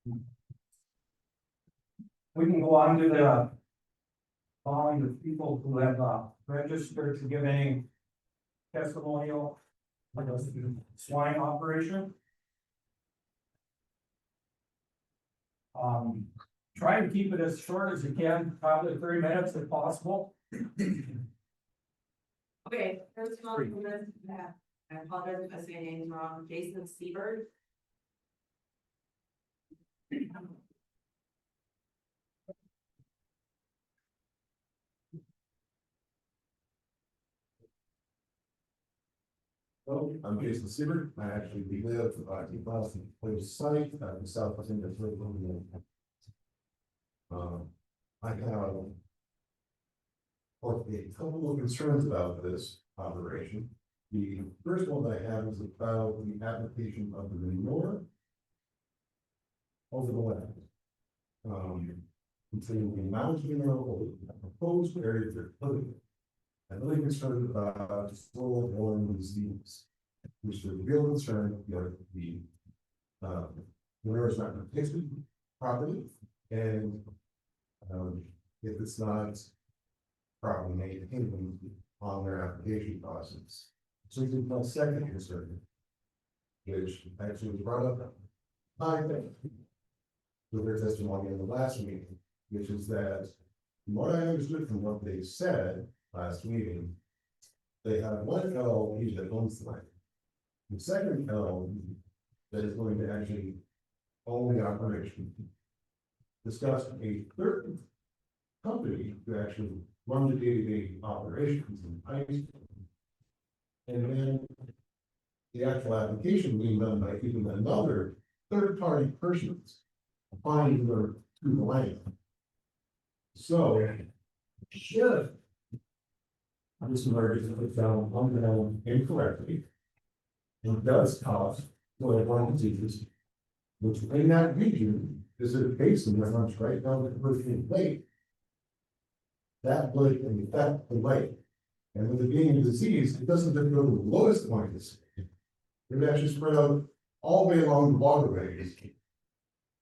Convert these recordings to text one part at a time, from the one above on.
We can go on to the following the people who have registered to give any testimonial on the swine operation. Try to keep it as short as you can, probably 3 minutes if possible. Okay, first of all, I apologize if I say your name wrong, Jason Seabird. Hello, I'm Jason Siebert. I actually live 2 miles from the site, in South Pacific. I have a couple of concerns about this operation. The first one I have is about the application of the manure over the land. Considering the amount of manure over the proposed area they're putting. I'm really concerned about soil-borne disease, which is a real concern. The manure is not replaced properly, and if it's not properly maintained on their application process. So it's my second concern, which actually was brought up, I think, with their testimony in the last meeting, which is that, from what I understood from what they said last meeting, they have one LLP that owns the land. The second LLP that is going to actually own the operation discussed a third company to actually run the day-to-day operations in ice. And then the actual application being done by even another third-party persons applying to the land. So, should this merger is found unknown incorrectly, it does cause soil-borne diseases, which in that region is a basin that runs right down the Persian Lake. That lake can affect the lake. And with it being a disease, it doesn't just go to the lowest point of the state. It actually spread out all the way along the waterways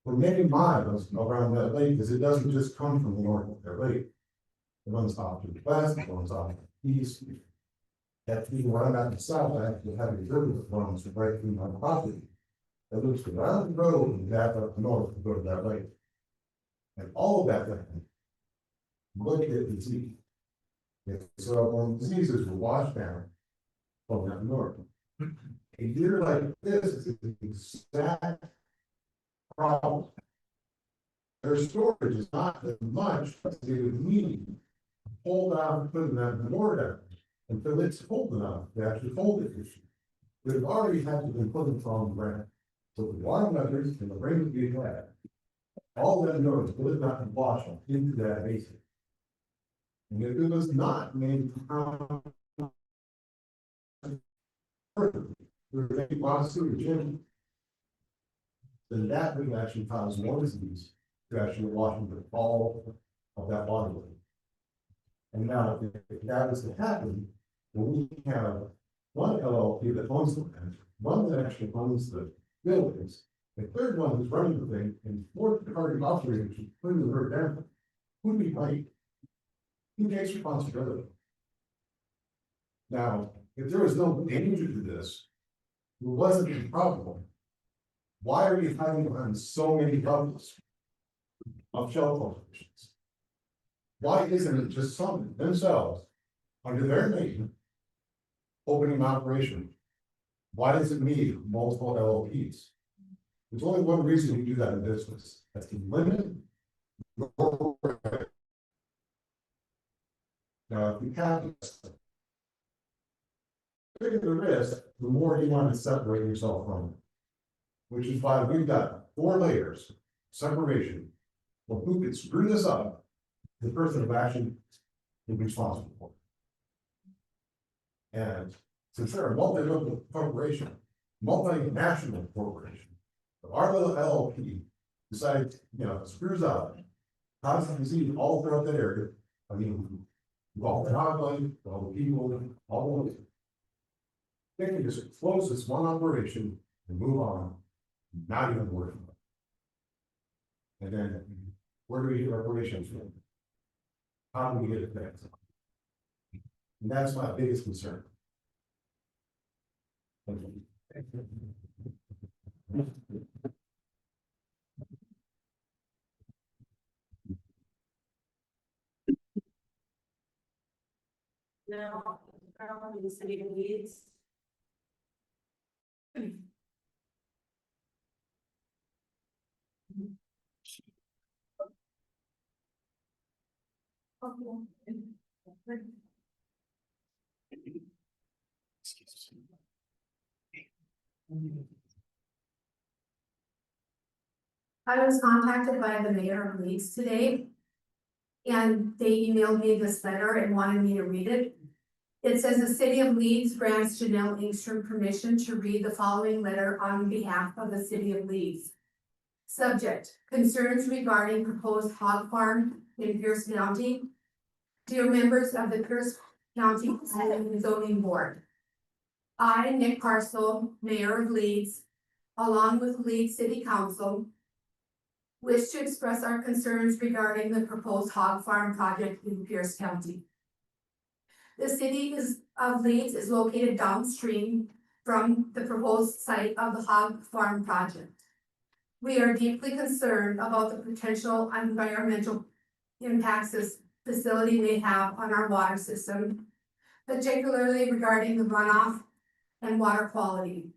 for many miles around that lake, because it doesn't just come from the north of their lake. It runs off to the west, it runs off to the east. That being run out the south, I actually have a river that runs right through my property. That looks around the road and back up north to go to that lake. And all of that land, look at the disease. So diseases will wash down from that north. A year like this is the exact problem. Their storage is not as much as they would need to hold out and put that manure down until it's cold enough to actually hold it. We've already had to be putting from the ground. So the water letters and the rain that we've had, all that manure would not wash into that basin. And if it was not made then that would actually cause more disease to actually wash into all of that waterway. And now, if that was to happen, when we have one LLP that owns the land, one that actually owns the buildings, the third one who's running the thing, and fourth party operators putting the work down, who do we fight? Who takes responsibility? Now, if there was no danger to this, it wasn't a problem. Why are we hiding behind so many levels of shell corporations? Why isn't it just some themselves, under their name, opening an operation? Why does it need multiple LLPs? There's only one reason we do that in business. That's to limit your risk. Now, if you have the bigger the risk, the more you want to separate yourself from it. Which is why we've got 4 layers separation. Well, who could screw this up? The person of action will be responsible for it. And since they're a multi-level corporation, multinational corporation, if our little LLP decides, screws up, causes disease all throughout that area, I mean, all the wildlife, all the people, all of it. They can just close this one operation and move on, not even worry about it. And then, where do we get our permissions from? How do we get it fixed? And that's my biggest concern. Thank you. Now, currently the city of Leeds. I was contacted by the mayor of Leeds today. And they emailed me this letter and wanted me to read it. It says the city of Leeds grants Janelle Ingstrom permission to read the following letter on behalf of the city of Leeds. Subject: concerns regarding proposed hog farm in Pierce County. Dear members of the Pierce County Planning and Zoning Board. I, Nick Parcel, Mayor of Leeds, along with Leeds City Council, wish to express our concerns regarding the proposed hog farm project in Pierce County. The city of Leeds is located downstream from the proposed site of the hog farm project. We are deeply concerned about the potential environmental impacts this facility may have on our water system, particularly regarding the runoff and water quality.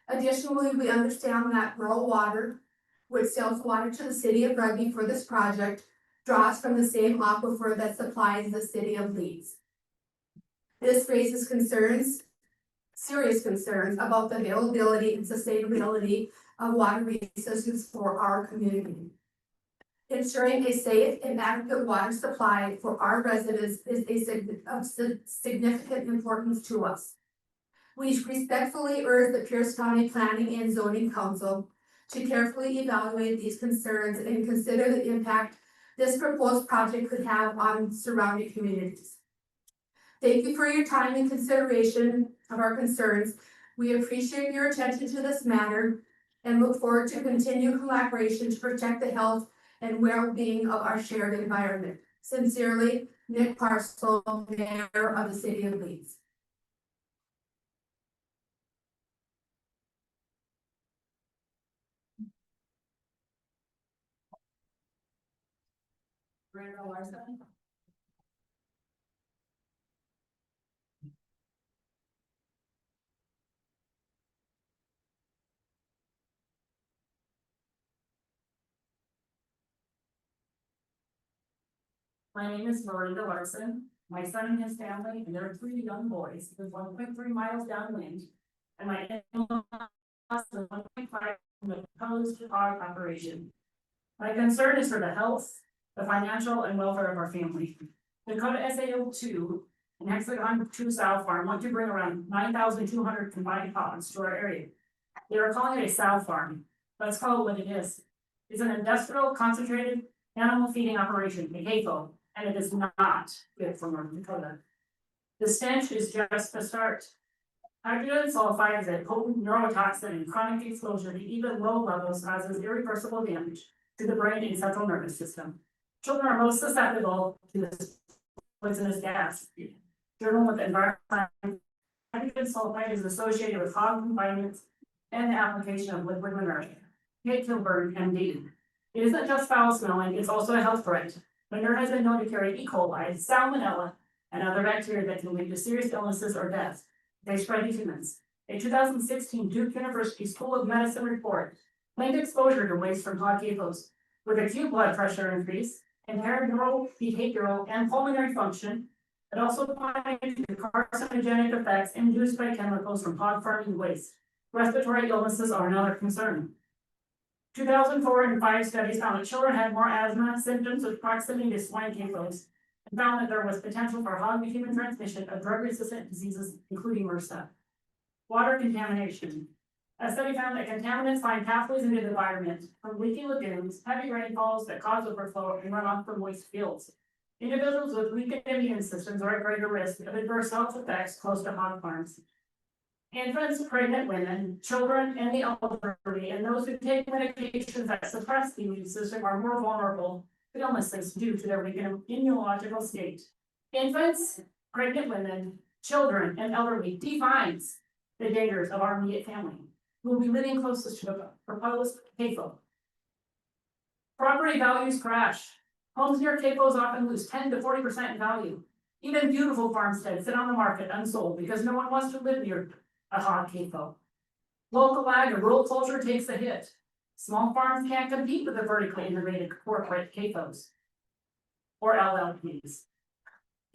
Additionally, we understand that rural water, which sells water to the city of Rugby for this project, draws from the same aquifer that supplies the city of Leeds. This raises serious concerns about the availability and sustainability of water resources for our community. Ensuring a safe and adequate water supply for our residents is of significant importance to us. We respectfully urge the Pierce County Planning and Zoning Council to carefully evaluate these concerns and consider the impact this proposed project could have on surrounding communities. Thank you for your time and consideration of our concerns. We appreciate your attention to this matter and look forward to continued collaboration to protect the health and well-being of our shared environment. Sincerely, Nick Parcel, Mayor of the City of Leeds. Brandon Larson. My name is Miranda Larson. My son and his family, and their 3 young boys, live 1.3 miles downwind. And my in-laws live 1.5 from the proposed hog operation. My concern is for the health, the financial, and welfare of our family. Dakota SAO 2 and Hexagon 2 Sow Farm want to bring around 9,200 combined hogs to our area. They are calling it a sow farm. Let's call it what it is. It's an industrial concentrated animal feeding operation, a CAFO, and it is not good for North Dakota. The stench is just the start. Hydrogen sulfide is a potent neurotoxin and chronic exposure to even low levels causes irreversible damage to the brain and central nervous system. Children are most susceptible to this poisonous gas. Journal with Environment. Hydrogen sulfide is associated with hog confinement and the application of liquid manure. Kate Kilburn, MD. It isn't just foul smelling, it's also a health threat. Manure has been known to carry E. coli, salmonella, and other bacteria that can lead to serious illnesses or death. They spread to humans. A 2016 Duke University School of Medicine report linked exposure to waste from hog CAFOs with acute blood pressure increase, impaired neural, behavioral, and pulmonary function. It also pointed to carcinogenic effects induced by chemicals from hog farming waste. Respiratory illnesses are another concern. 2004 and 5 studies found that children had more asthma symptoms with proximity to swine CAFOs and found that there was potential for hog to human transmission of drug-resistant diseases, including MRSA. Water contamination. A study found that contaminants find pathways into the environment from leaky lagoons, heavy rainfalls that cause overflow, and runoff from moist fields. Individuals with weakened immune systems are at greater risk of adverse health effects close to hog farms. Infants, pregnant women, children, and the elderly, and those who take medications that suppress the immune system are more vulnerable to illnesses due to their weakened immunological state. Infants, pregnant women, children, and elderly defines the dangers of our immediate family, who will be living closest to the proposed CAFO. Property values crash. Homes near CAFOs often lose 10 to 40% in value. Even beautiful farmsteads sit on the market unsold because no one wants to live near a hog CAFO. Local ag and rural culture takes a hit. Small farms can't compete with the vertically integrated corporate CAFOs or LLPs.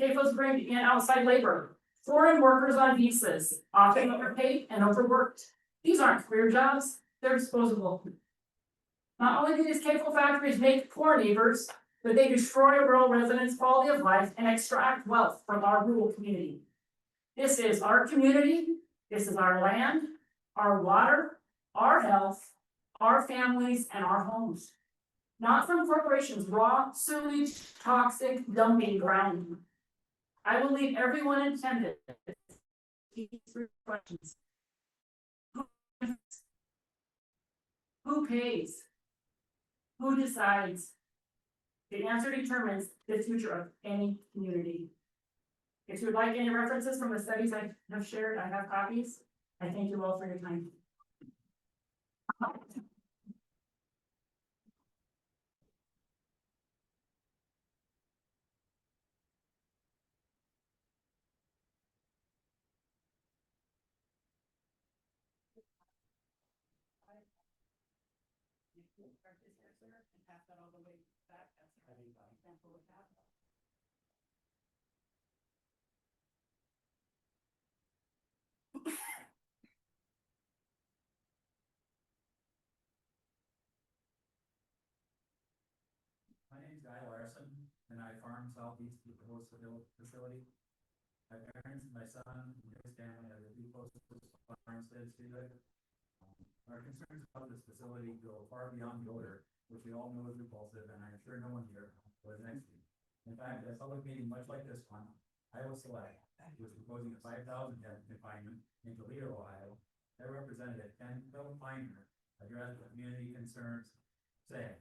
CAFOs bring in outside labor, foreign workers on visas, often underpaid and overworked. These aren't career jobs, they're disposable. Not only do these CAFO factories make poor neighbors, but they destroy rural residents' quality of life and extract wealth from our rural community. This is our community, this is our land, our water, our health, our families, and our homes. Not from corporations' raw sewage, toxic dumping ground. I will leave everyone intended these three questions. Who pays? Who decides? The answer determines the future of any community. If you would like any references from the studies I have shared, I have copies. I thank you all for your time. My name is Guy Larson, and I farm southeast of the host facility. My parents and my son and his family are the two closest farmsteads to it. Our concerns about this facility go far beyond the odor, which we all know is repulsive, and I'm sure no one here was next to. In fact, at a public meeting much like this one, Iowa Select was proposing a 5,000 head confinement in Toledo, Ohio. Their representative, Ken Feiner, addressed the community concerns, saying,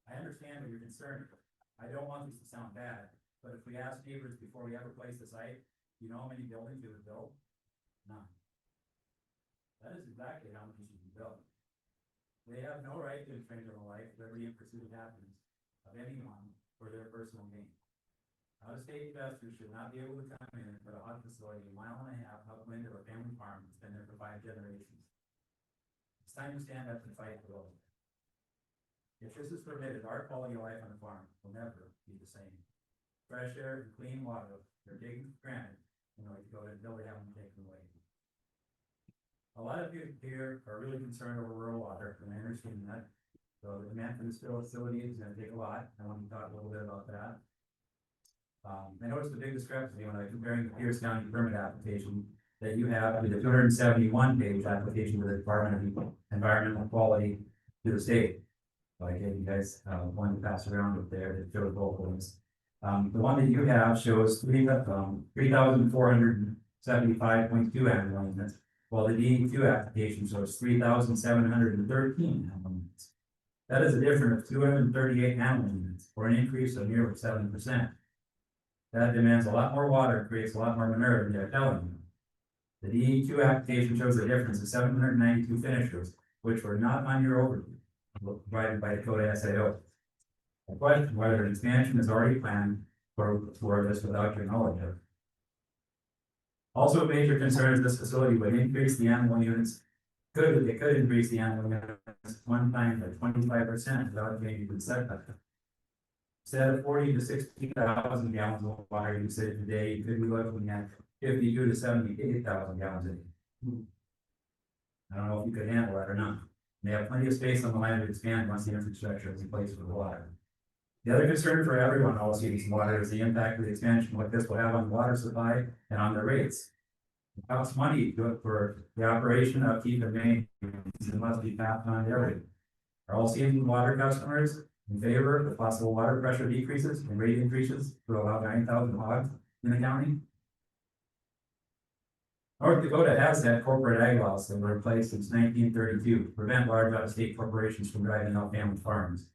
I understand what you're concerned with. I don't want this to sound bad, but if we ask neighbors before we ever place the site, you know how many buildings we would build? None. That is exactly how many should be built. They have no right to infringe on the life, liberty, and pursuit of happiness of anyone for their personal gain. Out-of-state investors should not be able to come in and put a hog facility a mile and a half upwind of a family farm that's been there for 5 generations. It's time to stand up and fight for those. If this is permitted, our quality of life on the farm will never be the same. Fresh air and clean water are taken for granted, and like to go until they have them taken away. A lot of you here are really concerned over rural water, and I understand that. So the demand for this facility is going to take a lot. I want to talk a little bit about that. I noticed the big discrepancy when I was comparing the Pierce County permit application that you have with the 271-page application to the Department of Environmental Quality to the state. So I gave you guys one to pass around up there that shows both of those. The one that you have shows 3,475.2 animal units, while the DEQ application shows 3,713 animal units. That is a difference of 238 animal units, or an increase of nearly 7%. That demands a lot more water and creates a lot more manure than they're telling you. The DEQ application shows a difference of 792 finishers, which were not on your overview provided by Dakota SAO. I question whether an expansion is already planned for this without your knowledge of it. Also, a major concern is this facility would increase the animal units. It could increase the animal units one time by 25% without changing the setback. Instead of 40 to 60,000 gallons of water usage a day, you could be looking at 52 to 78,000 gallons a day. I don't know if you could handle that or not. They have plenty of space on the land to expand once the infrastructure is in place for the water. The other concern for everyone who sees water is the impact of the expansion, what this will have on the water supply and on the rates. It costs money to do it for the operation, upkeep, and maintenance, and must be passed on to everyone. Are all seasoned water customers in favor of the possible water pressure decreases and rate increases to allow 9,000 hogs in the county? North Dakota has had corporate ag laws that were in place since 1932 to prevent large out-of-state corporations from driving out family farms.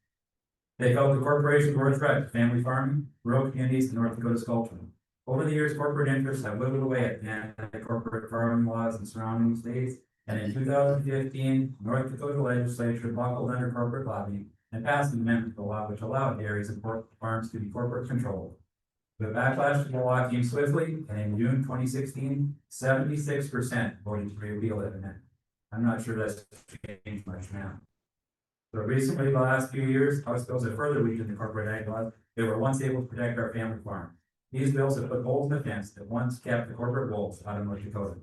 They felt the corporations were a threat to family farming, rural communities, and North Dakota's culture. Over the years, corporate interests have whittled away at the anti-corporate farming laws in surrounding states, and in 2015, North Dakota legislature buckled under corporate lobbying and passed an amendment to the law which allowed dairies and pork farms to be corporate controlled. The backlash to the law came swiftly, and in June 2016, 76% voted to repeal it. I'm not sure that's changed much now. So recently, the last few years, House bills have further weakened the corporate ag laws that were once able to protect our family farm. These bills have put holes in the fence that once kept the corporate wolves out of North Dakota.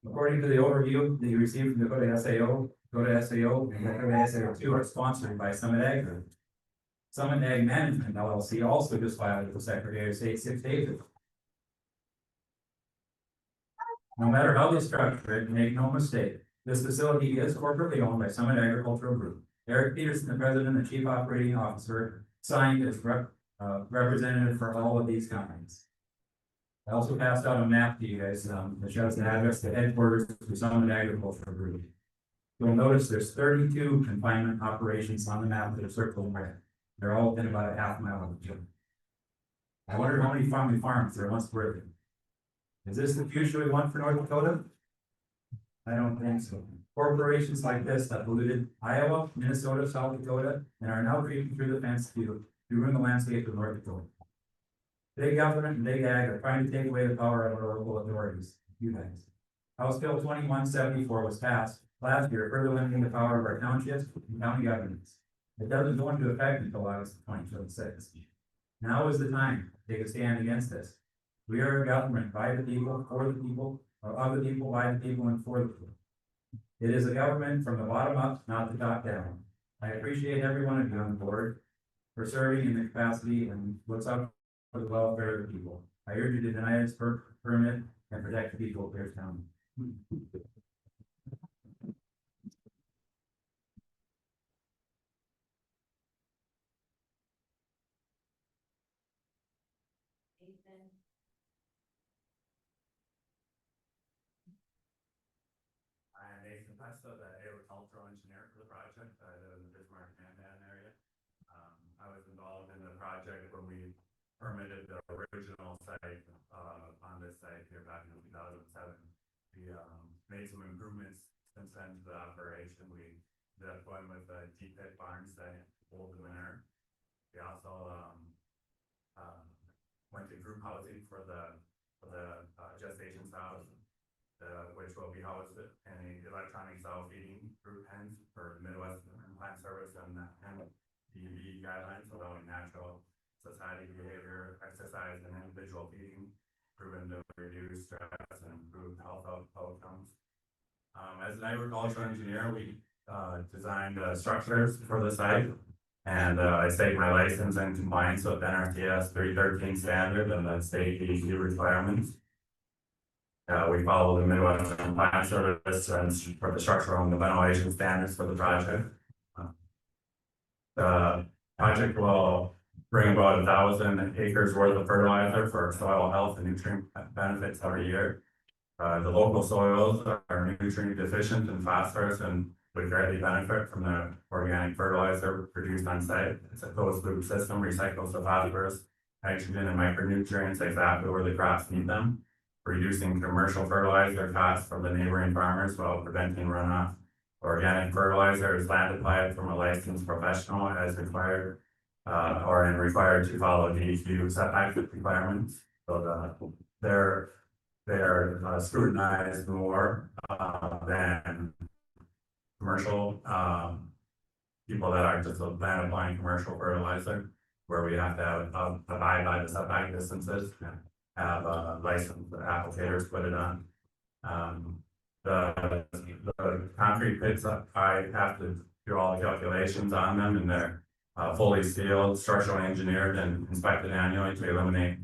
According to the overview that you received from Dakota SAO, Dakota SAO and Dakota SAO2 are sponsored by Summit Ag Group. Summit Ag Management LLC also just filed with the Secretary of State 6 days ago. No matter how they structure it, make no mistake, this facility is corporately owned by Summit Agricultural Group. Eric Peterson, the president and chief operating officer, signed as representative for all of these companies. I also passed out a map to you guys that shows the address to headquarters for Summit Agricultural Group. You'll notice there's 32 confinement operations on the map that are circled in red. They're all within about a half mile of each other. I wonder how many family farms there must be. Is this the future we want for North Dakota? I don't think so. Corporations like this that polluted Iowa, Minnesota, South Dakota, and are now creeping through the fence to ruin the landscape of North Dakota. Big government and big ag are trying to take away the power of our local authorities. You guys. House Bill 2174 was passed last year, further limiting the power of our townships and county governments. It doesn't go into effect until August 2026. Now is the time to take a stand against this. We are a government by the people, for the people, or of the people, by the people, and for the people. It is a government from the bottom up, not the top down. I appreciate every one of you on the board for serving in the capacity and what's up for the welfare of the people. I urge you to deny this permit and protect the people of Pierce County. I'm Nathan Pesto, the agricultural engineer for the project. I live in the Bismarck Mandan area. I was involved in the project when we permitted the original site on this site here back in 2007. We made some improvements since then to the operation. We ended up going with a deep pit barn site, hold the winter. We also went to group housing for the gestation sows, which will be housed in a electronic sow feeding group hens for Midwest Plant Service and DB guidelines, allowing natural society behavior, exercise, and individual feeding, proven to reduce stress and improve health outcomes. As an agricultural engineer, we designed structures for the site, and I staked my license in compliance with NRCS 313 standard and the state DEQ requirements. We follow the Midwest Plant Service and for the structural and the ventilation standards for the project. The project will bring about 1,000 acres worth of fertilizer for soil health and nutrient benefits every year. The local soils are nutrient deficient in phosphorus and would greatly benefit from the organic fertilizer produced on site. It's a closed loop system, recycles the phosphorus, nitrogen, and micronutrients exactly where the crops need them, reducing commercial fertilizer costs from the neighboring farmers while preventing runoff. Organic fertilizer is land applied from a licensed professional as required or required to follow DEQ setback requirements. So they're scrutinized more than commercial people that are just land applying commercial fertilizer, where we have to abide by the setback distances and have licensed applicators put it on. The concrete pits, I have to do all the calculations on them, and they're fully sealed, structurally engineered, and inspected annually to eliminate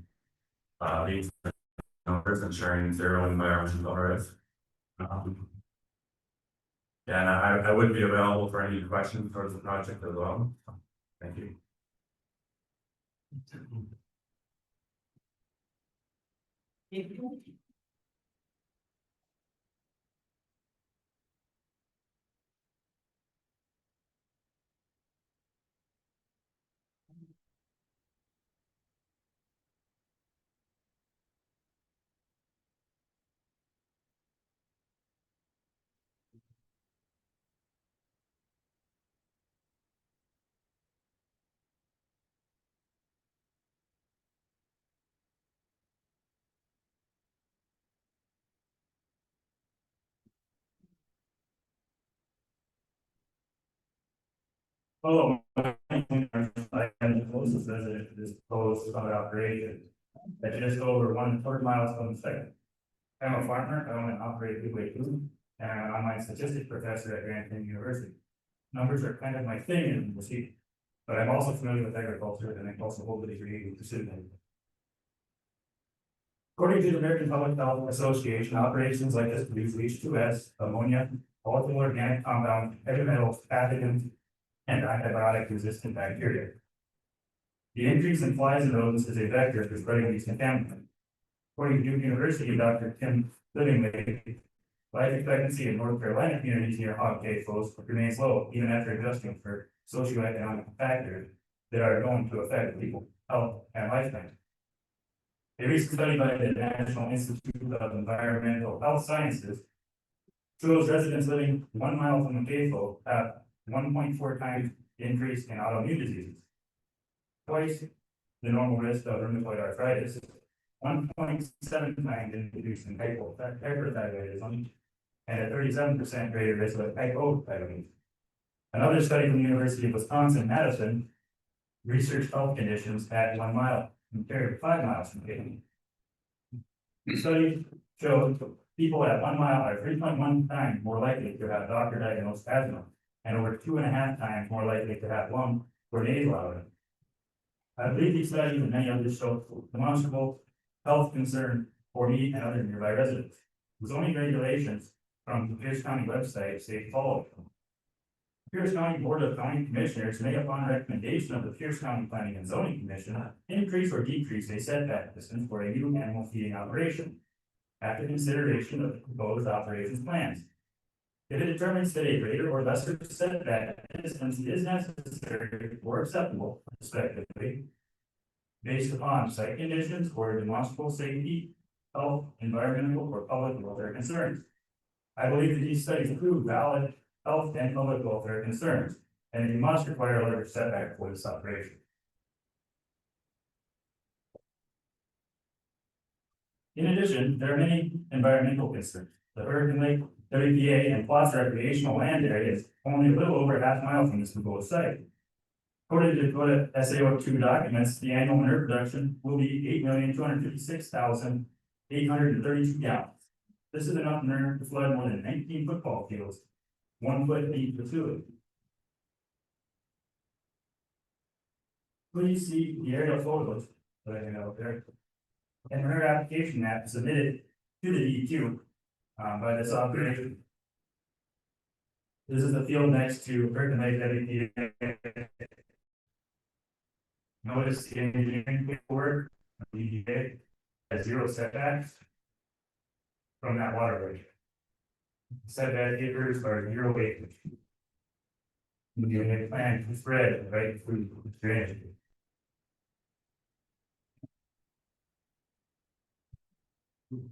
leaks and ensuring zero environmental risk. And I would be available for any questions towards the project as well. Thank you. Hello, I am the closest resident to this proposed summit operation. At just over 1 miles from the site. I'm a farmer, I own and operate Midway Food, and I'm an online statistics professor at Grand Canyon University. Numbers are kind of my thing in the city, but I'm also familiar with agriculture and I also hold a degree in precision agriculture. According to the American Public Health Association, operations like this produce H2S, ammonia, volatile organic compounds, heavy metals, pathogens, and antibiotic resistant bacteria. The increase in flies and rodents is a vector for spreading these contaminants. According to Duke University, Dr. Tim Livingway, life expectancy in North Carolina communities near hog CAFOs remains low, even after adjusting for socioeconomic factors that are going to affect people's health and lifespan. A recent study by the National Institute of Environmental Health Sciences shows residents living 1 mile from a CAFO have 1.4 times increase in autoimmune diseases, twice the normal risk of rheumatoid arthritis, 1.7 times increase in hypothyroidism, and a 37% greater risk of hypothyroidism. Another study from the University of Wisconsin-Madison researched health conditions at 1 mile compared to 5 miles from CAFO. The study showed people at 1 mile are 3.1 times more likely to have doctor-diagnosed asthma, and over 2.5 times more likely to have lung or nasal allergy. I believe these studies and many others show demonstrable health concern for me and other nearby residents. The zoning regulations from the Pierce County website state following. Pierce County Board of County Commissioners may, upon recommendation of the Pierce County Planning and Zoning Commission, increase or decrease a setback distance for a new animal feeding operation after consideration of the proposed operations plans. If it determines that a greater or lesser setback distance is necessary or acceptable, respectively, based upon site conditions or demonstrable safety, health, environmental, or public welfare concerns. I believe that these studies prove valid health and public welfare concerns, and you must require a larger setback for this operation. In addition, there are many environmental concerns. The Hurricane Lake, WPA, and Plots recreational land area is only a little over ½ mile from this proposed site. According to Dakota SAO 2 documents, the annual manure production will be 8,256,832 gallons. This is enough manure to flood more than 19 football fields, 1 foot deep facility. Please see the aerial photos that I have out there. And manure application map submitted to the DEQ by this operation. This is the field next to Hurricane Lake WPA. Notice the engineering paperwork, EDA, has 0 setbacks from that waterway. Setback acres are 0 acres. The plan to spread right through the drainage.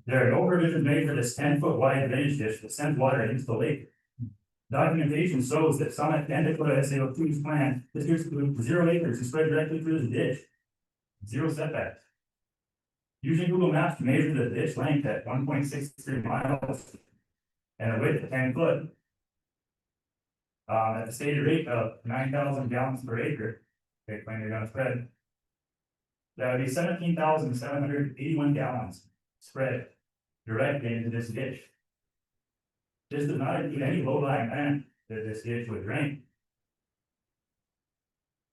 There are no provisions made for this 10-foot wide drainage ditch that sends water into the lake. Documentation shows that Summit and Dakota SAO 2's plan is to 0 acres to spread directly through the ditch. 0 setbacks. Using Google Maps to measure the ditch length at 1.63 miles and a width of 10 foot. At the stated rate of 9,000 gallons per acre, okay, when you're gonna spread. That would be 17,781 gallons spread directly into this ditch. This does not include any low-lying land that this ditch would drain.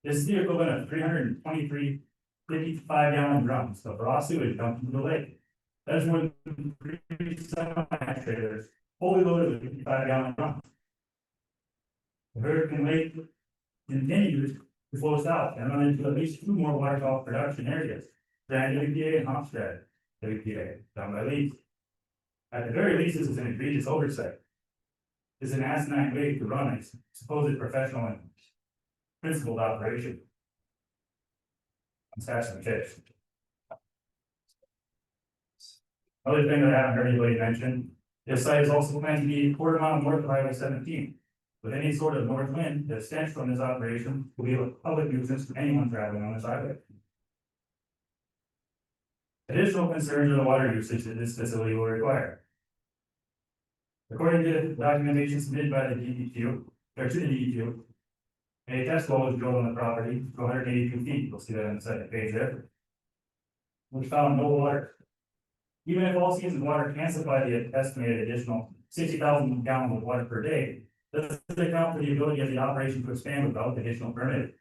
This is the equivalent of 323 55-gallon drums of raw sewage dumped into the lake. That is more than 3 semi-trailers fully loaded with 55-gallon drums. The Hurricane Lake continues to flow south and run into at least 2 more waterfowl production areas, Grand WPA and Hofstad. WPA, done by leads. At the very least, this is an egregious oversight. It's an asinine way to run a supposed professional and principled operation. I'm scratching my face. Other thing that I haven't heard anybody mention, this site is also planned to be a quarter mile north of Highway 17. With any sort of north wind, the stench from this operation will be a public nuisance to anyone traveling on this highway. Additional concerns are the water usage that this facility will require. According to documentation submitted by the DEQ, or to the DEQ, a test well was drilled on the property to 182 feet. You'll see that on the second page there, which found no water. Even if all seasons water can supply the estimated additional 60,000 gallons of water per day, does this account for the ability of the operation to expand without additional permit?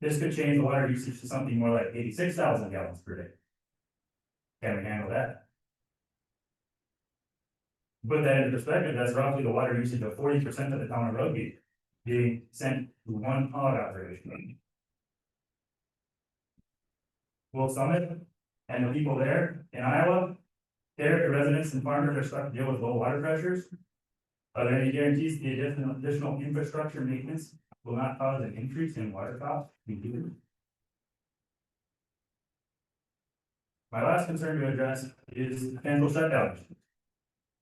This could change the water usage to something more like 86,000 gallons per day. Can we handle that? Put that into perspective, that's roughly the water usage of 40% of the town of Rugby being sent to one hog operation. Will Summit and the people there in Iowa, their residents and farmers are stuck to deal with low water pressures? Are there any guarantees the additional infrastructure maintenance will not cause an increase in water costs? My last concern to address is potential shutdowns.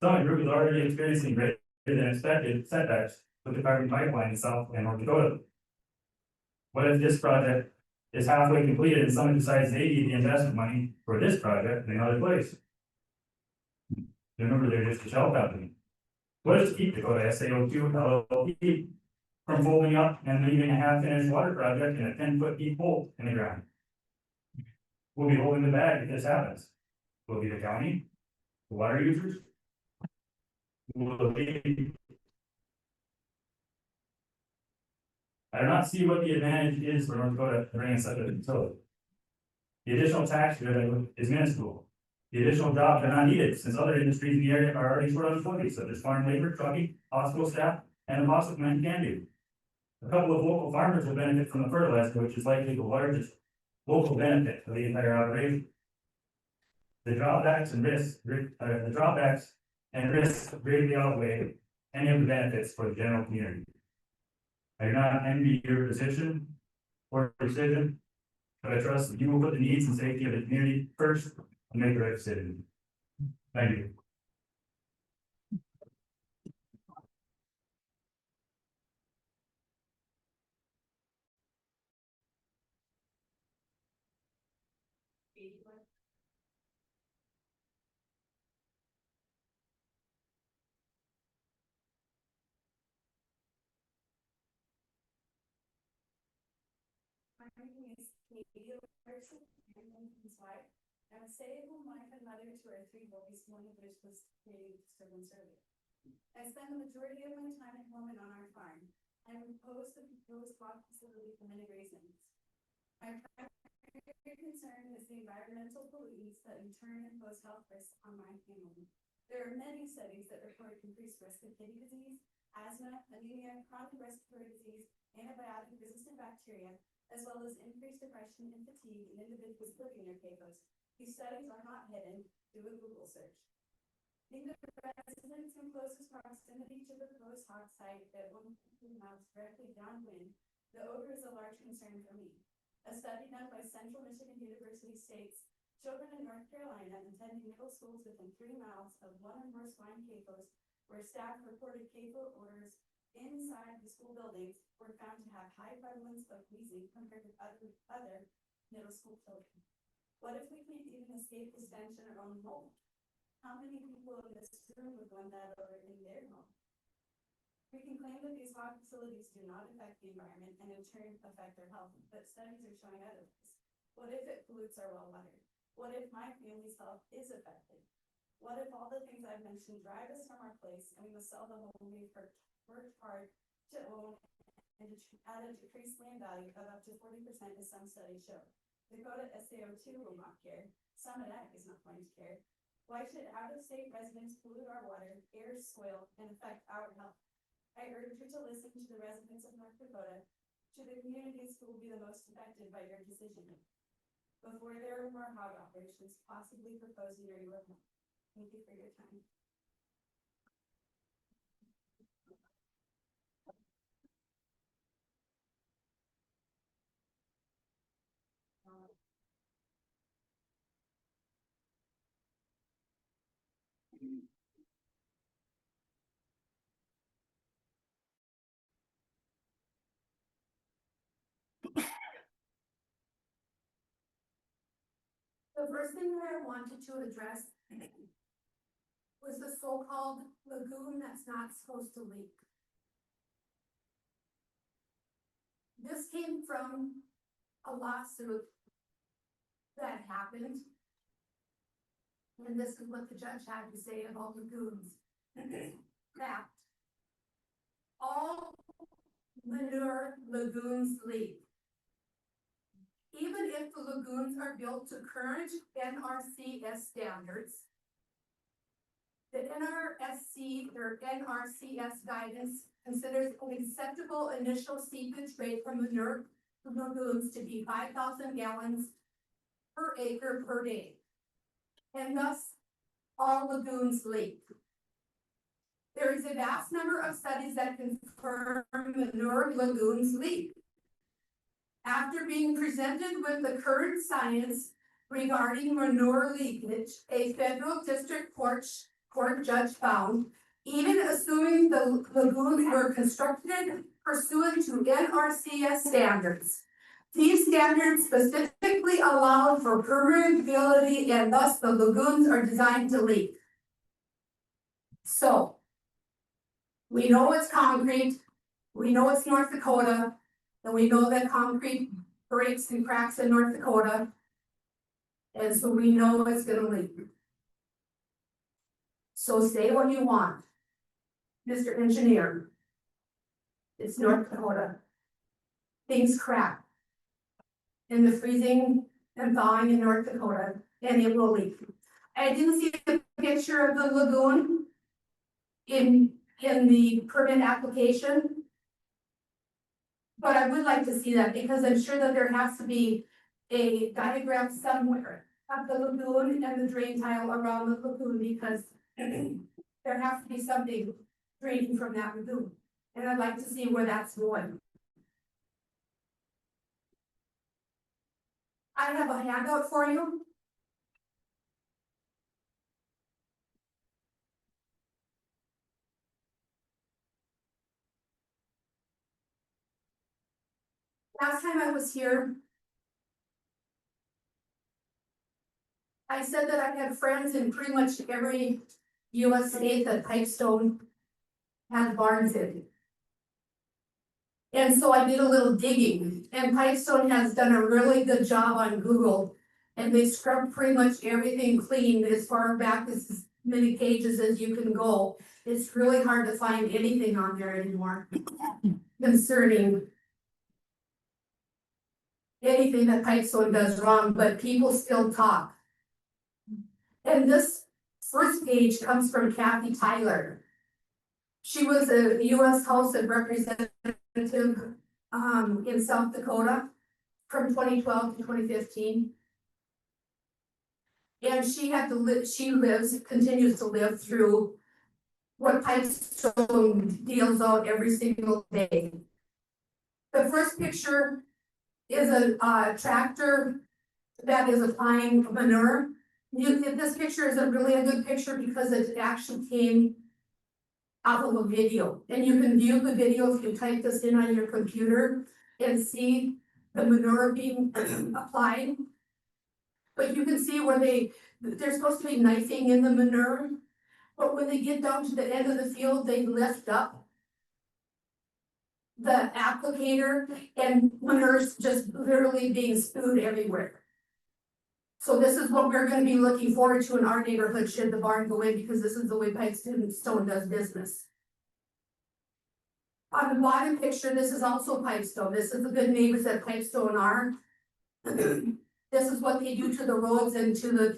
Summit Group is already experiencing greater than expected setbacks with the carbon pipeline in South and North Dakota. What if this project is halfway completed and Summit decides they need the investment money for this project in another place? Remember, they're just a shell company. What does keep Dakota SAO LLP from folding up and leaving a half-finished water project in a 10-foot deep hole in the ground? We'll be holding the bag if this happens. Will it be the county, the water users? Will it be? I do not see what the advantage is for North Dakota to bring in such a facility. The additional tax revenue is minuscule. The additional jobs are not needed since other industries in the area are already short on employees, such as farm labor, trucking, hospital staff, and the possible man can do. A couple of local farmers will benefit from the fertilizer, which is likely the largest local benefit of the entire operation. The drawbacks and risks greatly outweigh any of the benefits for the general community. I do not envy your position or decision, but I trust that you will put the needs and safety of the community first and make the right decision. Thank you. My name is Dakota SAO Hog. I'm a stay-at-home wife and mother to our 3 boys, one of which was created disturbance earlier. I spend the majority of my time at home and on our farm. I'm opposed to the proposed hog facility for many reasons. My primary concern is the environmental pollutants that in turn impose health risks on my family. There are many studies that report increased risk of kidney disease, asthma, anemia, chronic respiratory disease, antibiotic-resistant bacteria, as well as increased depression and fatigue in individuals living near CAFOs. These studies are not hidden. Do a Google search. Being the residents in closest proximity to the proposed hog site at 1 miles directly downwind, the odor is a large concern for me. A study done by Central Michigan University states children in North Carolina attending middle schools within 3 miles of 1 or more swine CAFOs where staff reported CAFO odors inside the school buildings were found to have high prevalence of wheezing compared to other middle school children. What if we can't even escape the stench in our own home? How many people in this room would want that odor in their home? We can claim that these hog facilities do not affect the environment and in turn affect their health, but studies are showing otherwise. What if it pollutes our well water? What if my family's health is affected? What if all the things I've mentioned drive us from our place and we must sell the home we've worked hard to own and at a decreased land value of up to 40% as some studies show? Dakota SAO2 will not care. Summit Ag is not going to care. Why should out-of-state residents pollute our water, air, soil, and affect our health? I urge you to listen to the residents of North Dakota, to the communities who will be the most affected by your decision. before there are more hog operations, possibly proposing or you would not. Thank you for your time. The first thing that I wanted to address was the so-called lagoon that's not supposed to leak. This came from a lawsuit that happened. And this is what the judge had to say about lagoons. That all manure lagoons leak. Even if the lagoons are built to current NRCS standards, the NRSC or NRCS guidance considers an acceptable initial seepage rate from manure lagoons to be 5,000 gallons per acre per day. And thus, all lagoons leak. There is a vast number of studies that confirm manure lagoons leak. After being presented with the current science regarding manure leakage, a federal district court judge found, even assuming the lagoons were constructed pursuant to NRCS standards, these standards specifically allow for permeability and thus the lagoons are designed to leak. So, we know it's concrete, we know it's North Dakota, and we know that concrete breaks and cracks in North Dakota. And so we know it's gonna leak. So say what you want, Mr. Engineer. It's North Dakota. Things crack in the freezing and thawing in North Dakota, and it will leak. I didn't see a picture of the lagoon in the permit application. But I would like to see that because I'm sure that there has to be a diagram somewhere of the lagoon and the drain tile around the lagoon because there has to be something draining from that lagoon. And I'd like to see where that's going. I have a handout for you. Last time I was here, I said that I had friends in pretty much every US state that Pipestone had barns in. And so I did a little digging, and Pipestone has done a really good job on Google. And they scrubbed pretty much everything clean as far back as many pages as you can go. It's really hard to find anything on there anymore concerning anything that Pipestone does wrong, but people still talk. And this first page comes from Kathy Tyler. She was a US House of Representatives in South Dakota from 2012 to 2015. And she had to live, continues to live through what Pipestone deals out every single day. The first picture is a tractor that is applying manure. This picture isn't really a good picture because it actually came out of a video. And you can view the video if you type this in on your computer and see the manure being applied. But you can see where they're supposed to be knifing in the manure. But when they get down to the end of the field, they lift up the applicator and manure's just literally being spewed everywhere. So this is what we're gonna be looking forward to in our neighborhood should the barn go in, because this is the way Pipestone does business. On the bottom picture, this is also Pipestone. This is the good neighbors that Pipestone are. This is what they do to the roads and to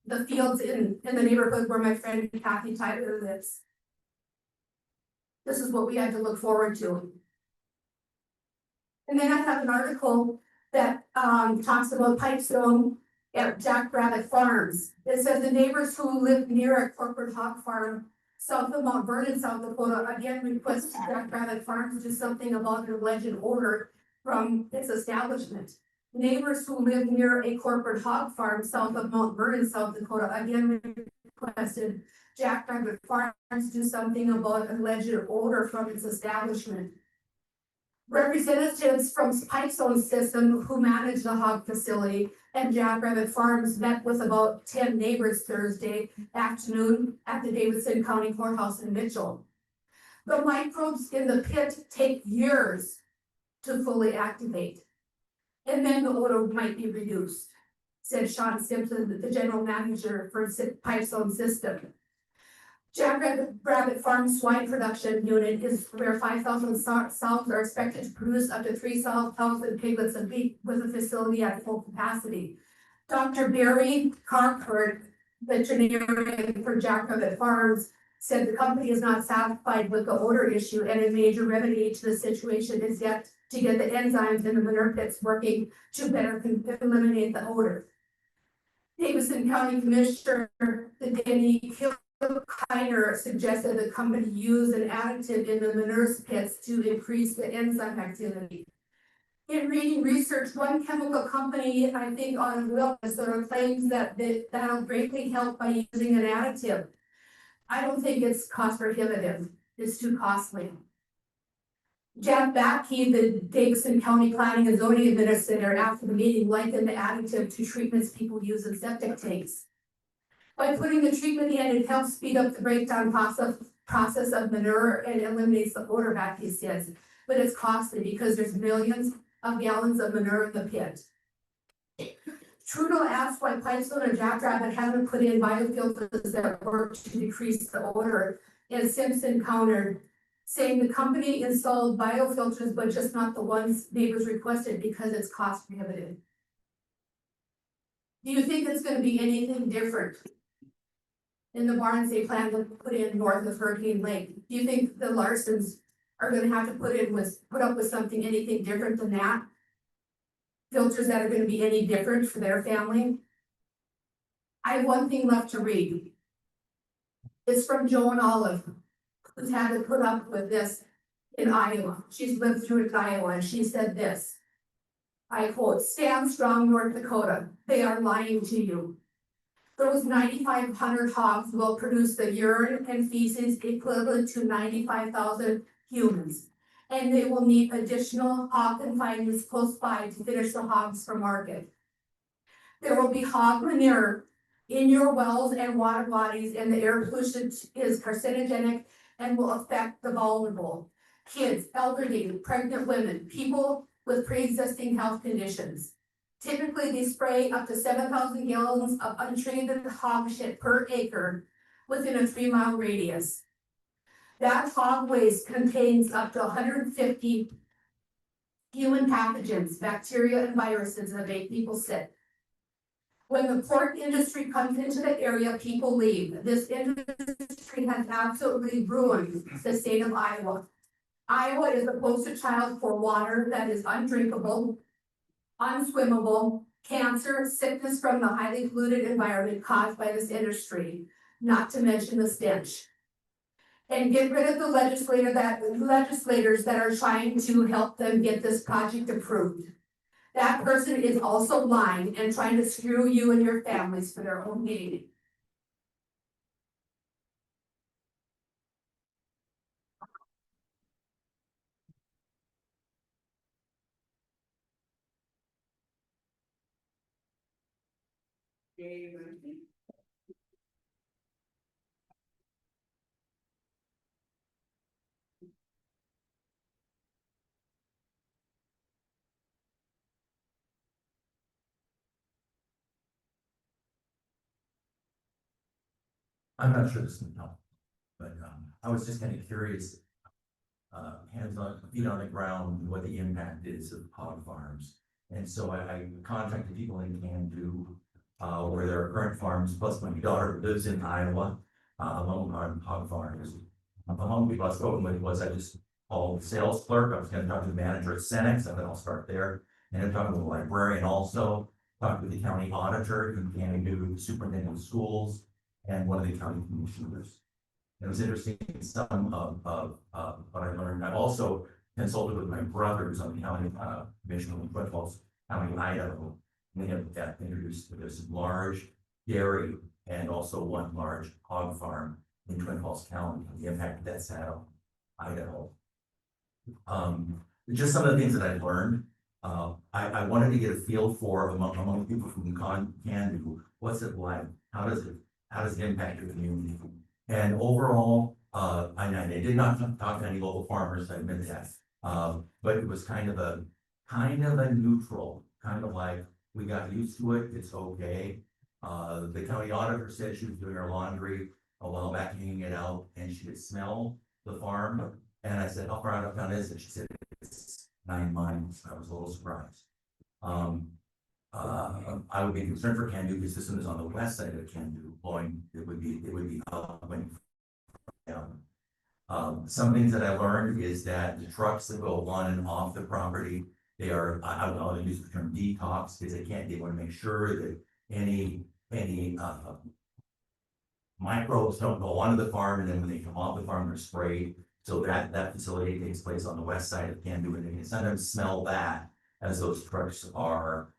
the fields in the neighborhood where my friend Kathy Tyler lives. This is what we had to look forward to. And then I have an article that talks about Pipestone at Jackrabbit Farms. It says the neighbors who live near a corporate hog farm south of Mount Vernon, South Dakota, again request Jackrabbit Farms do something about an alleged odor from its establishment. Neighbors who live near a corporate hog farm south of Mount Vernon, South Dakota, again requested Jackrabbit Farms do something about alleged odor from its establishment. Representatives from Pipestone System who manage the hog facility and Jackrabbit Farms met with about 10 neighbors Thursday afternoon at the Davidson County Courthouse in Mitchell. The microbes in the pit take years to fully activate, and then the odor might be reduced, said Sean Simpson, the general manager for Pipestone System. Jackrabbit Farm swine production unit is where 5,000 sows are expected to produce up to 3,000 piglets a week with a facility at full capacity. Dr. Barry Carpert, veterinarian for Jackrabbit Farms, said the company is not satisfied with the odor issue and a major remedy to the situation is yet to get the enzymes in the manure pits working to better eliminate the odor. Davidson County Commissioner Denny Kiner suggested the company use an additive in the manure pits to increase the enzyme activity. In reading research, one chemical company, I think on wellness, there are claims that that'll greatly help by using an additive. I don't think it's cost prohibitive. It's too costly. Jack Backey, the Davidson County Planning and Zoning Administrator, after the meeting likened the additive to treatments people use in septic tanks. By putting the treatment in, it helps speed up the breakdown process of manure and eliminates the odor, Backey says. But it's costly because there's millions of gallons of manure in the pit. Trudeau asked why Pipestone and Jackrabbit haven't put in biofilters that work to decrease the odor, and Simpson countered, saying the company installed biofilters, but just not the ones neighbors requested because it's cost prohibitive. Do you think it's gonna be anything different in the barns they plan to put in north of Hurricane Lake? Do you think the Larsons are gonna have to put up with something anything different than that? Filters that are gonna be any different for their family? I have one thing left to read. It's from Joan Olive, who's had to put up with this in Iowa. She's lived through it in Iowa, and she said this. I quote, "Stand strong, North Dakota. They are lying to you. Those 9,500 hogs will produce the urine and feces equivalent to 95,000 humans. And they will need additional hog confinements close by to finish the hogs for market. There will be hog manure in your wells and water bodies, and the air pollution is carcinogenic and will affect the vulnerable. Kids, elderly, pregnant women, people with pre-existing health conditions. Typically, they spray up to 7,000 gallons of untreated hog shit per acre within a 3-mile radius. That hog waste contains up to 150 human pathogens, bacteria and viruses that make people sick. When the pork industry comes into the area, people leave. This industry has absolutely ruined the state of Iowa. Iowa is the poster child for water that is undrinkable, unswimmable, cancer, sickness from the highly polluted environment caused by this industry, not to mention the stench. And get rid of the legislators that are trying to help them get this project approved. That person is also lying and trying to screw you and your families for their own gain." I'm not sure this can help, but I was just kind of curious. Hands on, feet on the ground, what the impact is of hog farms. And so I contacted people in Camden, where there are current farms, plus my daughter lives in Iowa, along on hog farms. Among people I've spoken with was I just called the sales clerk. I was going to talk to the manager at Cenex, and then I'll start there. and I'm talking to the librarian also, talked with the county auditor, who can do the superintendent of schools, and one of the county commissioners. It was interesting, some of what I learned. I've also consulted with my brothers on the county, commission of Twin Falls County, Idaho. They have introduced, there's some large dairy and also one large hog farm in Twin Falls County, the impact that's had on Idaho. Just some of the things that I've learned. I wanted to get a feel for among people from can do, what's it like? How does it impact your community? And overall, I did not talk to any local farmers, I admit that. But it was kind of a neutral, kind of like, we got used to it, it's okay. The county auditor said she was doing her laundry a while back, hanging it out, and she could smell the farm. And I said, how far out of town is it? She said, it's 9 miles. I was a little surprised. I would be concerned for Can-Do because this one is on the west side of Can-Do, blowing, it would be going down. Some things that I learned is that the trucks that go on and off the property, they are, I'll use the term detox, because they want to make sure that any microbes don't go onto the farm, and then when they come off the farm, they're sprayed. So that facility takes place on the west side of Can-Do, and they can sometimes smell that as those trucks are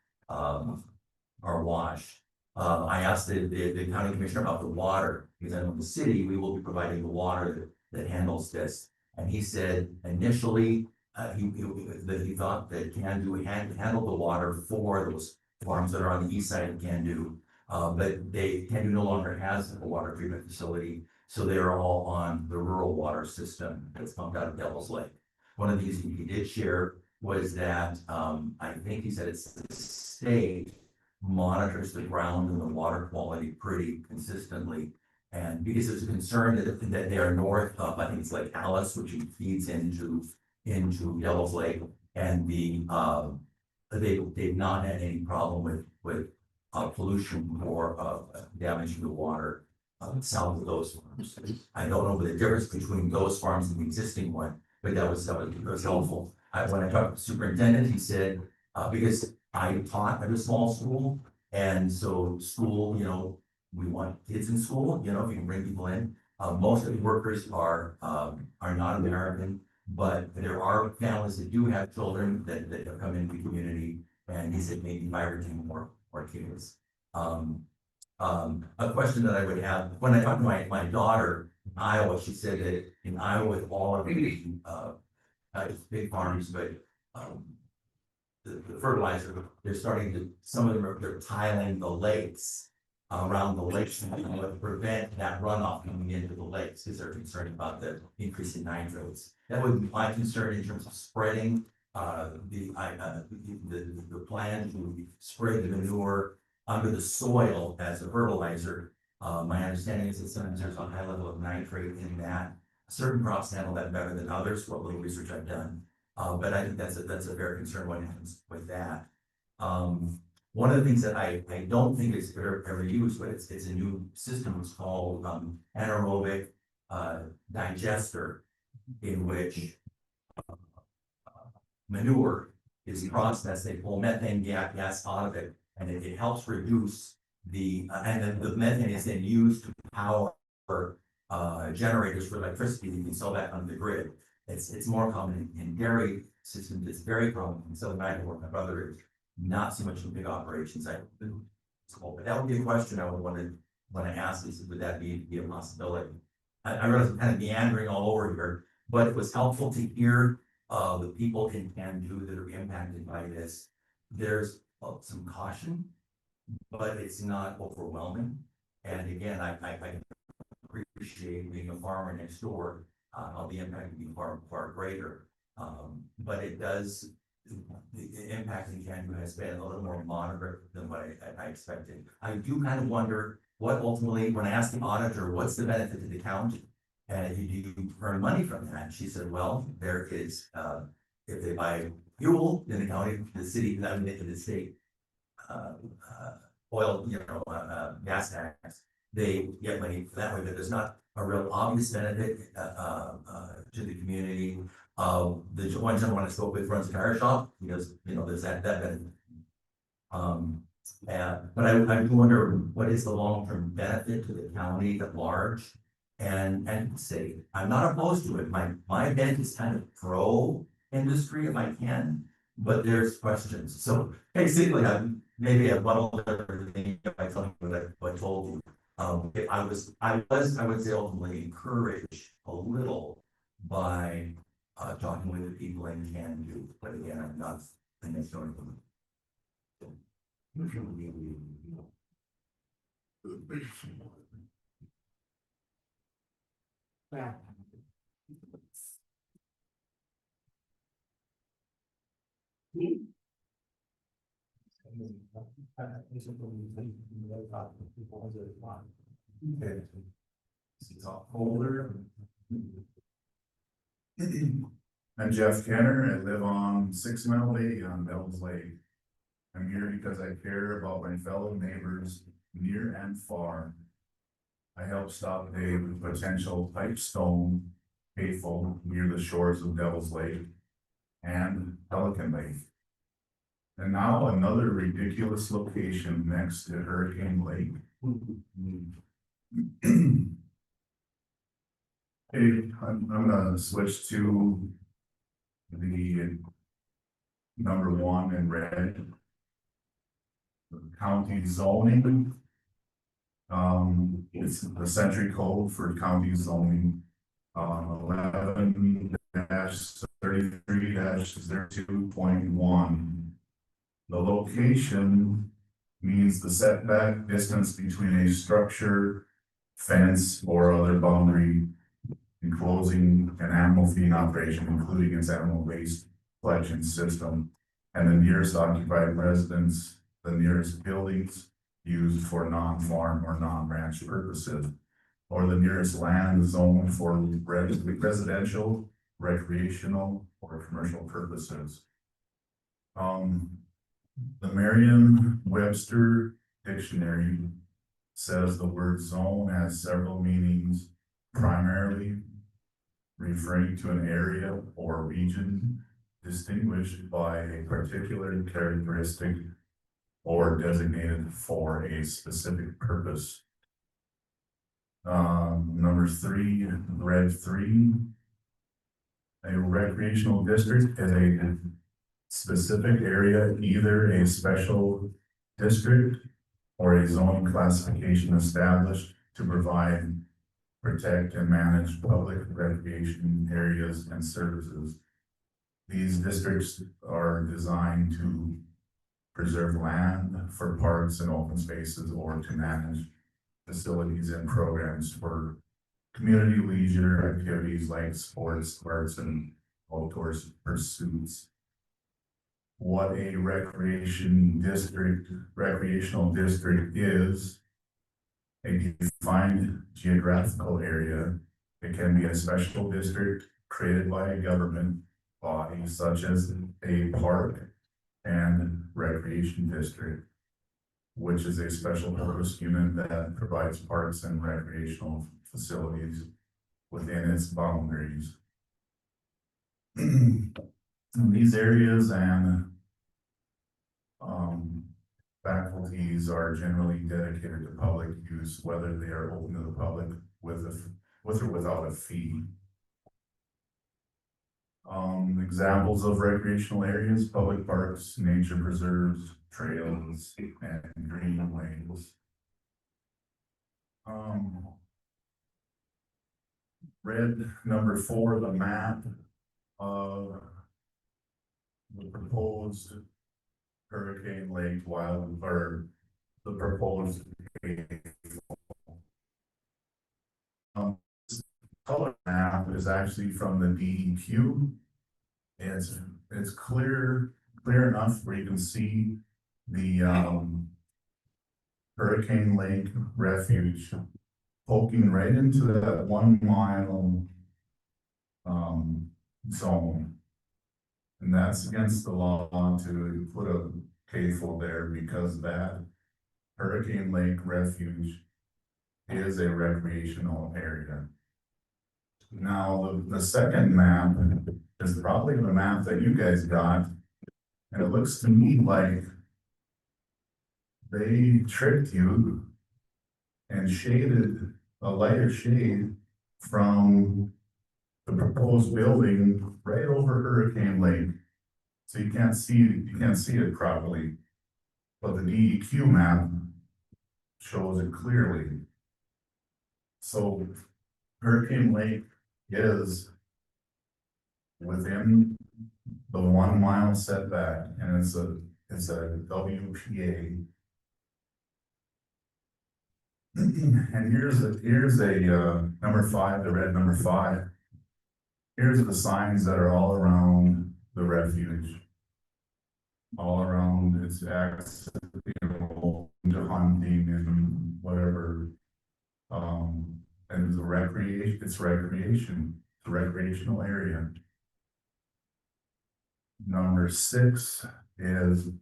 washed. I asked the county commissioner about the water, because I know in the city, we will be providing the water that handles this. And he said initially, he thought that Can-Do handled the water for those farms that are on the east side of Can-Do. But Can-Do no longer has a water treatment facility, so they're all on the rural water system that's pumped out of Devil's Lake. One of the things he did share was that, I think he said it's the state monitors the ground and the water quality pretty consistently. And because there's a concern that they are north of, I think it's Lake Alice, which feeds into Devil's Lake, and they've not had any problem with pollution or damaging the water south of those farms. I don't know the difference between those farms and the existing one, but that was helpful. When I talked to the superintendent, he said, because I taught at a small school, and so school, we want kids in school, if you can bring people in. Most of the workers are not American, but there are families that do have children that have come into the community, and he said maybe 5 or 10 more kids. A question that I would have, when I talked to my daughter in Iowa, she said that in Iowa, with all of the big farms, but the fertilizer, they're starting to, some of them they're tiling the lakes around the lakes to prevent that runoff coming into the lakes, because they're concerned about the increase in nitrates. That would be my concern in terms of spreading the plan to spread the manure under the soil as a fertilizer. My understanding is that sometimes there's a high level of nitrate in that. Certain crops handle that better than others, what little research I've done. But I think that's a fair concern what happens with that. One of the things that I don't think is ever used, but it's a new system, it's called anaerobic digester, in which manure is processed, they pull methane gas out of it, and it helps reduce and then the methane is then used to power generators for electricity. You can sell that on the grid. It's more common in dairy systems. It's very common in Southern Idaho, where my brother is. Not so much in big operations. But that would be a question I would want to ask: is would that be a possibility? I realize I'm kind of meandering all over here, but it was helpful to hear the people in Can-Do that are impacted by this. There's some caution, but it's not overwhelming. And again, I can appreciate being a farmer next door, how the impact would be far greater. But it does, the impact in Can-Do has been a little more moderate than what I expected. I do kind of wonder what ultimately, when I asked the auditor, what's the benefit to the county? And do you earn money from that? And she said, well, there is, if they buy fuel in the county, the city, I mean, in the state, oil, gas tax, they get money for that way, but there's not a real obvious benefit to the community. The one gentleman I spoke with runs a tire shop, because, you know, there's that benefit. But I do wonder, what is the long-term benefit to the county at large? And say, I'm not opposed to it, my bent is kind of pro-industry if I can, but there's questions. So basically, maybe I muddled everything by telling you what I told you. If I would say ultimately encouraged a little by talking with the people in can do, but again, I'm not an historian. Okay. It's all older. I'm Jeff Kenner. I live on 6 Mile Lake on Devil's Lake. I'm here because I care about my fellow neighbors near and far. I help stop a potential pipestone CAFO near the shores of Devil's Lake and Pelican Lake. And now another ridiculous location next to Hurricane Lake. Hey, I'm gonna switch to the number 1 in red. County zoning. It's the century code for county zoning. 11-33-02.1. The location means the setback distance between a structure, fence, or other boundary enclosing an animal feeding operation, including its animal waste collection system, and the nearest occupied residence, the nearest buildings used for non-farm or non-ranch purposes, or the nearest land zone for residential, recreational, or commercial purposes. The Merriam-Webster dictionary says the word zone has several meanings, primarily referring to an area or region distinguished by a particular characteristic or designated for a specific purpose. Number 3, red 3. A recreational district is a specific area, either a special district or a zoning classification established to provide, protect, and manage public recreation areas and services. These districts are designed to preserve land for parks and open spaces, or to manage facilities and programs for community leisure activities like sports, arts, and outdoor pursuits. What a recreational district is a defined geographical area. It can be a special district created by a government body, such as a park and recreation district, which is a special purpose unit that provides parks and recreational facilities within its boundaries. These areas and faculties are generally dedicated to public use, whether they are open to the public with or without a fee. Examples of recreational areas: public parks, nature preserves, trails, and greenways. Red number 4, the map of the proposed Hurricane Lake or the proposed color map is actually from the DEQ. It's clear enough where you can see the Hurricane Lake refuge poking right into that 1 mile zone. And that's against the law to put a CAFO there, because that Hurricane Lake refuge is a recreational area. Now, the second map is probably the map that you guys got. And it looks to me like they tricked you and shaded a lighter shade from the proposed building right over Hurricane Lake. So you can't see it properly. But the DEQ map shows it clearly. So Hurricane Lake is within the 1 mile setback, and it's a WPA. And here's a number 5, the red number 5. Here's the signs that are all around the refuge. All around its access, to hunting and whatever. And the it's a recreational area. Number 6 is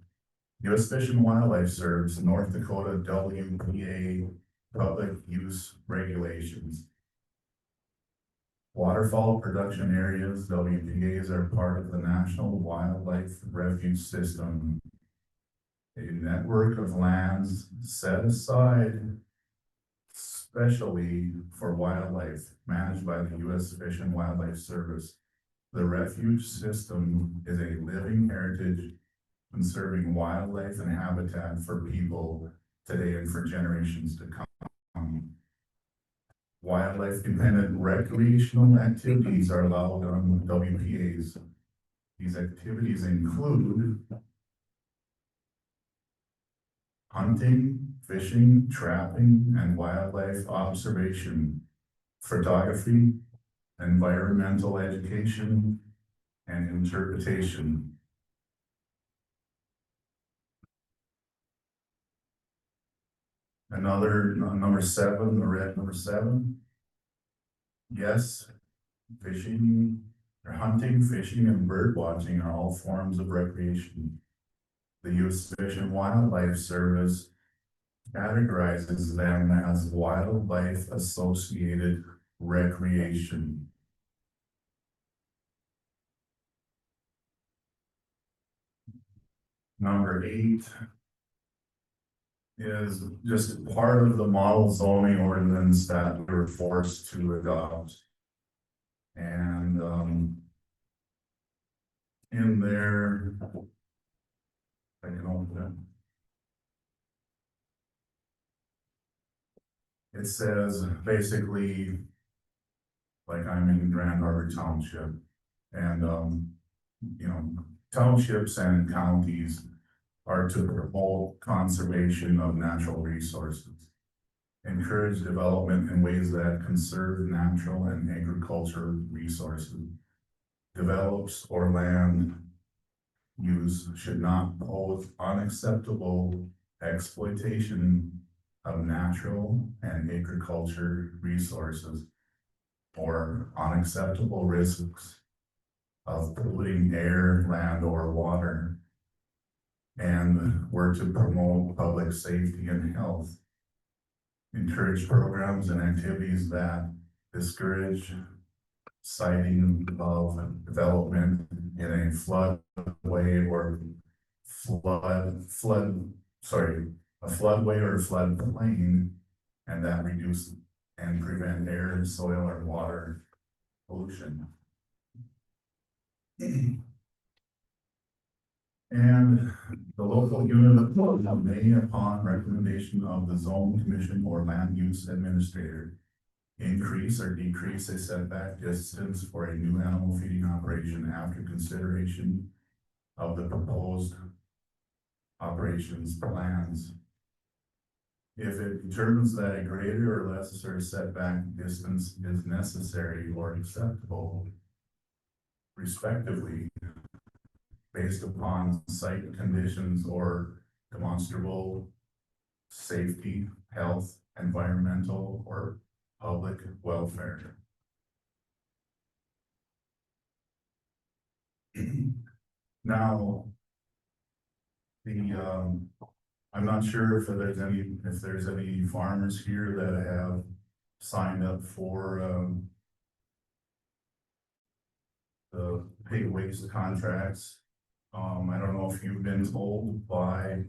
U.S. Fish and Wildlife Service, North Dakota WPA Public Use Regulations. Waterfowl production areas, WPAs, are part of the National Wildlife Refuge System, a network of lands set aside specially for wildlife, managed by the U.S. Fish and Wildlife Service. The refuge system is a living heritage conserving wildlife and habitat for people today and for generations to come. Wildlife dependent recreational activities are allowed on WPAs. These activities include hunting, fishing, trapping, and wildlife observation, photography, environmental education, and interpretation. Number 7, the red number 7. Yes, fishing, or hunting, fishing, and bird watching are all forms of recreation. The U.S. Fish and Wildlife Service categorizes them as wildlife associated recreation. Number 8 is just part of the model zoning ordinance that we were forced to adopt. And in there, I can open it. It says basically, like, I'm in Grand Harbor Township, and townships and counties are to promote conservation of natural resources, encourage development in ways that conserve natural and agricultural resources, develops or land use should not pose unacceptable exploitation of natural and agriculture resources or unacceptable risks of polluting air, land, or water, and were to promote public safety and health, encourage programs and activities that discourage siting of development in a floodway or a floodway or floodplain, and that reduce and prevent air, soil, or water pollution. And the local unit of code may, upon recommendation of the zone commission or land use administrator, increase or decrease a setback distance for a new animal feeding operation after consideration of the proposed operations plans. If it determines that a greater or lesser setback distance is necessary or acceptable, respectively, based upon site conditions or demonstrable safety, health, environmental, or public welfare. Now, I'm not sure if there's any farmers here that have signed up for the pay waste contracts. I don't know if you've been told by,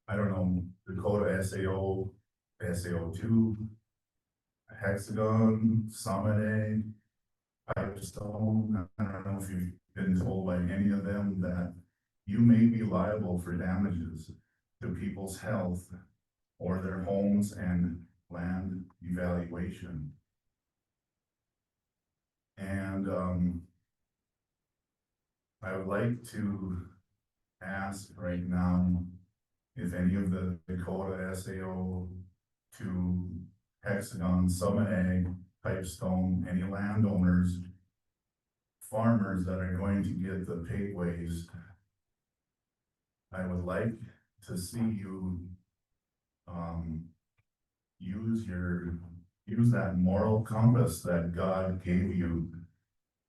I don't know, Dakota SAO, SAO2, Hexagon, Summit A, Pipestone. I don't know if you've been told by any of them that you may be liable for damages to people's health or their homes and land evaluation. And, I would like to ask right now if any of the Dakota SAO to Hexagon, Summit Ag, Pipestone, any landowners, farmers that are going to get the pay waste, I would like to see you use that moral compass that God gave you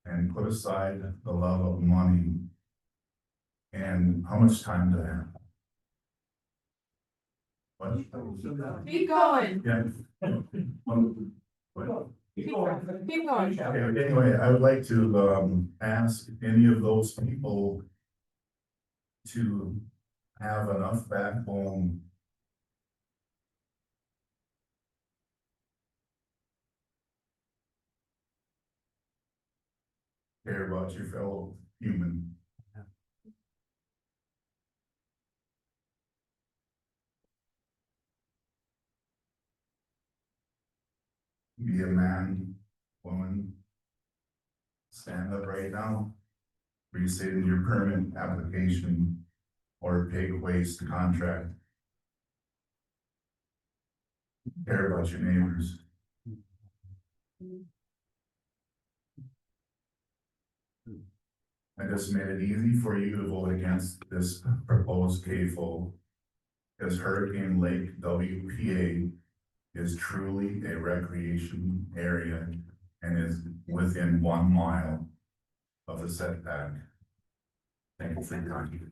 and put aside the love of money. And how much time do I have? What? Keep going. Yeah. Keep going. Okay, anyway, I would like to ask any of those people to have enough backbone care about your fellow human. Be a man, woman, stand up right now, rescind your permit application or pay waste contract. Care about your neighbors. I just made it easy for you to vote against this proposed CAFO, because Hurricane Lake WPA is truly a recreation area and is within 1 mile of the setback. Thank you for your time.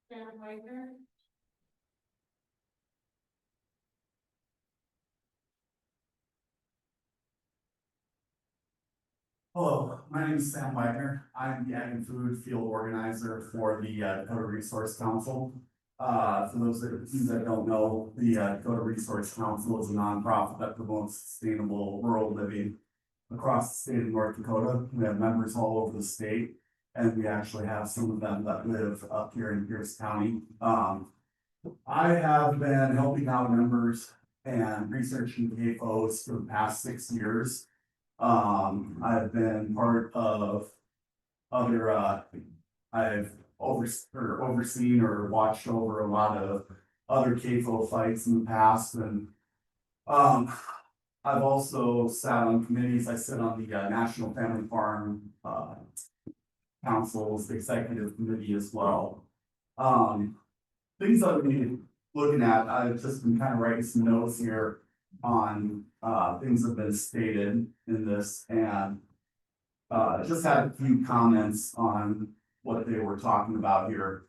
Sharon Wagner. Hello, my name is Sam Wagner. I'm the Ag and Food Field Organizer for the Dakota Resource Council. For those that don't know, the Dakota Resource Council is a nonprofit that promotes sustainable rural living across the state of North Dakota. We have members all over the state, and we actually have some of them that live up here in Pierce County. I have been helping out members and researching CAFOs for the past 6 years. I've been part of other, I've overseen or watched over a lot of other CAFO fights in the past, and I've also sat on committees. I sit on the National Family Farm Council's executive committee as well. Things I've been looking at, I've just been kind of writing some notes here on things that have been stated in this, and just had a few comments on what they were talking about here.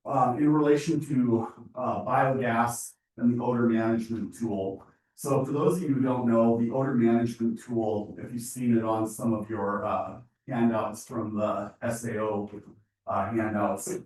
In relation to biogas and the odor management tool. So for those of you who don't know, the odor management tool, if you've seen it on some of your handouts from the SAO handouts,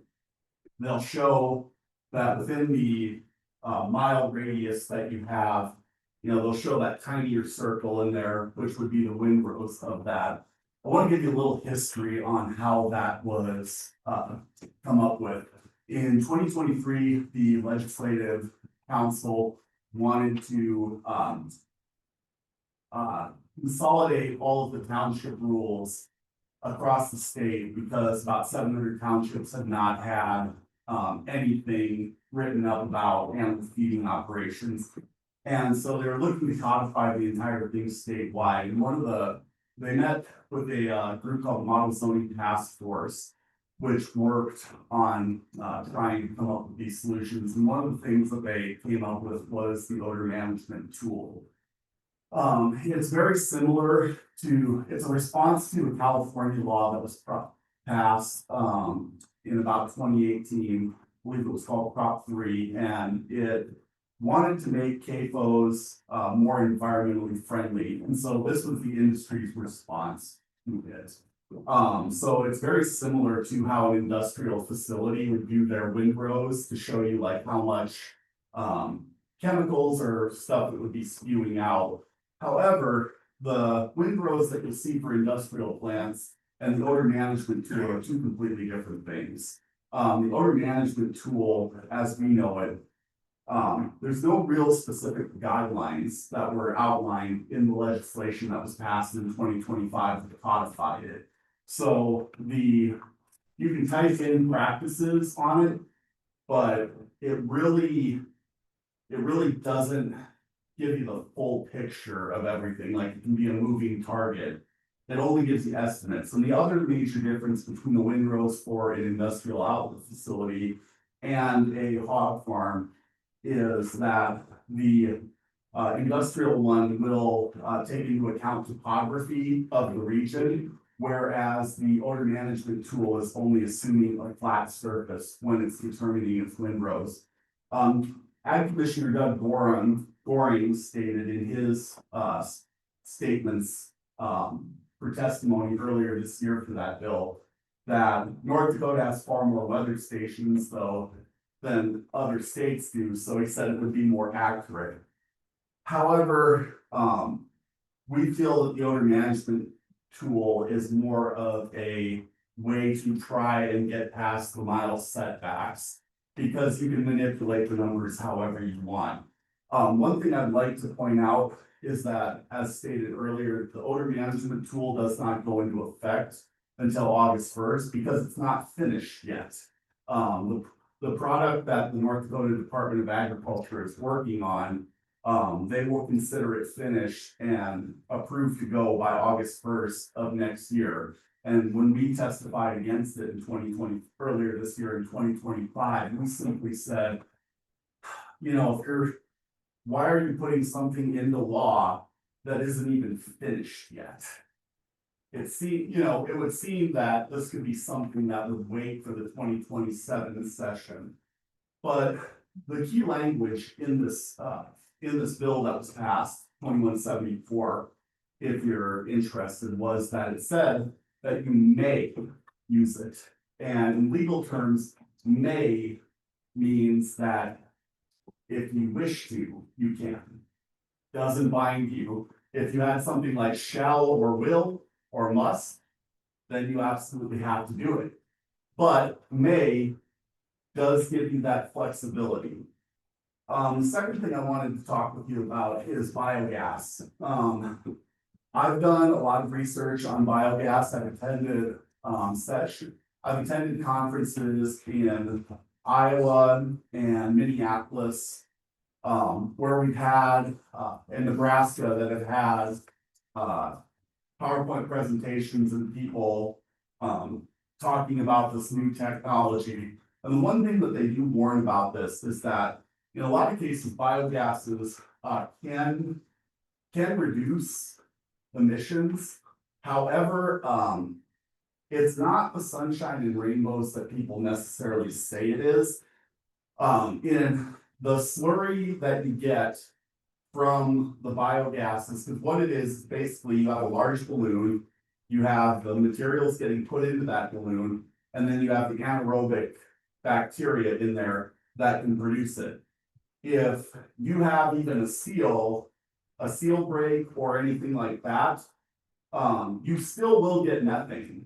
they'll show that within the mile radius that you have, you know, they'll show that tinier circle in there, which would be the windrows of that. I want to give you a little history on how that was come up with. In 2023, the Legislative Council wanted to consolidate all of the township rules across the state because about 700 townships had not had anything written up about animal feeding operations. And so they were looking to codify the entire thing statewide. And they met with a group called the Model Zoning Task Force, which worked on trying to come up with these solutions. And one of the things that they came up with was the odor management tool. It's very similar to, it's a response to a California law that was passed, in about 2018. I believe it was called Prop 3, and it wanted to make CAFOs, more environmentally friendly. And so this was the industry's response to it. So it's very similar to how an industrial facility would do their windrows to show you like how much, chemicals or stuff that would be spewing out. However, the windrows that you see for industrial plants and the odor management tool are two completely different things. The odor management tool, as we know it, there's no real specific guidelines that were outlined in the legislation that was passed in 2025 that codified it. So you can type in practices on it, but it really doesn't give you the full picture of everything. Like, it can be a moving target. It only gives you estimates. And the other major difference between the windrows for an industrial outlet facility and a hog farm is that the industrial one will take into account topography of the region, whereas the odor management tool is only assuming a flat surface when it's determining its windrows. Ag Commissioner Doug Goring stated in his statements for testimony earlier this year for that bill that North Dakota has far more weather stations though than other states do, so he said it would be more accurate. However, we feel that the odor management tool is more of a way to try and get past the mile setbacks, because you can manipulate the numbers however you want. One thing I'd like to point out is that, as stated earlier, the odor management tool does not go into effect until August 1st because it's not finished yet. The product that the North Dakota Department of Agriculture is working on, they will consider it finished and approved to go by August 1st of next year. And when we testified against it in 2020, earlier this year in 2025, we simply said, you know, why are you putting something into law that isn't even finished yet? It would seem that this could be something that would wait for the 2027 session. But the key language in this bill that was passed, 2174, if you're interested, was that it said that you may use it. And in legal terms, may means that if you wish to, you can. Doesn't bind you. If you had something like shall or will or must, then you absolutely have to do it. But may does give you that flexibility. The second thing I wanted to talk with you about is biogas. I've done a lot of research on biogas. I've attended conferences in Iowa and Minneapolis, where we've had, in Nebraska that have had, PowerPoint presentations and people, talking about this new technology. And the one thing that they do warn about this is that in a lot of cases, biogases, can reduce emissions. However, it's not the sunshine and rainbows that people necessarily say it is. In the slurry that you get from the biogases, because what it is basically you have a large balloon, you have the materials getting put into that balloon, and then you have the anaerobic bacteria in there that can produce it. If you have even a seal break or anything like that, you still will get methane.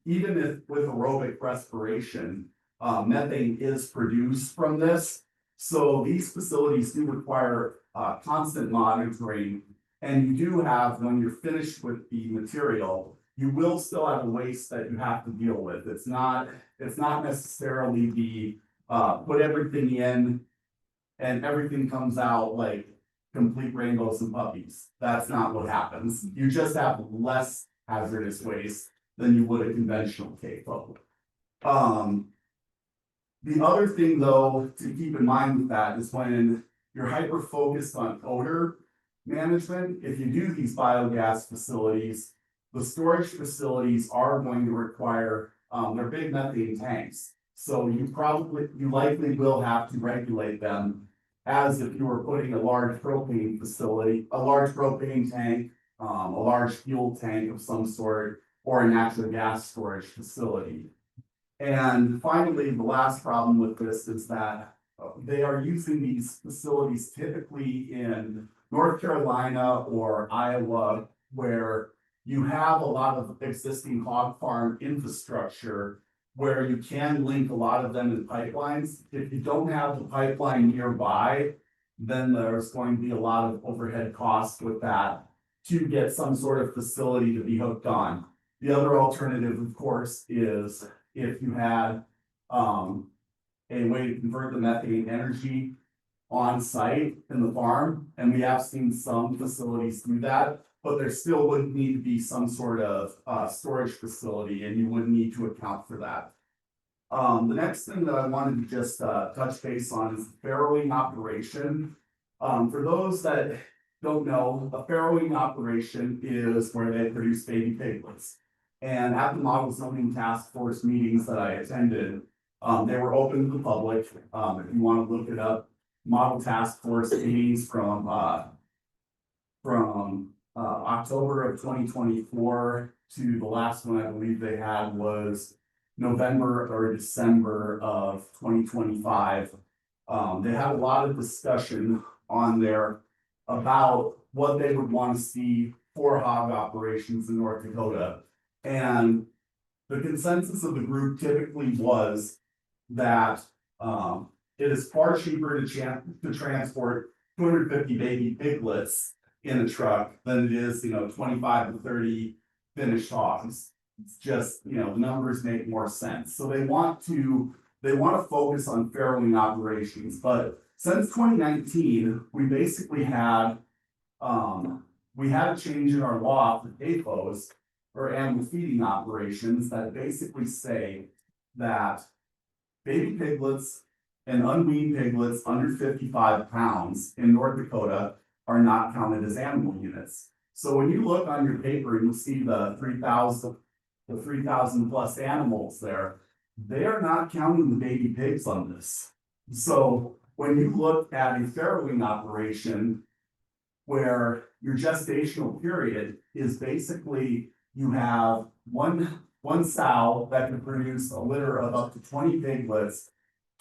Even if with aerobic respiration, methane is produced from this. So these facilities do require constant monitoring, and you do have, when you're finished with the material, you will still have a waste that you have to deal with. It's not necessarily the put everything in and everything comes out like complete rainbows and puppies. That's not what happens. You just have less hazardous waste than you would a conventional CAFO. The other thing though to keep in mind with that is when you're hyper focused on odor management management, if you do these biogas facilities, the storage facilities are going to require, they're big methane tanks. So you likely will have to regulate them as if you were putting a large propane facility, a large propane tank, a large fuel tank of some sort, or a natural gas storage facility. And finally, the last problem with this is that they are using these facilities typically in North Carolina or Iowa, where you have a lot of existing hog farm infrastructure where you can link a lot of them in pipelines. If you don't have the pipeline nearby, then there's going to be a lot of overhead costs with that to get some sort of facility to be hooked on. The other alternative, of course, is if you had a way to convert the methane energy on site in the farm, and we have seen some facilities do that, but there still would need to be some sort of storage facility, and you would need to account for that. The next thing that I wanted to just touch base on is the farrowing operation. For those that don't know, a farrowing operation is where they produce baby piglets. And at the model zoning task force meetings that I attended, they were open to the public. If you want to look it up, model task force meetings from October of 2024 to the last one I believe they had was November or December of 2025. They had a lot of discussion on there about what they would want to see for hog operations in North Dakota. And the consensus of the group typically was that it is far cheaper to transport 250 baby piglets in a truck than it is, 25 to 30 finished hogs. It's just, the numbers make more sense. So they want to focus on farrowing operations. But since 2019, we basically had a change in our law for CAFOs, or animal feeding operations, that basically say that baby piglets and unweaned piglets under 55 pounds in North Dakota are not counted as animal units. So when you look on your paper and you see the 3,000 plus animals there, they are not counting the baby pigs on this. So when you look at a farrowing operation where your gestational period is basically you have one sow that can produce a litter of up to 20 piglets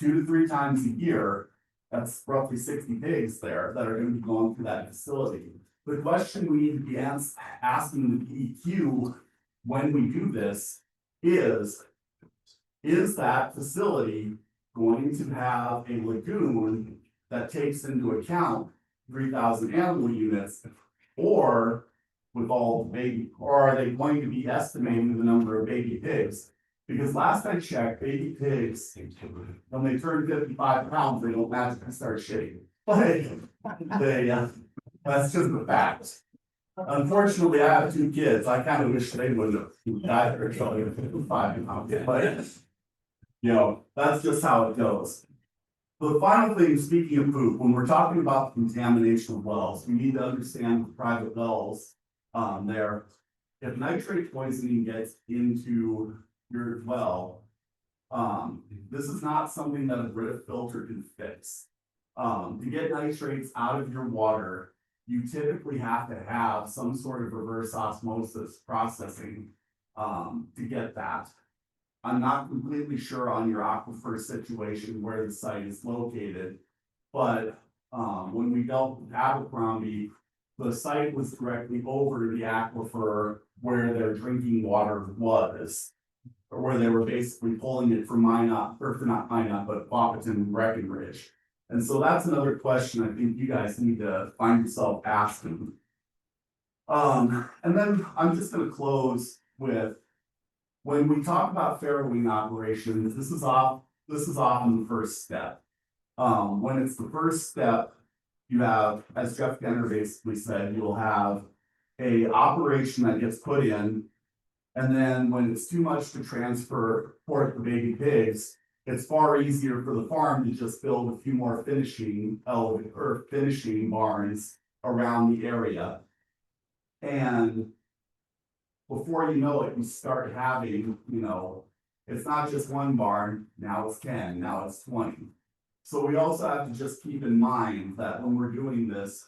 2 to 3 times a year. That's roughly 60 pigs there that are going to be going through that facility. The question we need to be asking the PEQ when we do this is that facility going to have a lagoon that takes into account 3,000 animal units, or with all the baby, or are they going to be estimating the number of baby pigs? Because last I checked, baby pigs, when they turn 55 pounds, they don't magically start shitting. That's just the fact. Unfortunately, I have 2 kids. I kind of wish they wouldn't have died or something at 55 pounds, but that's just how it goes. The final thing, speaking of poop, when we're talking about contamination of wells, we need to understand the private wells there. If nitrate poisoning gets into your well, this is not something that a Brita filter can fix. To get nitrates out of your water, you typically have to have some sort of reverse osmosis processing to get that. I'm not completely sure on your aquifer situation where the site is located, but when we dealt with Abercrombie, the site was directly over the aquifer where their drinking water was, or where they were basically pulling it from Minot, or not Minot, but Wahpeton and Breckenridge. And so that's another question I think you guys need to find yourself asking. And then I'm just going to close with, when we talk about farrowing operations, this is often the first step. When it's the first step, you have, as Jeff Kenner basically said, you'll have a operation that gets put in, and then when it's too much to transport the baby pigs, it's far easier for the farm to just build a few more finishing barns around the area. And before you know it, you start having, it's not just one barn, now it's 10, now it's 20. So we also have to just keep in mind that when we're doing this,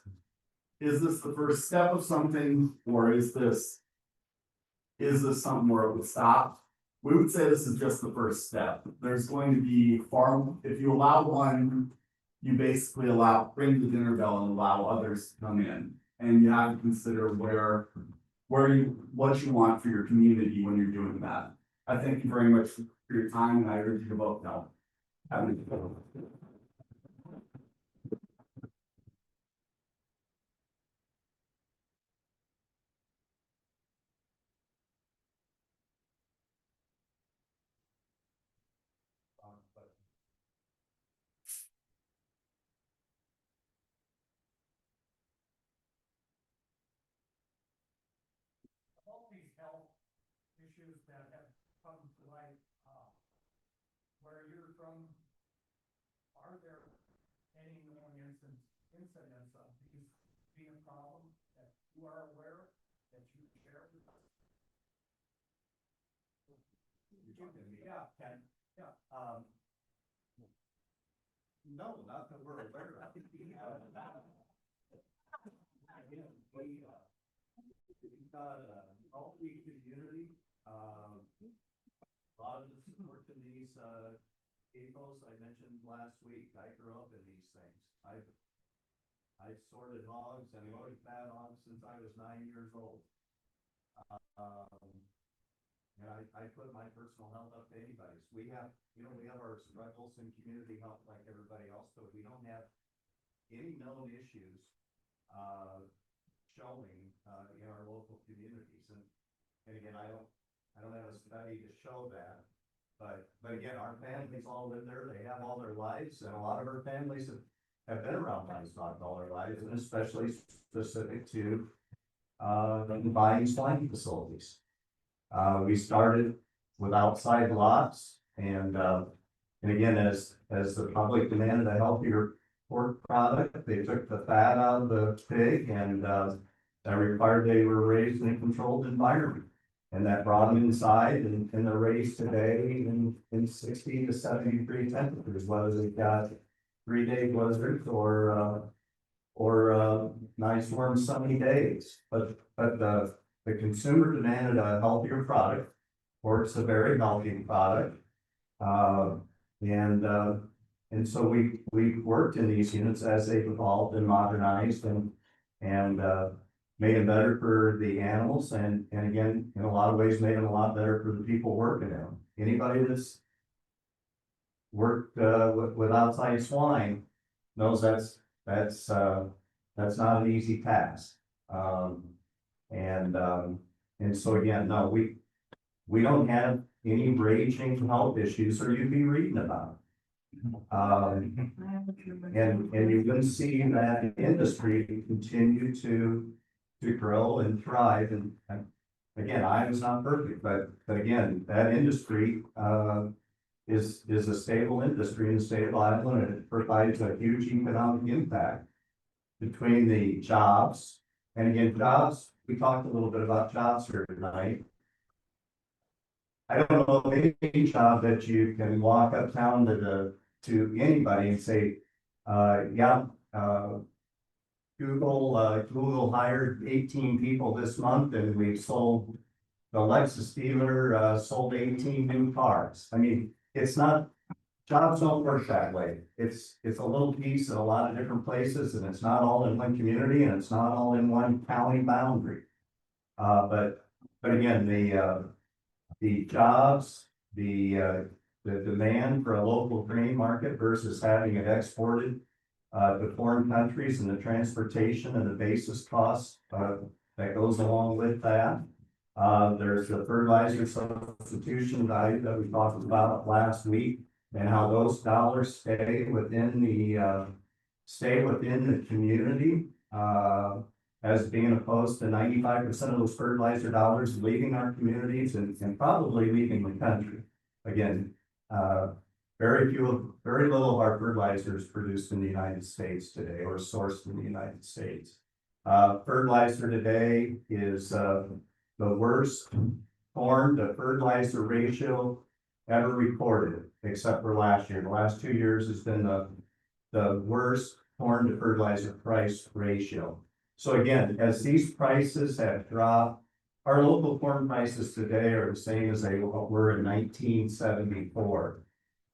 is this the first step of something, or is this something where it would stop? We would say this is just the first step. There's going to be if you allow one, you basically ring the dinner bell and allow others to come in. And you have to consider what you want for your community when you're doing that. I thank you very much for your time, and I urge you to vote no. Have a good day. All these health issues that have come to light, where you're from, are there any known incidents of these being a problem that you are aware of, that you share with us? Yeah, Ken, yeah. No, not that we're aware of. We've got a healthy community, a lot of the support in these, CAFOs I mentioned last week. I grew up in these things. I've sorted hogs and loaded fat hogs since I was 9 years old. And I put my personal health up to anybody's. We have our struggles in community health like everybody else, but we don't have any known issues, showing, in our local communities. And again, I don't have a study to show that, but again, our families all live there. They have all their lives, and a lot of our families have been around livestock all their lives, and especially specific to buying swine facilities. We started with outside lots, and again, as the public demanded a healthier pork product, they took the fat out of the pig, and that required they were raised in a controlled environment. And that brought them inside, and they're raised today in 60 to 70 degree temperatures, whether they've got 3-day blizzards or nice warm sunny days. But the consumer demanded a healthier product. Pork's a very healthy product. And so we worked in these units as they've evolved and modernized and made it better for the animals, and again, in a lot of ways, made them a lot better for the people working in them. Anybody that's worked with outside swine knows that's not an easy task. And so again, no, we don't have any raging health issues, or you'd be reading about it. And you can see that industry continue to grow and thrive. And again, I was not perfect, but again, that industry is a stable industry in the state of Iowa, and it provides a huge economic impact between the jobs. And again, jobs, we talked a little bit about jobs here tonight. I don't know any job that you can walk uptown to anybody and say, Google hired 18 people this month, and we sold, the Lexus dealer sold 18 new cars. I mean, it's not, jobs don't work that way. It's a little piece in a lot of different places, and it's not all in one community, and it's not all in one county boundary. But again, the jobs, the demand for a local grain market versus having it exported to foreign countries, and the transportation and the basis costs that goes along with that. There's the fertilizer substitution value that we talked about last week, and how those dollars stay within the community, as being opposed to 95% of those fertilizer dollars leaving our communities and probably leaving the country. Again, very little of our fertilizer is produced in the United States today, or sourced in the United States. Fertilizer today is, the worst corn to fertilizer ratio ever recorded, except for last year. The last 2 years has been the worst corn to fertilizer price ratio. So again, as these prices have dropped, our local corn prices today are the same as they were in 1974.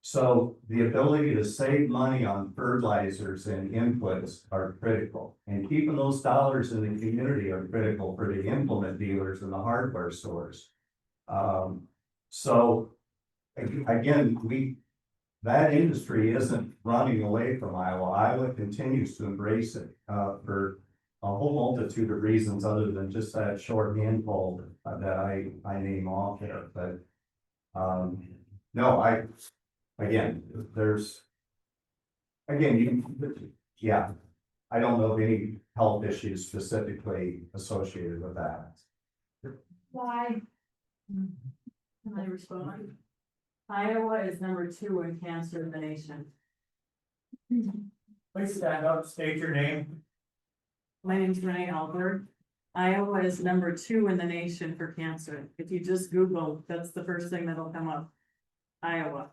So the ability to save money on fertilizers and inputs are critical, and keeping those dollars in the community are critical for the implement dealers and the hardware stores. So again, that industry isn't running away from Iowa. Iowa continues to embrace it, for a whole multitude of reasons other than just that short handful that I name off there. But, no, again, yeah, I don't know of any health issues specifically associated with that. Why? Can I respond? Iowa is #2 in cancer in the nation. Please stand up, state your name. My name's Renee Albert. Iowa is #2 in the nation for cancer. If you just Google, that's the first thing that'll come up. Iowa.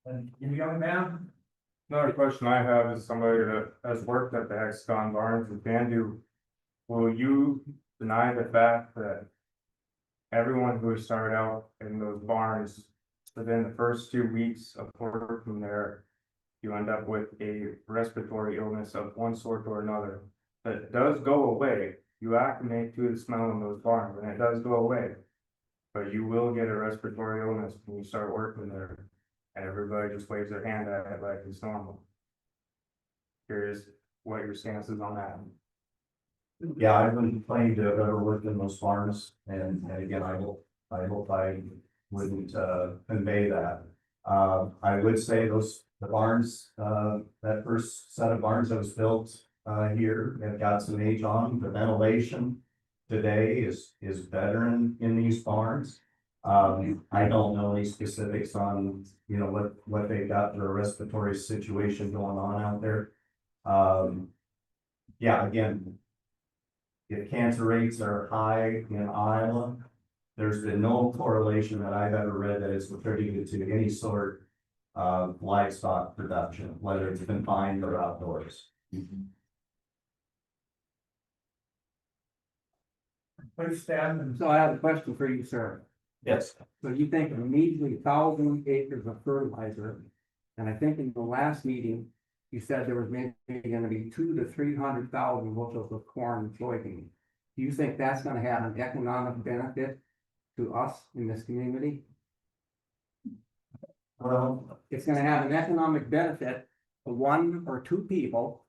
And you young man, Another question I have is somebody that has worked at the Hexagon Barns and Bandu. Will you deny the fact that everyone who started out in those barns, within the first 2 weeks of working there, you end up with a respiratory illness of one sort or another that does go away? You acclimate to the smell in those barns and it does go away. But you will get a respiratory illness when you start working there. And everybody just waves their hand at it like it's normal. Curious what your stance is on that. Yeah, I've been planning to have ever worked in those farms, and again, I hope I wouldn't convey that. I would say the barns, that first set of barns that was built here have got some age on. The ventilation today is better in these barns. I don't know any specifics on, what they've got for a respiratory situation going on out there. Yeah, again, if cancer rates are high in Iowa, there's been no correlation that I've ever read that it's attributed to any sort of livestock production, whether it's confined or outdoors. please stand and So I have a question for you, sir. Yes. So you think immediately 1,000 acres of fertilizer, and I think in the last meeting, you said there was maybe gonna be 200,000 to 300,000 bushels of corn and soybean. Do you think that's gonna have an economic benefit to us in this community? Well, It's gonna have an economic benefit to 1 or 2 people.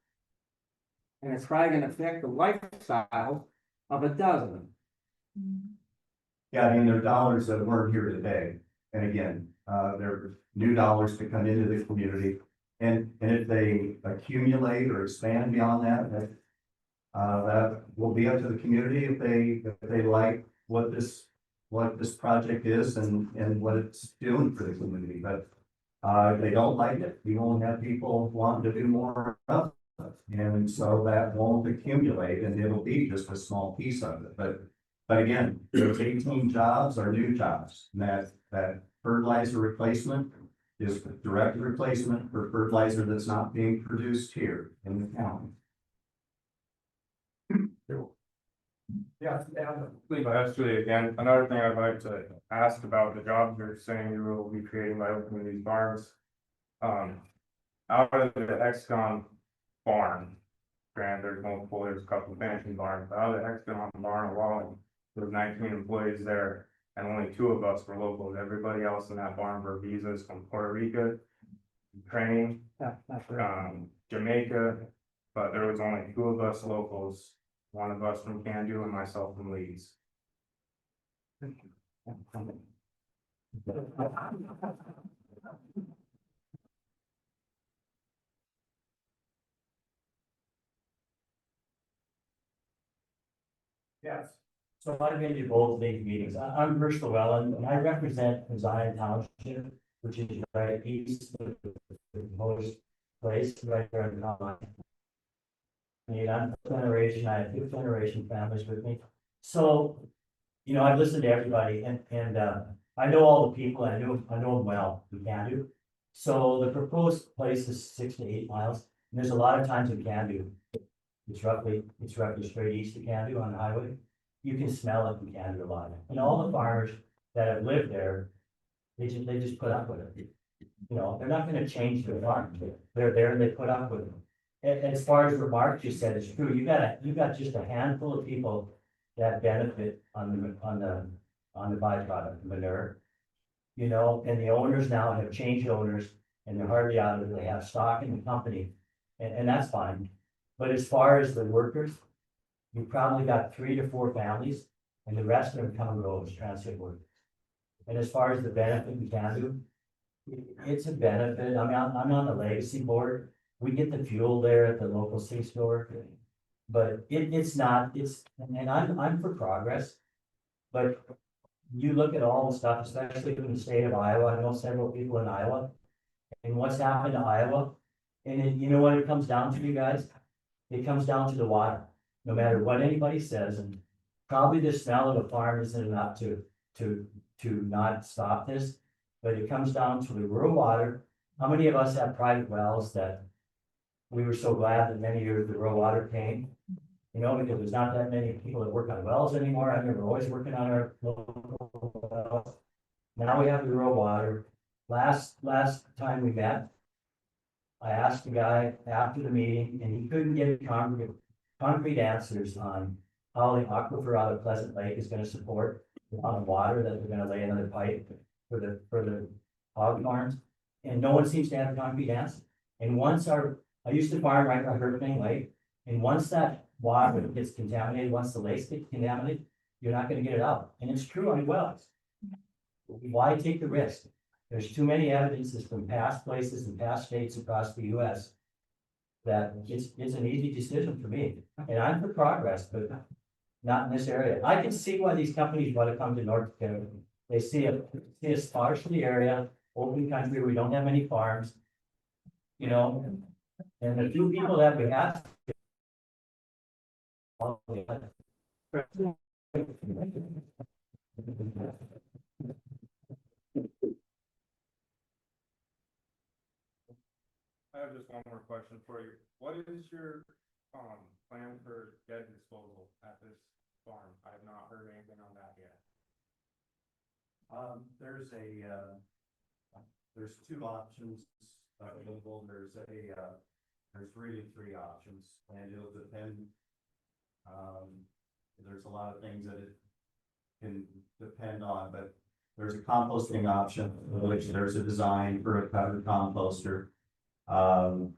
And it's probably gonna affect the lifestyle of a dozen. yeah, I mean, there are dollars that weren't here today. And again, there are new dollars to come into the community. And if they accumulate or expand beyond that will be up to the community if they like what this project is and what it's doing for the community. But if they don't like it, we won't have people wanting to do more of it. And so that won't accumulate and it'll be just a small piece of it. But again, those 18 jobs are new jobs. And that fertilizer replacement is the direct replacement for fertilizer that's not being produced here in the county. yeah, stand. Levi, actually, again, another thing I'd like to ask about the jobs you're saying you will be creating by opening these barns. Out of the Hexagon barn, granted, there's a couple of finishing barns, but out of the Hexagon barn alone, there's 19 employees there. And only 2 of us were locals. Everybody else in that barn were visas from Puerto Rico, Ukraine, Jamaica, but there was only 2 of us locals. 1 of us from Candu and myself from Leeds. Yes, So I've been to both of these meetings. I'm Bruce Llewellyn, and I represent Zion Township, which is right east of the proposed place right there in the line. I'm fifth generation, I have fifth generation families with me. So, you know, I've listened to everybody and I know all the people, I know them well, we can do. So the proposed place is 6 to 8 miles, and there's a lot of times in Candu. It's roughly straight east of Candu on the highway. You can smell it in Candu a lot, and all the farmers that have lived there, they just put up with it. You know, they're not gonna change their farm, they're there and they put up with it. As far as what Mark just said, it's true, you got just a handful of people that benefit on the byproduct, manure. You know, and the owners now have changed owners and they're hardly out of it, they have stock in the company, and that's fine. But as far as the workers, you probably got 3 to 4 families, and the rest of them come and go as transit workers. And as far as the benefit we can do, it's a benefit. I mean, I'm on the legacy board. We get the fuel there at the local C store. But it's not, and I'm for progress. But you look at all the stuff, especially in the state of Iowa, I know several people in Iowa. And what's happened to Iowa? And you know what it comes down to, you guys? It comes down to the water, no matter what anybody says, and probably the smell of a farm isn't enough to not stop this. But it comes down to the rural water. How many of us have private wells that we were so glad that many years the rural water came? You know, because there's not that many people that work on wells anymore. I remember always working on our local wells. Now we have the rural water. Last time we met, I asked the guy after the meeting, and he couldn't get concrete answers on how the aquifer out of Pleasant Lake is gonna support the amount of water that they're gonna lay another pipe for the hog farms. And no one seems to have a concrete answer. And once I used to farm right by Hurricane Lake, and once that water gets contaminated, once the lakes get contaminated, you're not gonna get it out. And it's true on wells. Why take the risk? There's too many evidences from past places and past states across the US that it's an easy decision for me. And I'm for progress, but not in this area. I can see why these companies want to come to North Dakota. They see a sparsely area, open country, we don't have many farms. You know, and the few people that we have. I have just one more question for you. What is your plan for dead disposal at this farm? I have not heard anything on that yet. There's 2 options available. There's really 3 options, and it'll depend. There's a lot of things that it can depend on, but there's a composting option, which there's a design for a covered composter. And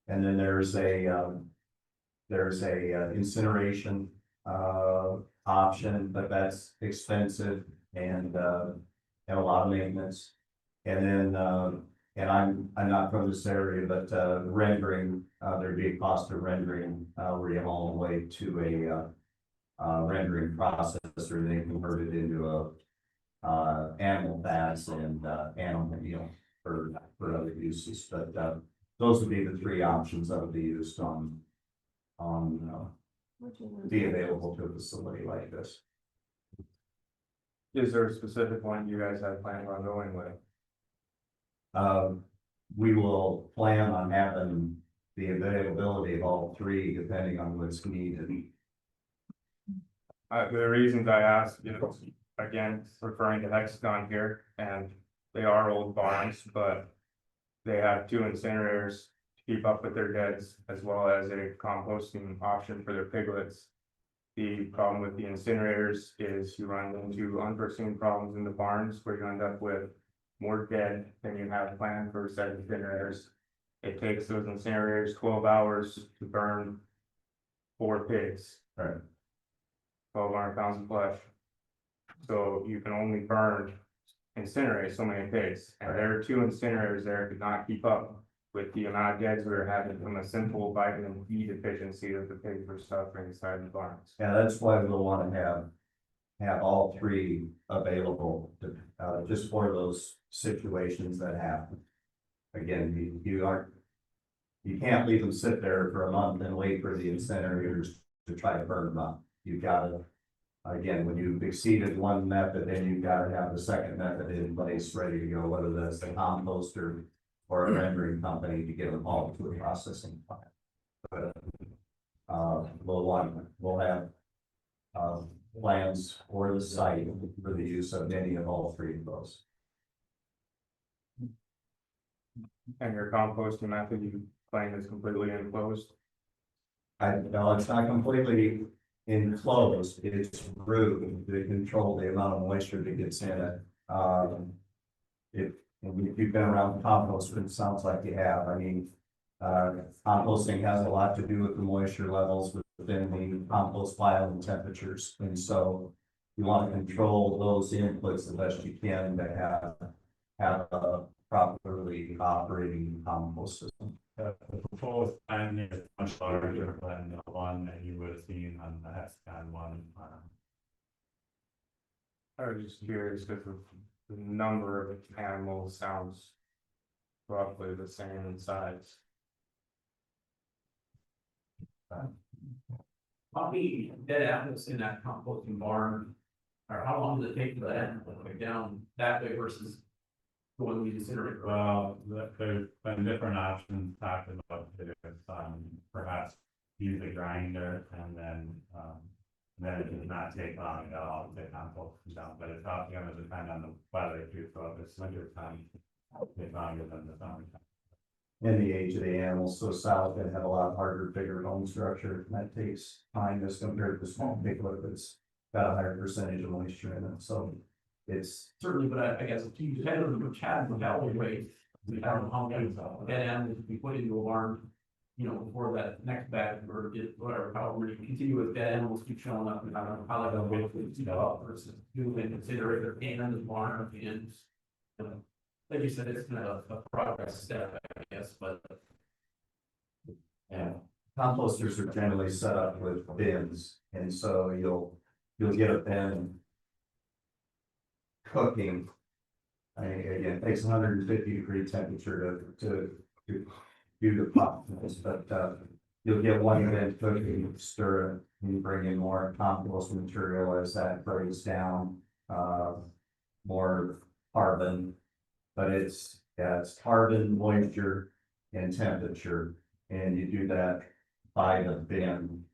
then there's a incineration option, but that's expensive and a lot of maintenance. And then and I'm not from this area, but rendering, there'd be a cost of rendering where you have all the way to a rendering processor. They convert it into animal fats and animal meal for other uses. But those would be the 3 options that would be used be available to a facility like this. Is there a specific one you guys have planned on going with? We will plan on having the availability of all 3 depending on what's needed. The reasons I asked, you know, again, referring to Hexagon here, and they are old barns, but they have 2 incinerators to keep up with their deads, as well as a composting option for their piglets. The problem with the incinerators is you run into unforeseen problems in the barns where you end up with more dead than you have planned for said incinerators. It takes those incinerators 12 hours to burn 4 pigs. Right. 1,200 pounds of flesh. So you can only incinerate so many pigs. And there are 2 incinerators there could not keep up with the amount of deads we were having from a simple vitamin D deficiency that the pigs were suffering inside the barns. Yeah, that's why we'll want to have all 3 available to, just for those situations that happen. Again, you aren't, You can't leave them sit there for a month and wait for the incinerators to try to burn them up. You've gotta, again, when you've exceeded one method, then you've gotta have the second method in place, ready to go, whether that's the composter or a rendering company to get them all to a processing plant. But, we'll have, plans for the site for the use of any of all three of those. And your composting method, you claim is completely enclosed? No, it's not completely enclosed, it's root to control the amount of moisture that gets in it. If you've been around compost, it sounds like you have, I mean, composting has a lot to do with the moisture levels within the compost pile and temperatures, and so you want to control those inputs the best you can to have a properly operating compost system. The proposed plan is much larger than the one that you would have seen on the Hexagon one. I was just curious because the number of animals sounds roughly the same in size. How many dead animals in that composting barn? Or how long does it take for that animal to go down that way versus going to the incinerator? Well, there's been different options talked about, perhaps use a grinder and then it does not take long at all to compost down, but it's also gonna depend on the weather too, so if it's winter time, it's longer than the summertime. In the age of the animals, so south can have a lot harder, bigger bone structure, and that takes time as compared to small piglet that's got a higher percentage of moisture in it, so it's. Certainly, but I guess if you had which had the valley rate, we don't know how many dead animals we put into a barn, you know, before that next batch or whatever, however you continue with dead animals keep showing up, and I don't know how they're going to develop versus do and consider it their in the barn and like you said, it's kind of a progress step, I guess, but. Yeah, composters are generally set up with bins, and so you'll get a bin cooking. I mean, again, it takes 150-degree temperature to do the process, but you'll get one bin cooking, stir it, and you bring in more compost material as that breaks down, more carbon. But it's carbon, moisture, and temperature, and you do that by the bin,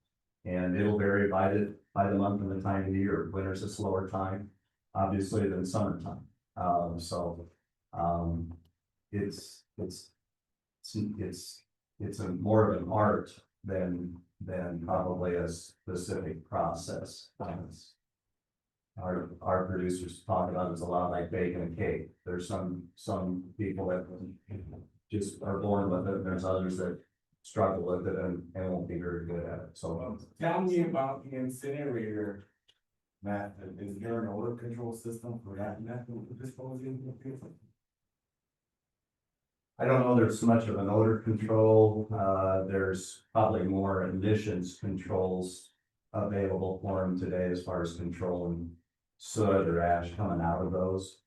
and it'll vary by the month and the time of the year. Winter's a slower time, obviously, than summertime. It's a more of an art than probably a specific process. Our producers talk about it's a lot like baking a cake. There's some people that just are born with it, and there's others that struggle with it and won't be very good at it, so. Tell me about the incinerator method. Is there an odor control system for that method of disposing of people? I don't know there's much of an odor control, there's probably more emissions controls available for them today as far as controlling soot or ash coming out of those.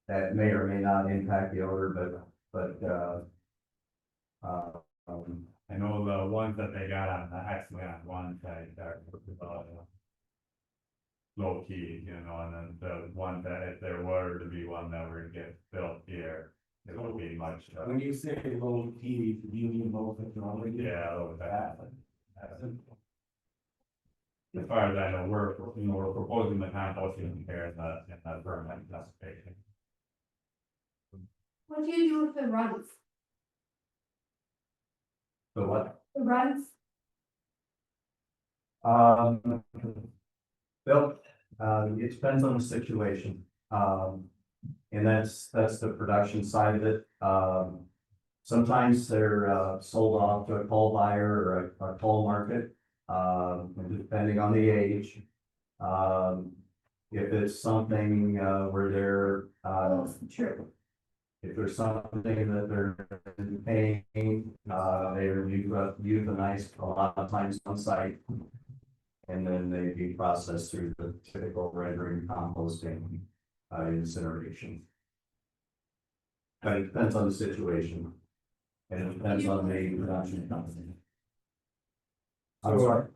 That may or may not impact the odor, but I know the ones that they got on the Hexagon one side are low key, you know, and then the one that if there were to be one that were to get built here, it would be much. When you say low key, do you mean low technology? Yeah, low that. As far as I know, we're proposing the composting here in the permit specification. What do you do with the runs? the what? The runs? Well, it depends on the situation. And that's the production side of it. Sometimes they're sold off to a coal buyer or a coal market, depending on the age. If it's something where they're True. if there's something that they're paying, they're euthanized a lot of times on site. And then they be processed through the typical rendering, composting, incineration. But it depends on the situation. And it depends on the production company. I'm sorry.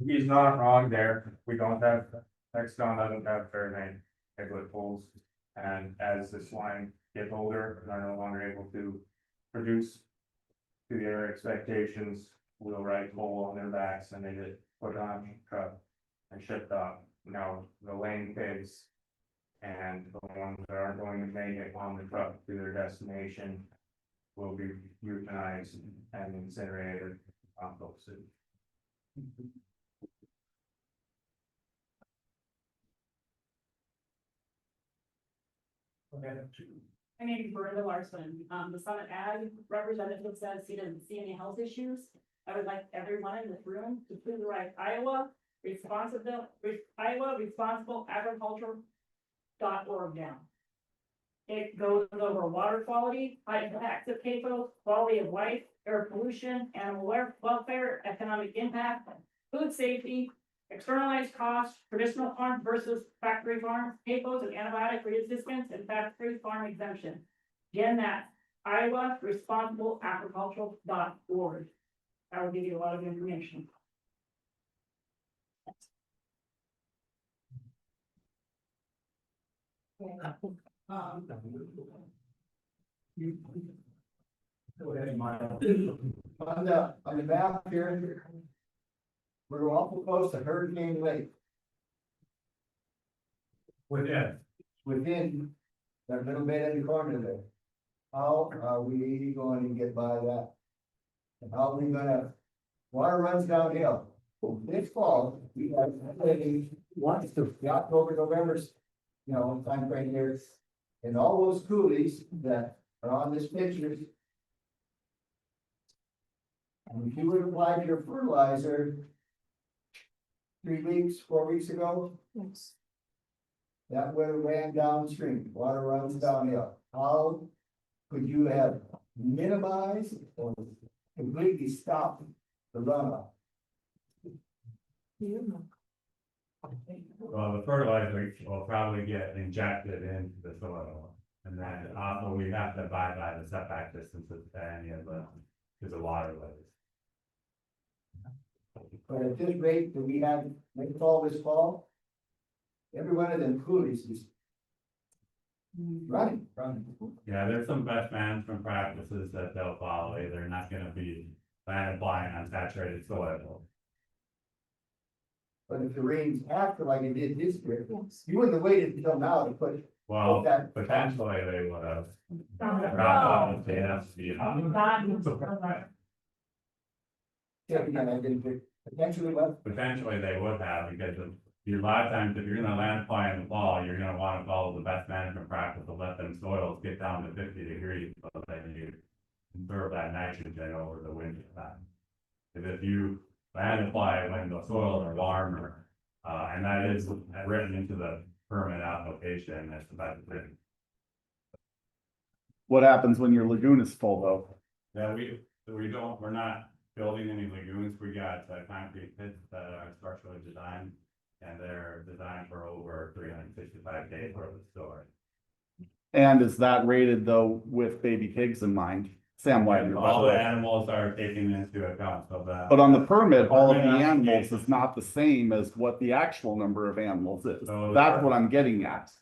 He's not wrong there, we don't have, Hexagon doesn't have very many piglet bulls. And as the swine get older and are no longer able to produce to their expectations, we'll write bull on their backs and they get put on truck and shipped off. Now, the lame pigs and the ones that aren't going to make it on the truck to their destination will be euthanized and incinerated, composted. My name is Brenda Larson. The Summit Ag representative says he doesn't see any health issues. I would like everyone in this room to please write Iowa responsible agriculture.org down. It goes over water quality, high impacts of CAFO, quality of life, air pollution, animal welfare, economic impact, food safety, externalized costs, traditional farm versus factory farm, CAFOs and antibiotic resistance, and factory farm exemption. Again, that's Iowa responsible agricultural.org. That will give you a lot of information. On the map here, we're awful close to Hurricane Lake. Within that little bit in the corner there. How are we going to get by that? And how are we gonna, water runs downhill. This fall, we have, once the October, November's, time frame here. And all those coolies that are on this picture. And if you would apply your fertilizer 3 weeks, 4 weeks ago. Yes. That would have ran downstream, water runs downhill. How could you have minimized or completely stopped the runoff? Well, the fertilizer will probably get injected into the soil. And then also we have to abide by the setback distances to any of the waterways. But at this rate that we had rainfall this fall, every one of them coolies is running. Yeah, there's some best management practices that they'll follow. They're not gonna be land applying on saturated soil. But if the rains after like it did this year, you wouldn't have waited until now to put. Well, that potentially they would have. Yeah, again, I didn't, potentially what? Potentially they would have, because of a lot of times, if you're gonna land apply in the fall, you're gonna wanna follow the best management practice to let them soils get down to 50 degrees, so that you conserve that nitrogen over the winter time. Because if you land apply when the soils are warmer, and that is written into the permit application, that's the best thing. What happens when your lagoon is full though? Yeah, we're not building any lagoons. We got concrete pits that are structurally designed, and they're designed for over 365 days worth of storage. And is that rated though with baby pigs in mind? Sam Wagner, by All the the way. animals are taken into account, so that. But on the permit, all of the permit animals application- is not the same as what the actual number of animals is. So the That's what I'm getting at.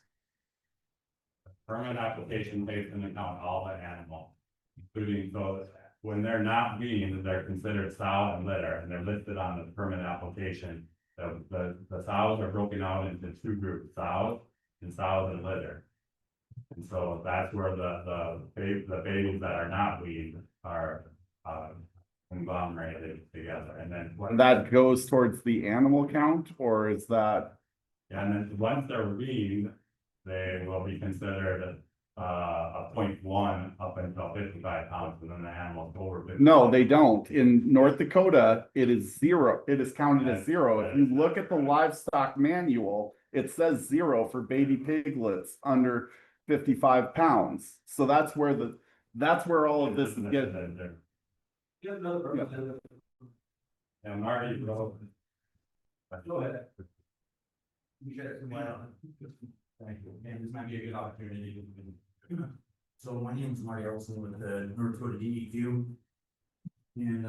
Permit application takes into account all the animals, including, so when they're not weaned, they're considered sow and litter, and they're listed on the permit application. The sows are broken out into 2 groups, sows and litter. And so that's where the babies that are not weaned are conglomerated together, and then. That goes towards the animal count, or is that? And then once they're weaned, they will be considered a 0.1 up until 55 pounds, and then the animals over 50. No, they don't. In North Dakota, it is 0. It is counted as 0. If you look at the livestock manual, it says 0 for baby piglets under 55 pounds. So that's where all of this is getting. And Marty, go ahead. Thank you, and this might be a good opportunity. So my name is Marty Ellison with the North Dakota DEQ. And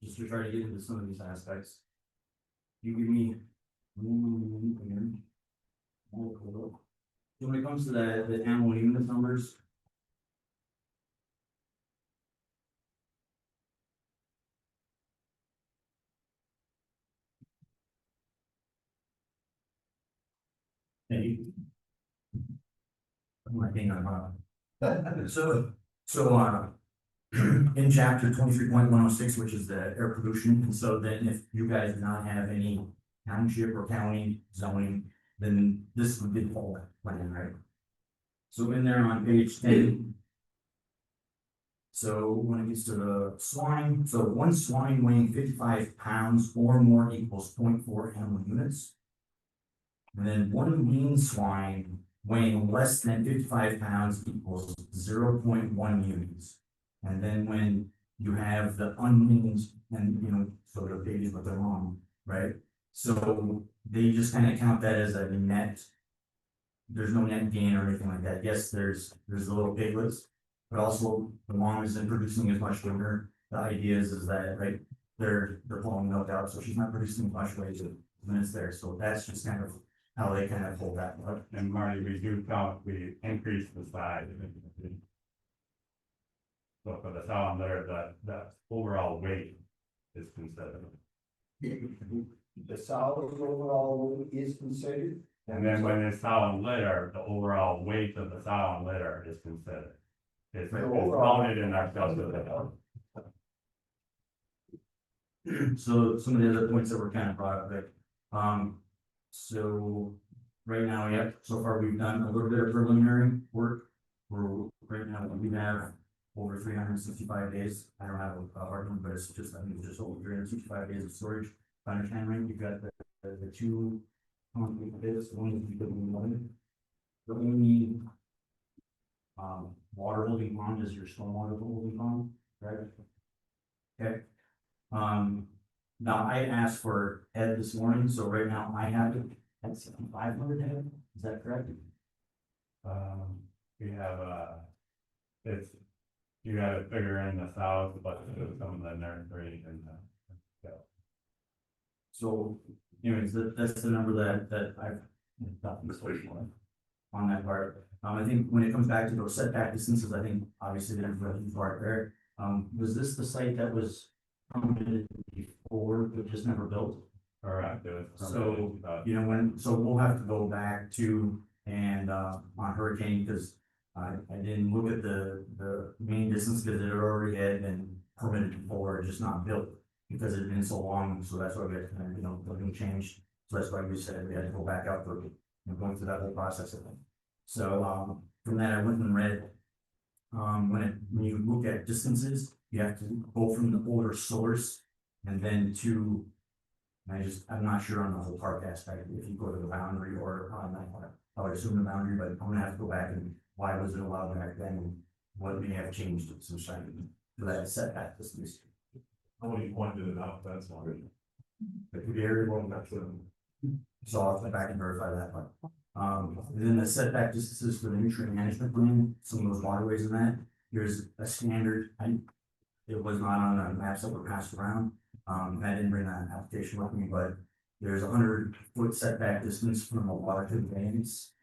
just to try to get into some of these aspects. You give me. When it comes to the animal unit numbers. Thank you. My thing on, in chapter 23.106, which is the air pollution, and so then if you guys do not have any township or county zoning, then this would be the whole plan, right? So in there on page 10. So when it gets to the swine, so one swine weighing 55 pounds or more equals 0.4 animal units. And then one lean swine weighing less than 55 pounds equals 0.1 units. And then when you have the unweaned and, you know, so the babies with their mom, right? So they just kind of count that as a net. There's no net gain or anything like that. Yes, there's the little piglets, but also the mom isn't producing as much sugar. The idea is that, right, they're pulling milk out, so she's not producing as much weight when it's there. So that's just kind of how they kind of hold that up. And Marty, we do count, we increase the size. So for the sow and litter, that overall weight is considered. The sow overall is considered. And then when it's sow and litter, the overall weight of the sow and litter is considered. It's counted in our calculation. So some of the other points that were kind of brought up, like, so right now, yeah, so far we've done a little bit of preliminary work. Right now, we have over 365 days. I don't have a hard one, but it's just, I think it's just over 365 days of storage. Understanding, you've got the two bits, one is because we wanted. The only water holding pond is your stormwater holding pond, right? Okay. Now I asked for Ed this morning, so right now I have it at 7,500 head, is that correct? We have, it's, you gotta figure in the south, but some of the nursery and So anyways, that's the number that I've got on that part. I think when it comes back to those setback distances, I think obviously there's a huge part there. Was this the site that was permitted before, but just never built? correct. So, you know, so we'll have to go back to, and, on Hurricane, because I didn't look at the main distance, because it already had been permitted before, just not built, because it had been so long, so that's why we had, you know, nothing changed. So that's why we said we had to go back out for, you know, going through that whole process of it. So, from that, I went and read, when you look at distances, you have to go from the older source, and then to, I'm not sure on the whole park aspect, if you go to the boundary or on that part. I would assume the boundary, but I'm gonna have to go back and why was it allowed back then? And what may have changed since then for that setback distance. Nobody pointed it out, that's why. The area won't have to. So I'll go back and verify that one. Then the setback distances for the nutrient management plan, some of those waterways in that, there's a standard, it was not on the maps that were passed around. I didn't bring that application with me, but there's 100-foot setback distance from a water conveyance.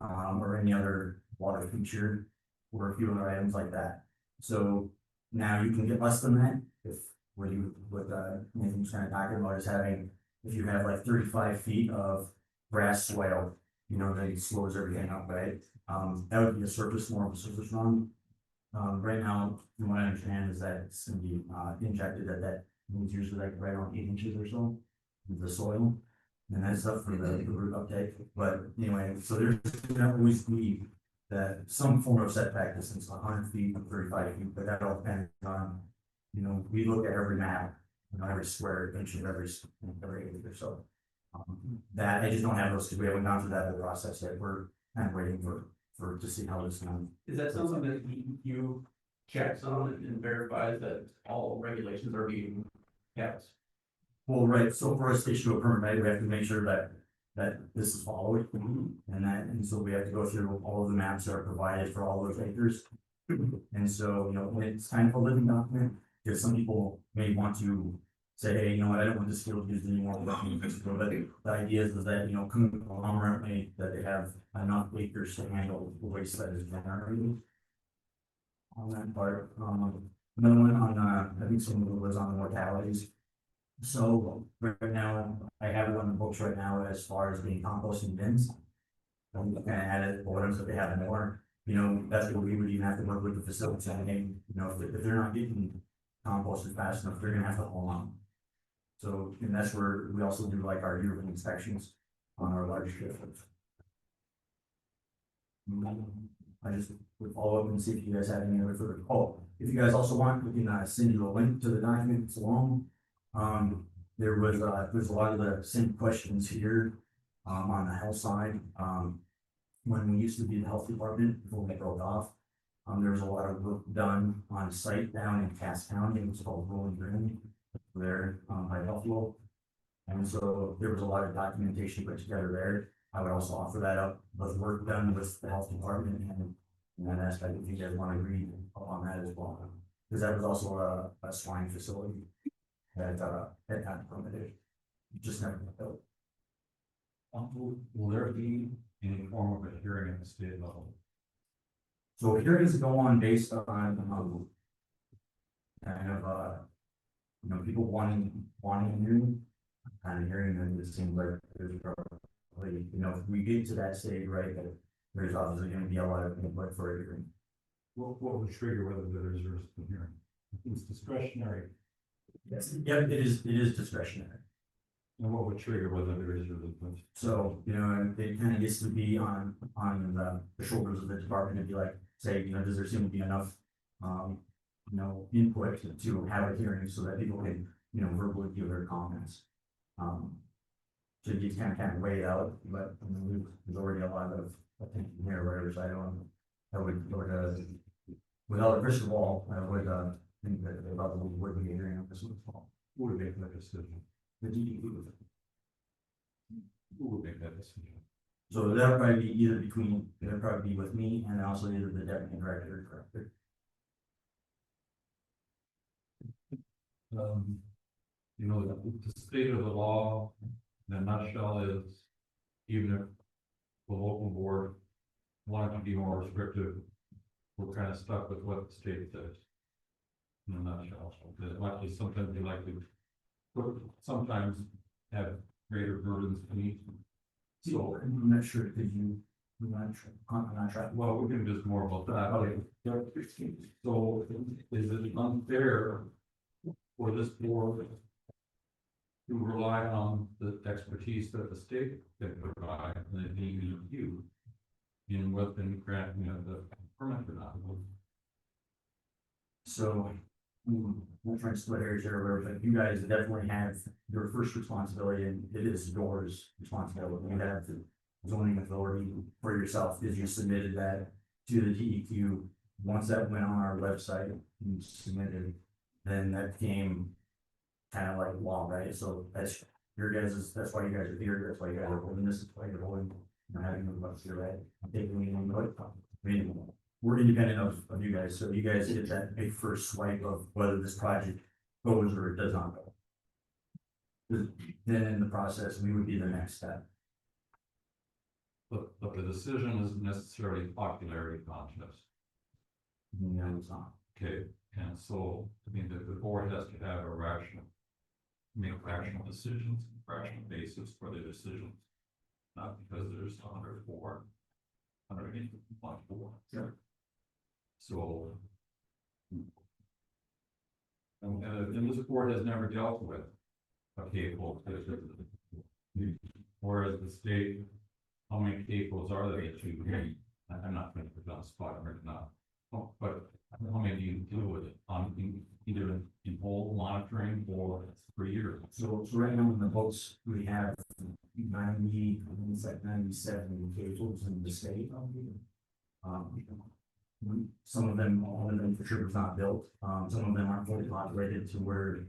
Or any other water feature, or a few other items like that. So now you can get less than that if Nathan's kind of talking about is having, if you have like 35 feet of grass swale, you know, that slows everything up, right? That would be a surface, more of a surface run. Right now, from what I understand is that it's gonna be injected at that, it's usually like right around 8 inches or so with the soil. And that's up for the root uptake, but anyway, so there's gonna always be that some form of setback distance, 100 feet, 35 feet, but that all depends on, you know, we look at every map, you know, every square inch of every acre, so. That, I just don't have those, because we haven't gone through that whole process yet, we're kind of waiting for to see how this goes. Is that something that you checks on and verifies that all regulations are being kept? Well, right, so for us to issue a permit, right, we have to make sure that that this is followed. And so we have to go through all of the maps that are provided for all those acres. And so, you know, it's kind of a living document, because some people may want to say, hey, you know what, I don't want this field used anymore, but the idea is that, you know, conglomerately, that they have enough acres to handle the waste that is generated. On that part, another one on, I think some of it was on mortalities. So right now, I have it on the books right now as far as being composting bins. I'm looking at it, for them, so they have more, you know, that's what we would even have to work with the facility, saying, hey, you know, if they're not getting composted fast enough, they're gonna have to haul on. So, and that's where we also do like our yearly inspections on our large shifts. I just would follow up and see if you guys have any other further call. If you guys also want, we can send you a link to the documents along. There's a lot of the same questions here, on the health side. When we used to be the health department, before we broke off, there was a lot of work done on site down in Cass County. It was called Rolling Green there, by Buffalo. And so there was a lot of documentation put together there. I would also offer that up, with work done with the health department and that aspect, if you guys want to read on that as well. Because that was also a swine facility that had permitted, just never got built. Will there be any form of a hearing at the state level? So hearings go on based on, kind of, you know, people wanting hearing, kind of hearing, and it seems like there's probably, you know, if we get to that stage, right, that there's obviously gonna be a lot of input for a hearing. What would trigger whether there is a hearing? It's discretionary. Yes, yeah, it is discretionary. And what would trigger whether there is resistance? So, you know, it kind of gets to be on the shoulders of the department to be like, say, you know, does there seem to be enough, you know, input to have a hearing so that people can, you know, verbally give their comments. So you kind of weigh it out, but I mean, there's already a lot of attention here, whatever, so I would, without a crystal ball, I would, think that they probably would be a hearing on this one. Who would make that decision? The DEP. Who would make that decision? So that'll probably be either it'll probably be with me and also either the deputy director or director. You know, the state of the law, in a nutshell, is even if the local board wanted to be more restrictive, we're kind of stuck with what the state says. In a nutshell, as much as sometimes we like to sometimes have greater burdens to meet. So I'm not sure, could you, I'm not sure. Well, we can just more about that. Okay. So is it unfair for this board to rely on the expertise that the state can provide and the DEQ in what then granting the permit or not? So, I'm not trying to split hairs here, but you guys definitely have your first responsibility, and it is yours responsibility. You have the zoning authority for yourself, because you submitted that to the DEQ. Once that went on our website and submitted, then that became kind of like law, right? So that's your guys', that's why you guys are here, that's why you guys are holding this, that's why you're holding, you know, having them up here, right? I'm taking any input. I mean, we're independent of you guys, so you guys get that big first swipe of whether this project goes or it does not go. Then in the process, we would be the next step. But the decision isn't necessarily popularity contest. No, it's not. Okay, and so, I mean, the board has to have a make rational decisions, rational basis for their decisions. Not because there's 104, 104. Yeah. So. And this board has never dealt with a CAFO. Whereas the state, how many CAFOs are there that you, I'm not going to put on the spot right now. Oh, but how many do you deal with it on either in whole monitoring or per year? So right now in the books, we have 90, it's like 97 cables in the state. Some of them, all of them for sure was not built. Some of them aren't fully populated to where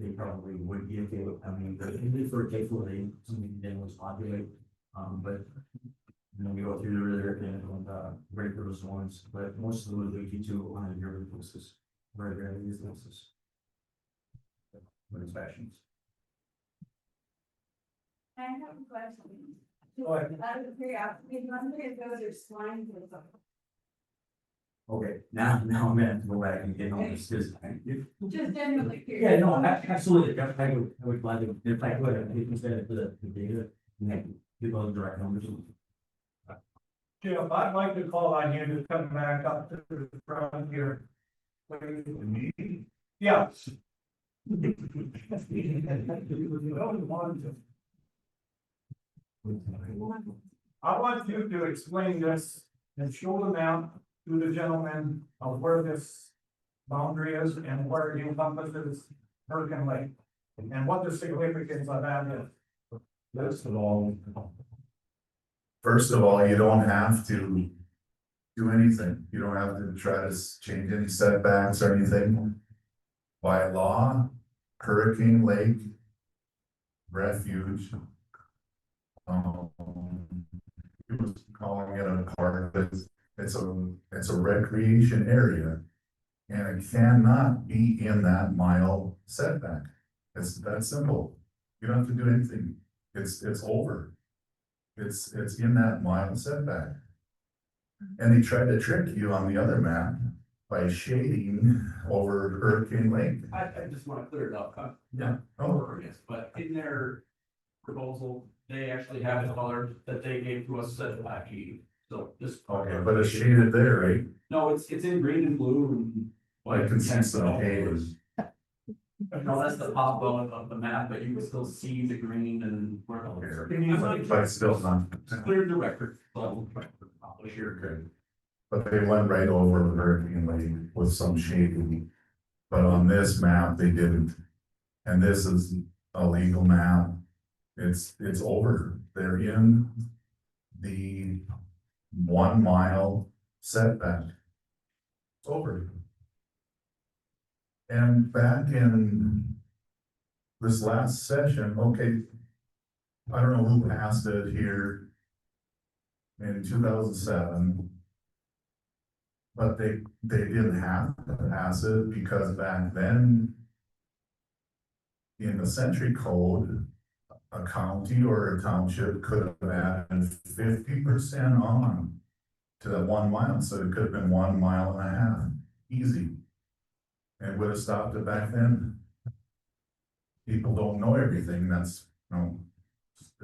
they probably would be okay with, I mean, the for CAFO, something then was populated, but. You know, we go through the river and, break those ones, but most of them would be to on a yearly basis, very rarely use basis. But inspections. I have a question. Go ahead. Out of curiosity, how many of those are swine flu? Okay, now I'm gonna have to go back and get on this, because. Just genuinely curious. Yeah, no, absolutely, I would gladly, if I could, I think instead of the data, and then give those direct numbers. Jeff, I'd like to call on you to come back up to the front here. Yeah. I want you to explain this and show the map to the gentleman of where this boundary is and where it encompasses Hurricane Lake. And what the significance of that is. First of all, you don't have to do anything. You don't have to try to change any setbacks or anything. By law, Hurricane Lake Refuge. He was calling it a park, but it's a recreation area. And it cannot be in that mile setback. It's that simple. You don't have to do anything. It's over. It's in that mile setback. And they tried to trick you on the other map by shading over Hurricane Lake. I just wanna clear it up, Yeah. Oh, but in their proposal, they actually have the color that they gave to us at Blackie. So this. okay, but it's shaded there, right? No, it's in green and blue and. I can see some haters. No, that's the top of the map, but you can still see the green and where. But still not. Cleared the record, so I'll share. Good. But they went right over Hurricane Lake with some shading. But on this map, they didn't. And this is a legal map. It's over. They're in the 1 mile setback. It's over. And back in this last session, okay, I don't know who passed it here in 2007. But they didn't have to pass it because back then in the century code, a county or a township could have added 50% on to that 1 mile, so it could have been 1.5 miles, easy. And would have stopped it back then. People don't know everything, that's, you know,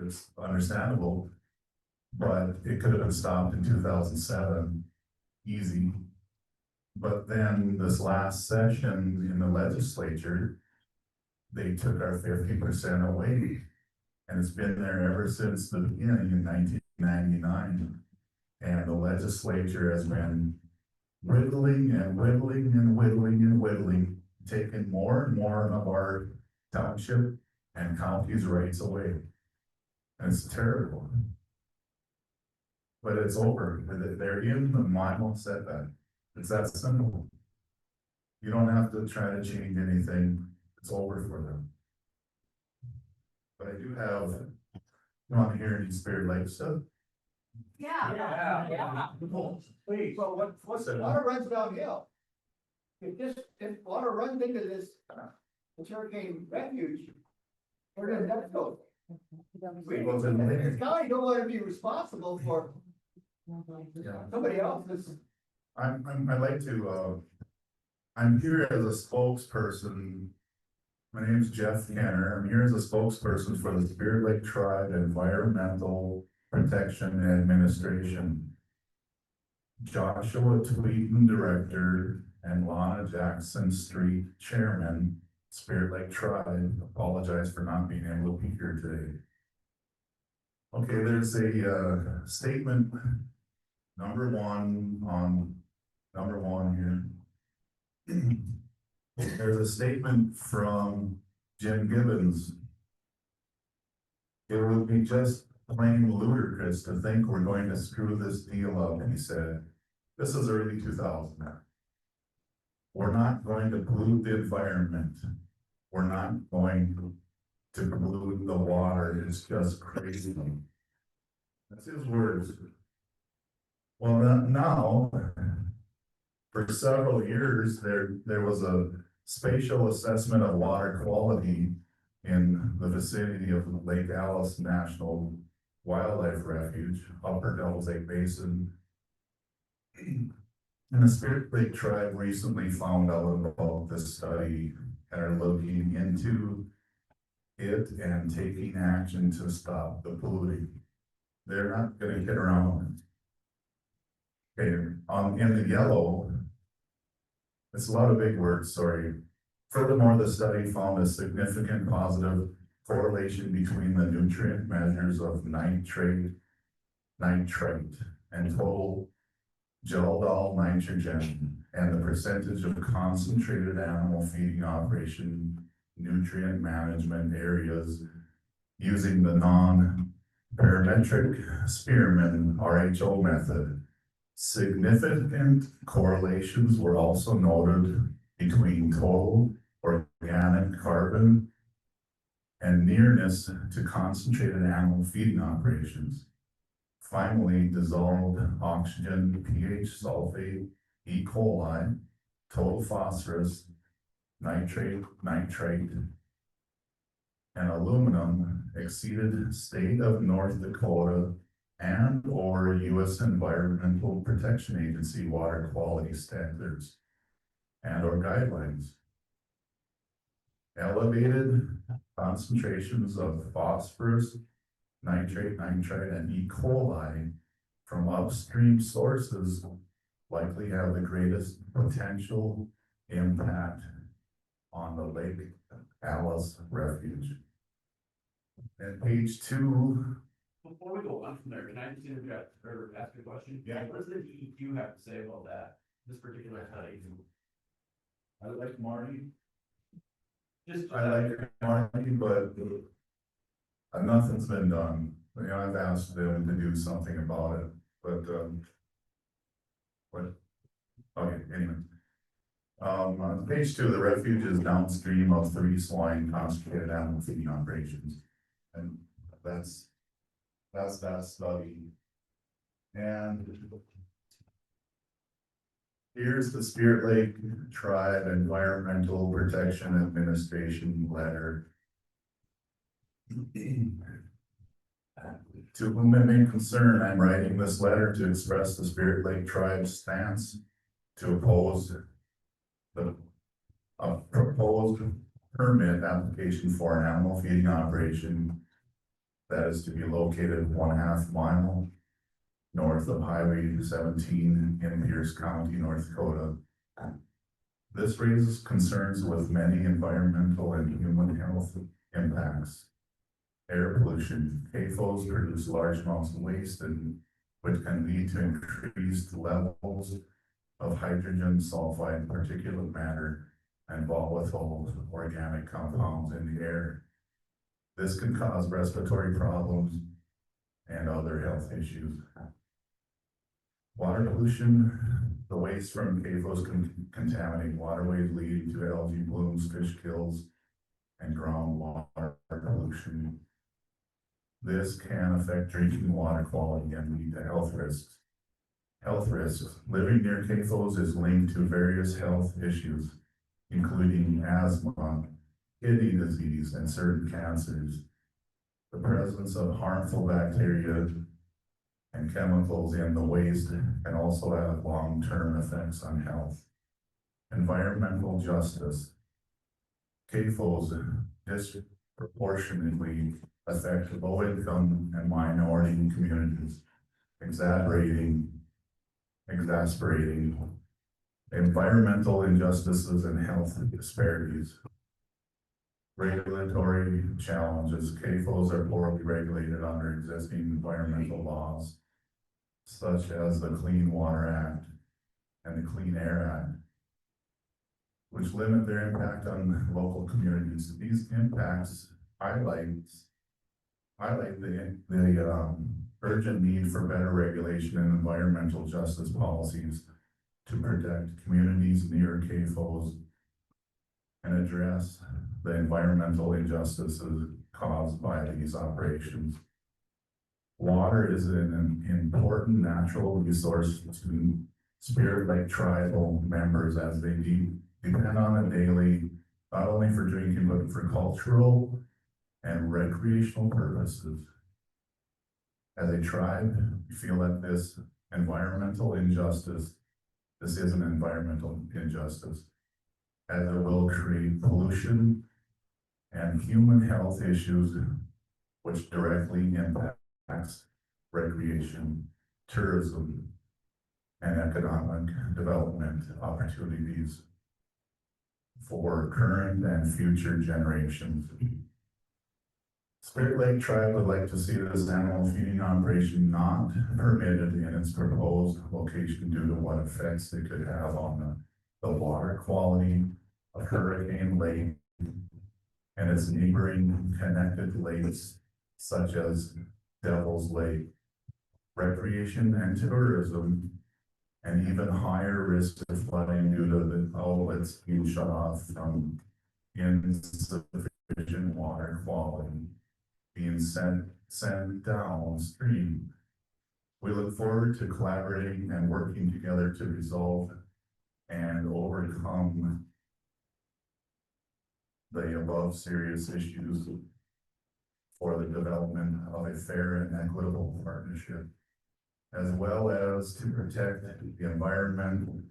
it's understandable. But it could have been stopped in 2007, easy. But then this last session in the legislature, they took our 50% away. And it's been there ever since the beginning in 1999. And the legislature has been whittling and whittling and whittling and whittling, taking more and more of our township and county's rights away. And it's terrible. But it's over. They're in the mile setback. It's that simple. You don't have to try to change anything. It's over for them. But I do have, you want to hear any Spirit Lake stuff? Yeah. Please, well, what's the water runs downhill? If water runs into this hurricane refuge, where does that go? The county don't want to be responsible for somebody else's. I'd like to, I'm here as a spokesperson. My name is Jeff Kenner. I'm here as a spokesperson for the Spirit Lake Tribe Environmental Protection and Administration. Joshua Tweeden, Director, and Lana Jackson Street, Chairman, Spirit Lake Tribe. Apologize for not being able to be here today. Okay, there's a statement, number one here. There's a statement from Jim Gibbons. It would be just plain ludicrous to think we're going to screw this deal up, he said. This is early 2000. We're not going to pollute the environment. we're not going to pollute the water, it's just crazy. That's his words. Well, now, for several years, there was a spatial assessment of water quality in the vicinity of Lake Alice National Wildlife Refuge, Upper Devils Lake Basin. And the Spirit Lake tribe recently found out about this study and are looking into it and taking action to stop the polluting. They're not gonna get around it. Okay, in the yellow, it's a lot of big words, sorry. Furthermore, the study found a significant positive correlation between the nutrient measures of nitrate, and total gel nitrogen, and the percentage of concentrated animal feeding operation nutrient management areas using the non-parametric Spearman RHO method. Significant correlations were also noted between total organic carbon and nearness to concentrated animal feeding operations. Finally, dissolved oxygen, pH, sulfate, E. coli, total phosphorus, nitrate, and aluminum exceeded state of North Dakota and or U.S. Environmental Protection Agency water quality standards and or guidelines. Elevated concentrations of phosphorus, nitrate, and E. coli from upstream sources likely have the greatest potential impact on the Lake Alice Refuge. And page 2. Before we go on from there, can I just interject or ask a question? Yeah. What does the DEQ have to say about that, this particular study? I like Marty. Just. I like Marty, but nothing's been done. You know, I've asked them to do something about it, but okay, anyway. On page 2, the refuge is downstream of 3 swine concentrated animal feeding operations. And that's that study. And here's the Spirit Lake Tribe Environmental Protection Administration letter. To whom it may concern, I'm writing this letter to express the Spirit Lake Tribe's stance to oppose the proposed permit application for an animal feeding operation that is to be located 1/2 mile north of Highway 17 in Pierce County, North Dakota. This raises concerns with many environmental and human health impacts. Air pollution, CAFOs produce large amounts of waste and which can lead to increased levels of hydrogen sulfide particulate matter and volatile organic compounds in the air. This can cause respiratory problems and other health issues. Water pollution, the waste from CAFOs can contaminate waterways, leading to algae blooms, fish kills, and groundwater pollution. This can affect drinking water quality and lead to health risks. Health risks. Living near CAFOs is linked to various health issues, including asthma, kidney disease, and certain cancers. The presence of harmful bacteria and chemicals in the waste can also have long-term effects on health. Environmental justice. CAFOs disproportionately affect low-income and minority communities, exasperating environmental injustices and health disparities. Regulatory challenges. CAFOs are poorly regulated under existing environmental laws, such as the Clean Water Act and the Clean Air Act, which limit their impact on local communities. These impacts highlight the urgent need for better regulation and environmental justice policies to protect communities near CAFOs and address the environmental injustices caused by these operations. Water is an important natural resource to Spirit Lake tribal members as they depend on it daily, not only for drinking, but for cultural and recreational purposes. As a tribe, we feel that this environmental injustice, this is an environmental injustice, as it will create pollution and human health issues, which directly impacts recreation, tourism, and economic development opportunities for current and future generations. Spirit Lake Tribe would like to see this animal feeding operation not permitted in its proposed location due to what effects it could have on the water quality of Hurricane Lake and its neighboring connected lakes such as Devil's Lake, recreation and tourism, and even higher risk of flooding due to the outlets being shut off from insufficient water quality being sent downstream. We look forward to collaborating and working together to resolve and overcome the above serious issues for the development of a fair and equitable partnership, as well as to protect the environment,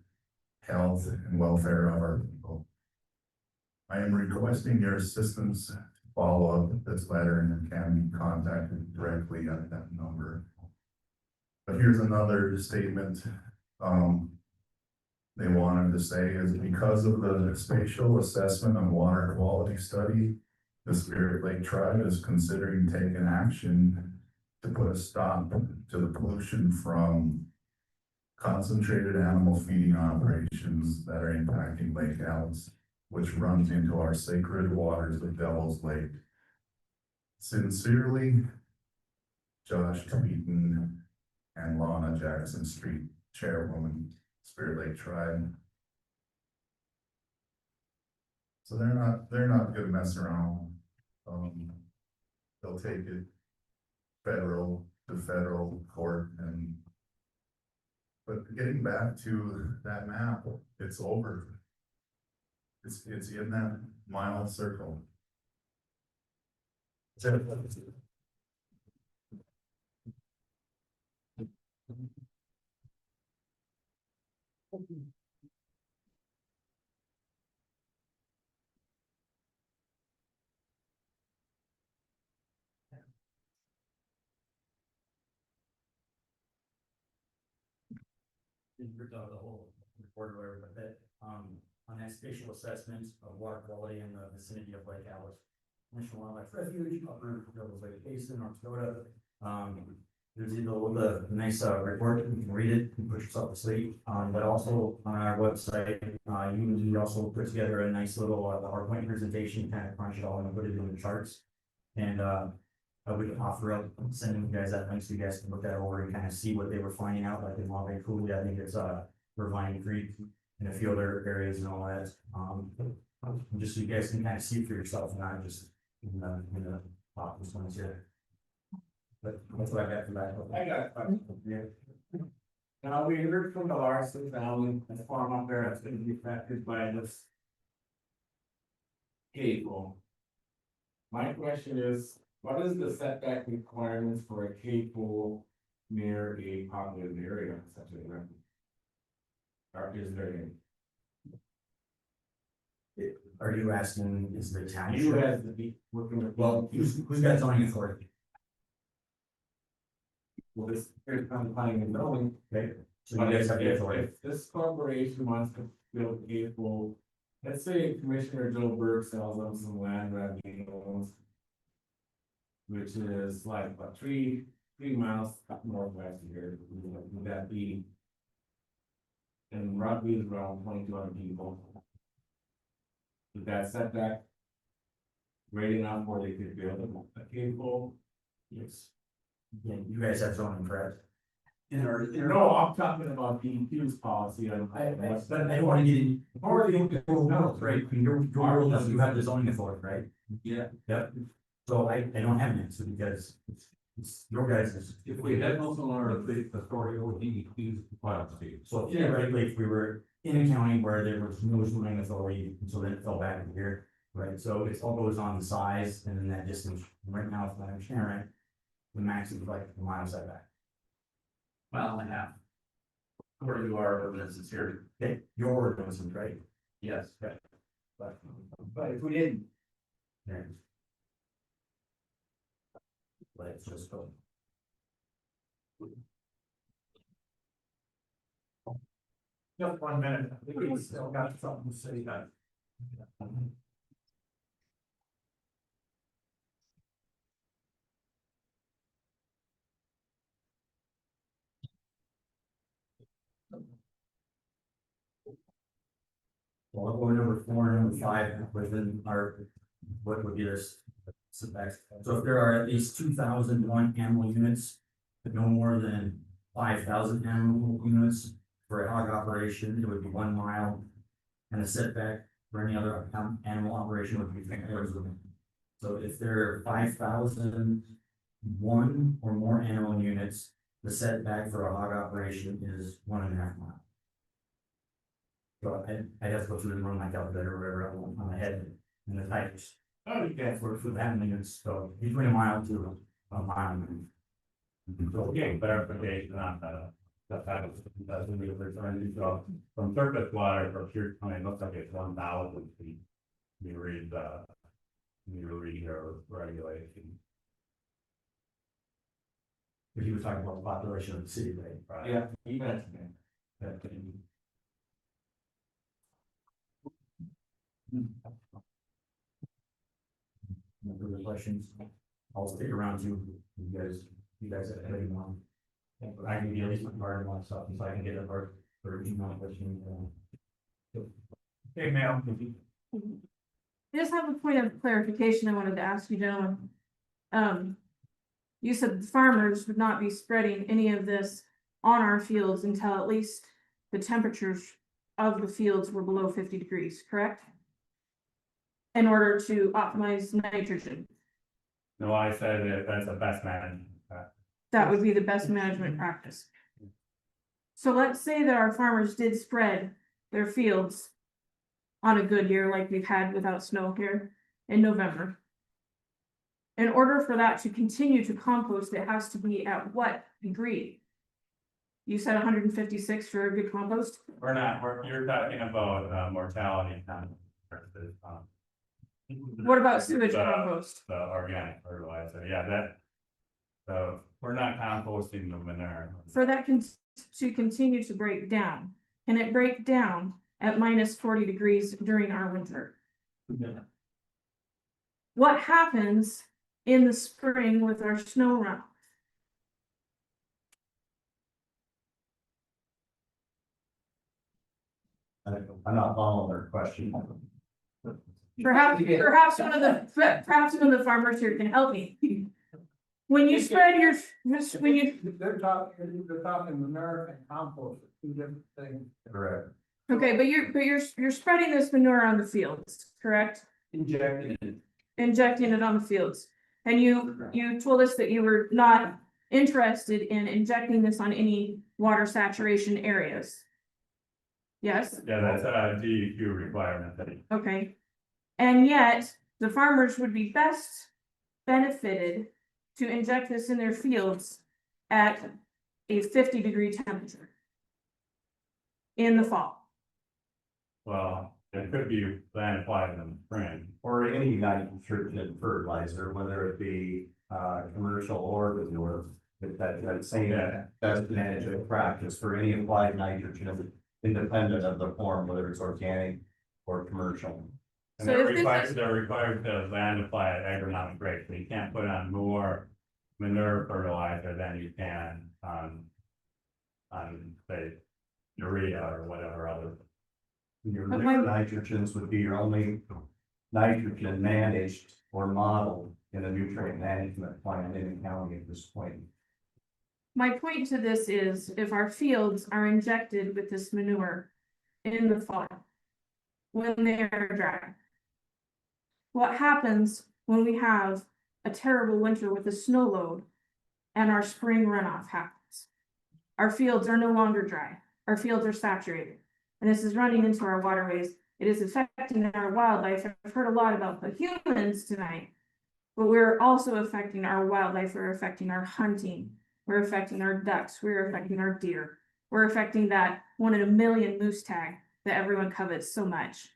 health, and welfare of our people. I am requesting your assistance to follow up this letter and can be contacted directly at that number. But here's another statement they wanted to say is because of the spatial assessment and water quality study, the Spirit Lake Tribe is considering taking action to put a stop to the pollution from concentrated animal feeding operations that are impacting Lake Alice, which runs into our sacred waters of Devil's Lake. Sincerely, Josh Tweeten and Lana Jackson Street, Chairwoman, Spirit Lake Tribe. So they're not gonna mess around. They'll take it federal to federal court but getting back to that map, it's over. It's in that mile circle. Didn't read the whole report or whatever, but that, on that spatial assessment of water quality in the vicinity of Lake Alice National Wildlife Refuge, upper Devil's Lake Basin, North Dakota. There's the nice report, you can read it, and put yourself to sleep, but also on our website, we also put together a nice little PowerPoint presentation, kind of crunch it all and put it in the charts. And I would offer up sending you guys that link so you guys can look that over and kind of see what they were finding out, like in Long Bay Coulee, I think it's Irvine Creek and a few other areas and all that. Just so you guys can kind of see for yourself, not just in the office ones here. But that's what I got for that. I got a question. Now, we heard from the Larson family, the farm up there that's gonna be affected by this CAFO. My question is, what is the setback requirements for a CAFO near a populated area such as that? Or is there any? Are you asking, is the township? You as the working with. Well, who's got zoning authority? Well, this, here's kind of planning and zoning. Okay, so you guys have the authority. If this corporation wants to build a CAFO, let's say Commissioner Joe Burke sells them some land that he owns, which is like about three miles up northwest of here. Would that be? And Rugby is around 2,200 people. Is that setback great enough where they could build a CAFO? Yes. Yeah, you guys have zoning, correct? No, I'm talking about the DEQ's policy on. But I don't wanna get in, or the rules, right? Your rules, you have the zoning authority, right? Yeah. Yep. So I don't have an answer because it's your guys'. If we had no similar authority over DEQ's policy. So theoretically, if we were in a county where there was no zoning authority, so then it fell back in here, right? So it all goes on the size and then that distance, right now, if I understand right, the max is like a mile setback. Mile and a half. According to our ordinances here. Okay, your ordinances, right? Yes. But if we didn't, yeah. Let's just go. Just 1 minute, I think we still got something to say that. Well, I'll go number 4 and number 5 within our, what would be this setbacks. So if there are at least 2,001 animal units, but no more than 5,000 animal units for a hog operation, it would be 1 mile. And a setback for any other animal operation would be 3 acres. So if there are 5,001 or more animal units, the setback for a hog operation is 1.5 miles. So I'd have to go through and run my calculator or whatever I want on my head and the types. Okay. For the animal units, so between a mile to a mile. Okay, clarification on that's what we were referring to, so from surface water for pure, I mean, it looks like it's 1,000 feet. You read your regulation. If you were talking about the population of the city, right? Right. yeah, you bet. No further questions? I'll stick around to you guys have any more. I can be at least part of my stuff, so I can get a part for email questions. Hey, ma'am. I just have a point of clarification I wanted to ask you, gentlemen. You said the farmers would not be spreading any of this on our fields until at least the temperatures of the fields were below 50 degrees, correct? In order to optimize nitrogen. No, I said that that's the best management. That would be the best management practice. So let's say that our farmers did spread their fields on a good year like we've had without snow here in November. In order for that to continue to compost, it has to be at what degree? You said 156 for a good compost? You're talking about mortality. What about sewage The- compost? The organic fertilizer, yeah, so we're not composting the manure. For that to continue to break down, can it break down at minus 40 degrees during our winter? Yeah. What happens in the spring with our snow runoff? I'm not following their question. Perhaps one of the farmers here can help me. When you spread your, when you, They're talking manure and compost, 2 different things. Correct. okay, but you're spreading this manure on the fields, correct? injected it. Injecting it on the fields. And you told us that you were not interested in injecting this on any water saturation areas. Yes? Yeah, that's a DEQ requirement that. Okay. And yet, the farmers would be best benefited to inject this in their fields at a 50-degree temperature in the fall. Well, it could be land applied in the spring. Or any nitrogen fertilizer, whether it be commercial or manure, that same best management practice for any applied nitrogen, independent of the form, whether it's organic or commercial. And So they're if this required, is- they're required to land apply at agronomic rate, so you can't put on more manure fertilizer than you can on say, urea or whatever other. Your But liquid my- nitrogens would be your only nitrogen managed or modeled in a nutrient management plan in the county at this point. My point to this is if our fields are injected with this manure in the fall, when they're dry, what happens when we have a terrible winter with a snow load and our spring runoff happens? Our fields are no longer dry. Our fields are saturated. And this is running into our waterways. It is affecting our wildlife. I've heard a lot about the humans tonight, but we're also affecting our wildlife. We're affecting our hunting. We're affecting our ducks. We're affecting our deer. We're affecting that 1 in a million moose tag that everyone covets so much.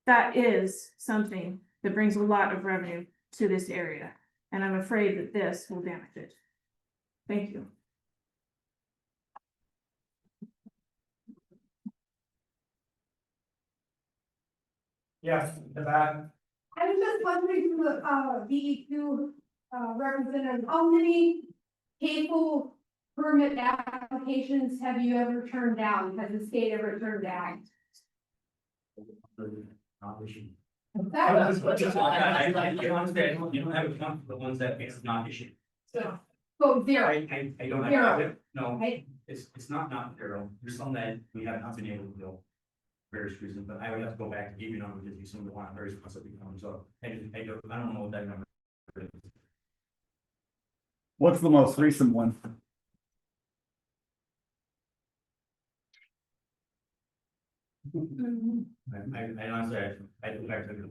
That is something that brings a lot of revenue to this area. And I'm afraid that this will damage it. Thank you. Yes, the back. I was just wondering, from the DEQ representative, how many CAFO permit applications have you ever turned down? Has the state ever turned down? Not issued. That- You don't have a count for the ones that it's not issued. So zero. I don't Zero. have, no, Right? it's not zero, there's some that we have not been able to do. Various reasons, but I would have to go back to give you numbers if you some of the one very specific numbers, so I don't know what that number is. What's the most recent one? I honestly, I don't have to.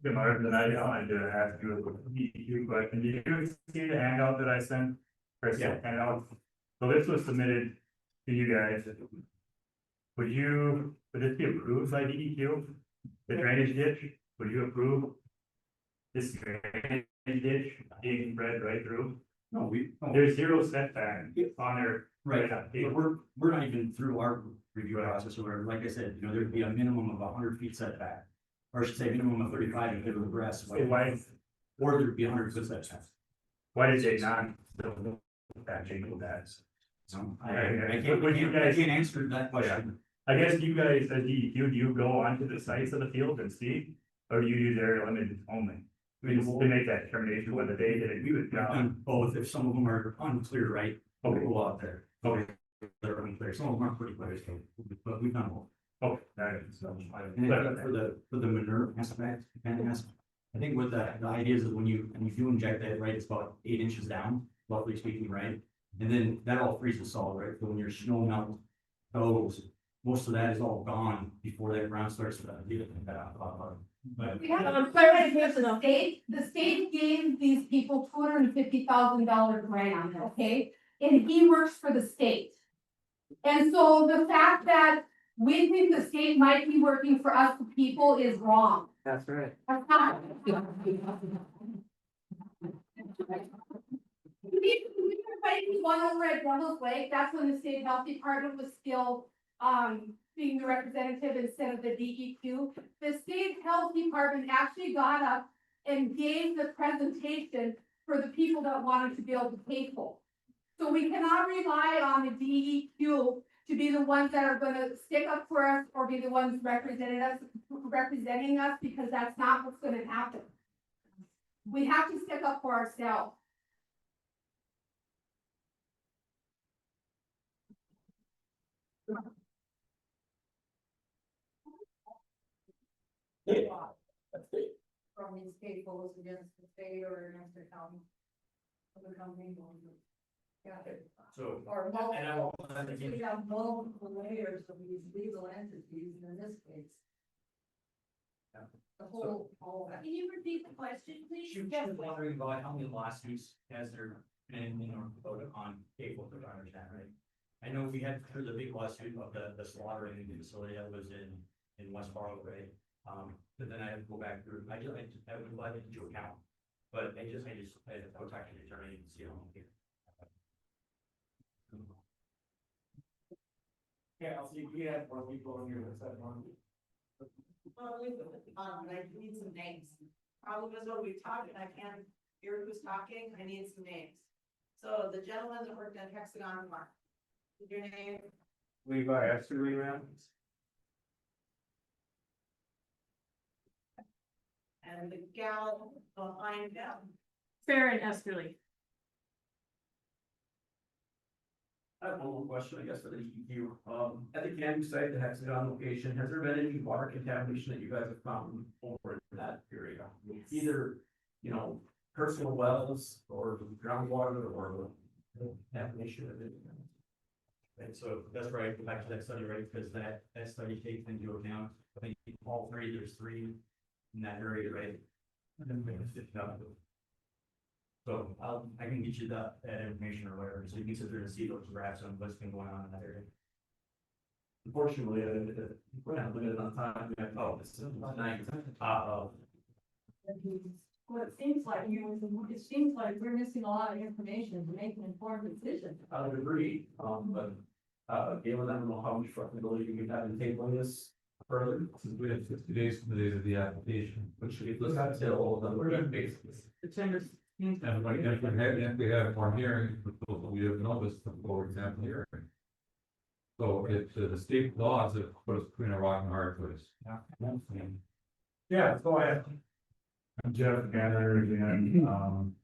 Good morning, tonight, I wanted to ask you a DEQ question. Did you see the handout that I sent? First handout. So this was submitted to you guys. Would this be approved by DEQ? The drainage ditch, would you approve? This drainage ditch being spread right through? No, There's 0 setback on there. Right, but we're not even through our review process or whatever, like I said, you know, there'd be a minimum of 100 feet setback. Or I should say minimum of 35 if it were grass. So why, Or there'd be 100 foot setback. why did they not still patching with that? So Okay, I would you guys- can't answer that question. I guess you guys, as DEQ, do you go onto the sites of the field and see? Or do you use area limited only? I mean, To make that determination whether they did a good we've job. done both, if some of them are unclear, right, we'll Okay. go out there. Okay. They're unclear, some of them aren't pretty clear, but we've done both. Okay, that is, so. And I think for the manure aspect, I think what the idea is when you do inject that, right, it's about 8 inches down, roughly speaking, right? And then that all freezes solid, right, so when your snow melt goes, most of that is all gone before that ground starts to get but We have clarification, the state gave these people $250,000 grant, okay? And he works for the state. And so the fact that we think the state might be working for us, the people, is wrong. That's right. That's not. We were fighting one over at Devil's Lake, that's when the state health department was still, being the representative instead of the DEQ. The state health department actually got up and gave the presentation for the people that wanted to be able to pay for. So we cannot rely on the DEQ to be the ones that are gonna stick up for us or be the ones representing us, because that's not what's gonna happen. We have to stick up for ourselves. From these people against the state or against the county. Other company. Yeah. So. Or And I will- we have multiple layers of these legal entities in this case. The whole. Can you repeat the question, please? She was wondering about how many lawsuits has there been in North Dakota on cable, if I understand right? I know we had the big lawsuit of the slaughtering facility that was in West Fargo, right? But then I have to go back through, I would let it into account, but I had to go talk to the attorney and see how many. Yeah, I'll see, we have more people in here that said one. I need some names. Problem is when we talk and I can't hear who's talking, I need some names. So the gentleman that worked at Hexagon Farm. Your name? Levi Esterly, man. And the gal behind them. Fair and Esterly. I have one more question, I guess, for the EQ. At the camping site, the Hexagon location, has there been any water contamination that you guys have found over in that area? Either, you know, personal wells or groundwater or contamination of it? And so that's right, go back to that study, right, because that study takes into account, I think, all three, there's three in that area, right? And then it's 50,000. So I can get you that information or whatever, so you can sit there and see those graphs on what's been going on in that area. Unfortunately, we're not limited on time, we have, oh, this is night. Well, it seems like we're missing a lot of information to make an informed decision. I would agree, but, Galen, I don't know how much flexibility we have in tabling this further. Since we have 60 days from the date of the application. Which we look at till the third basically. And like, if we have more hearings, we have noticed for example hearing. So it's the state laws that put us between a rock and a hard place. Yeah, go ahead. I'm Jeff Ganner again,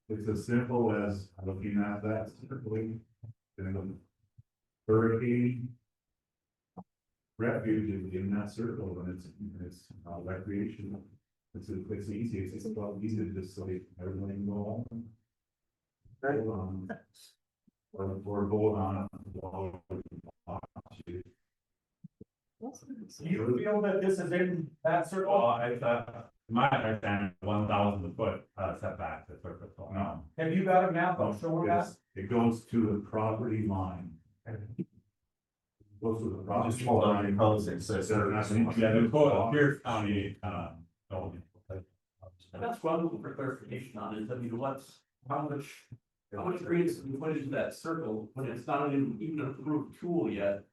it's as simple as looking at that simply. In the hurricane. Refuge is in that circle and it's recreational. It's easy, it's about easy to just say everyone can go on. Or vote on it. Do you feel that this is in that circle? Well, I thought, my understanding, 1,000 foot setback to surface. No. Have you got a map of showing that? It goes to the property line. Goes to the property. Just hold on, your colors, it says. Yeah, the Pierce County, That's what I'm looking for clarification on is, I mean, how much creates and put into that circle when it's not even an approved tool yet?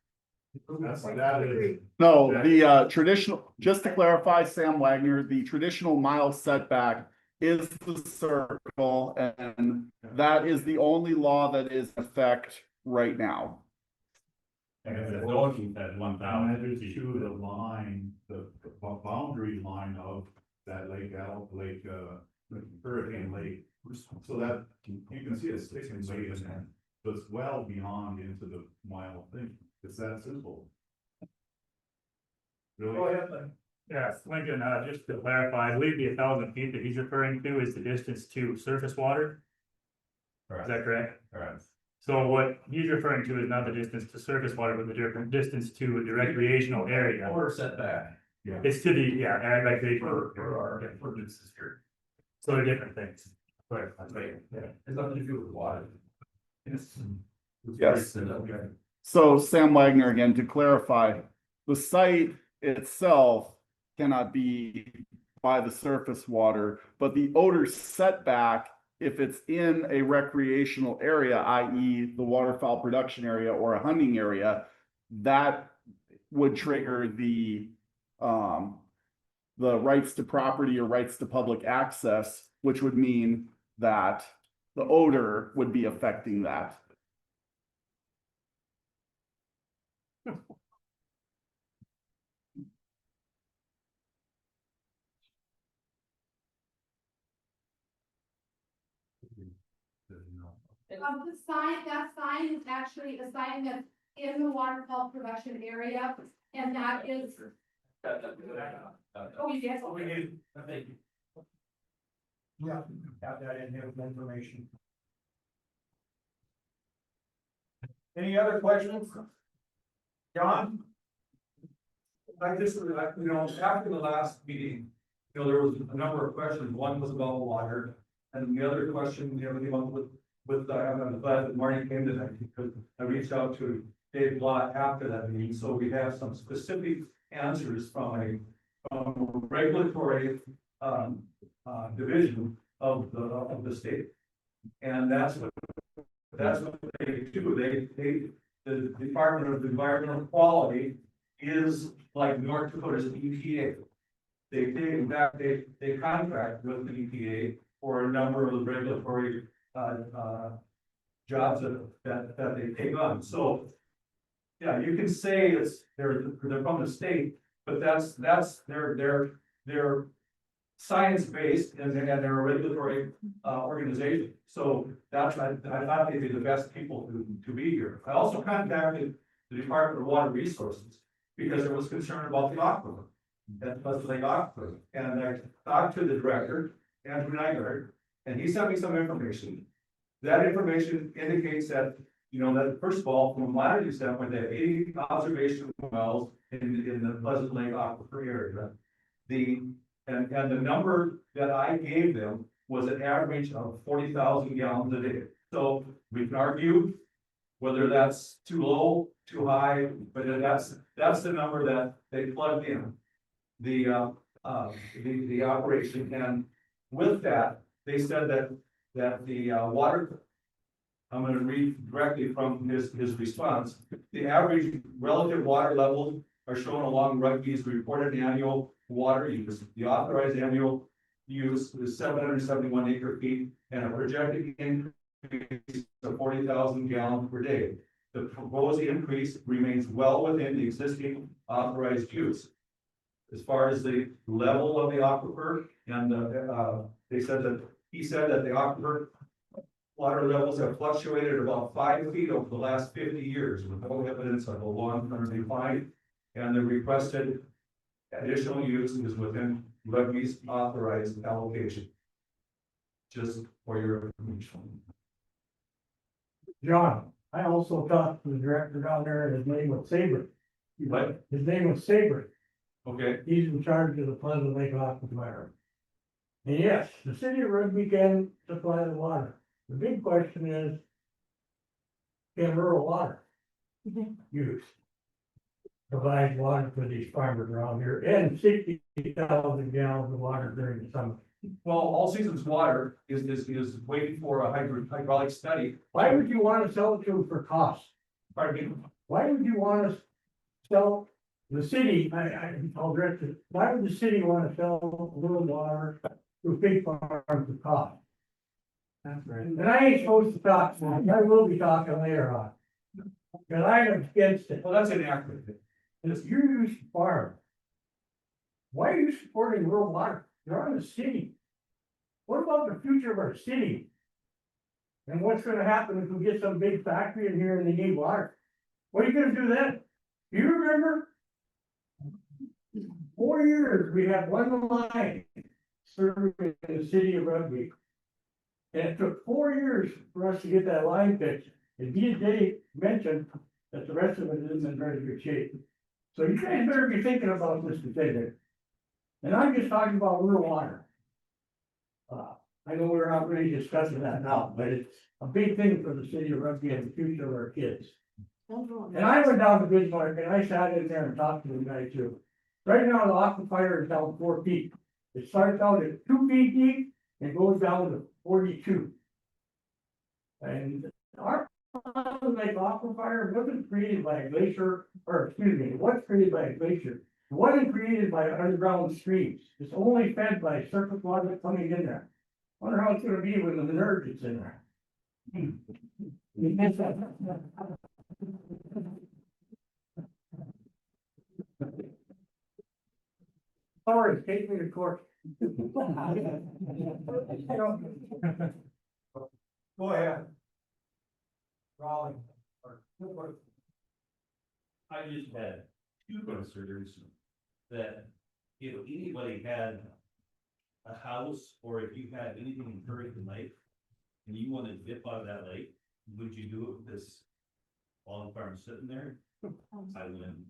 That is. No, the traditional, just to clarify, Sam Wagner, the traditional mile setback is the circle, and that is the only law that is in effect right now. and the zoning says 1,000 Measures feet. to the line, the boundary line of that Hurricane Lake. So that, you can see it's sticking way in there, so it's well beyond into the mile thing, it's that simple. Go Really, ahead, Lynn. Yes, Lincoln, just to clarify, I believe the 1,000 feet that he's referring to is the distance to surface water. Is that correct? Correct. So what he's referring to is not the distance to surface water, but the different distance to the recreational area. Or setback. It's to the, recreational. Our ordinances here. So they're different things. Right, that's right, yeah, it's nothing to do with water. Yes. So Sam Wagner, again, to clarify, the site itself cannot be by the surface water, but the odor setback, if it's in a recreational area, i.e. the waterfowl production area or a hunting area, that would trigger the rights to property or rights to public access, which would mean that the odor would be affecting that. The sign, that sign is actually a sign that's in the waterfowl production area, and that is. Oh, you guys. We need, thank you. Yeah, have that in here with information. Any other questions? John? I just, after the last meeting, there was a number of questions. One was about water. And the other question, the one with, I'm glad that Marty came tonight because I reached out to Dave Blatt after that meeting. So we have some specific answers from a regulatory, division of the state. And that's what they do. The Department of Environmental Quality is like North Dakota's EPA. They contract with the EPA for a number of the regulatory jobs that they take on. So yeah, you can say they're from the state, but that's their science-based and they're a regulatory, organization. So that's, I thought they'd be the best people to be here. I also contacted the Department of Water Resources because there was concern about the aquifer. That was the aquifer. And I talked to the director, Andrew Nygaard, and he sent me some information. That information indicates that, you know, that first of all, from a latitude standpoint, they have 80 observation wells in the Pleasant Lake aquifer area. And the number that I gave them was an average of 40,000 gallons a day. So we can argue whether that's too low, too high, but that's the number that they plugged in. The operation, and with that, they said that the water, I'm gonna read directly from his response. The average relative water levels are shown along Rugby's reported annual water use. The authorized annual use is 771 acre feet and a projected increase of 40,000 gallons per day. The proposed increase remains well within the existing authorized use. As far as the level of the aquifer, and he said that the aquifer water levels have fluctuated about 5 feet over the last 50 years with no evidence of a long-term decline. And the requested additional use is within Rugby's authorized allocation. Just for your information. John, I also talked to the director down there, and his name was Saber. What? His name was Saber. Okay. He's in charge of the Pleasant Lake Aquifer. And yes, the city of Rugby can supply the water. The big question is, can rural water use provide water for these farmers around here and 60,000 gallons of water during the summer? Well, All Seasons Water is waiting for a hydraulic study. Why would you want to sell it to them for cost? Pardon me? Why would you want to sell the city, I'll direct it, why would the city want to sell rural water to big farms for cost? That's right. And I ain't supposed to talk, I will be talking later on. Cause I'm against it. Well, that's inaccurate. If you use farm, why are you supporting rural water? You're on the city. What about the future of our city? And what's gonna happen if we get some big factory in here and they need water? What are you gonna do then? Do you remember? 4 years, we had one line serving the city of Rugby. And it took 4 years for us to get that line fixed. And DJ mentioned that the rest of it isn't in very good shape. So you guys better be thinking about this decision. And I'm just talking about rural water. I know we're not really discussing that now, but it's a big thing for the city of Rugby and the future of our kids. And I went down to Bismarck and I sat in there and talked to the guy too. Right now, the aquifer is down 4 feet. It starts out at 2 feet deep and goes down to 42. And our Lake aquifer wasn't created by a glacier, or excuse me, it was created by a glacier. It wasn't created by underground streams. It's only fed by surface water coming in there. Wonder how it's gonna be when the Minerve gets in there. Sorry, take me to court. Go ahead. Raleigh. I just had two concerns that if anybody had a house or if you had anything in Hurricane Lake and you wanted to dip out of that lake, would you do it with this log farm sitting there? I wouldn't.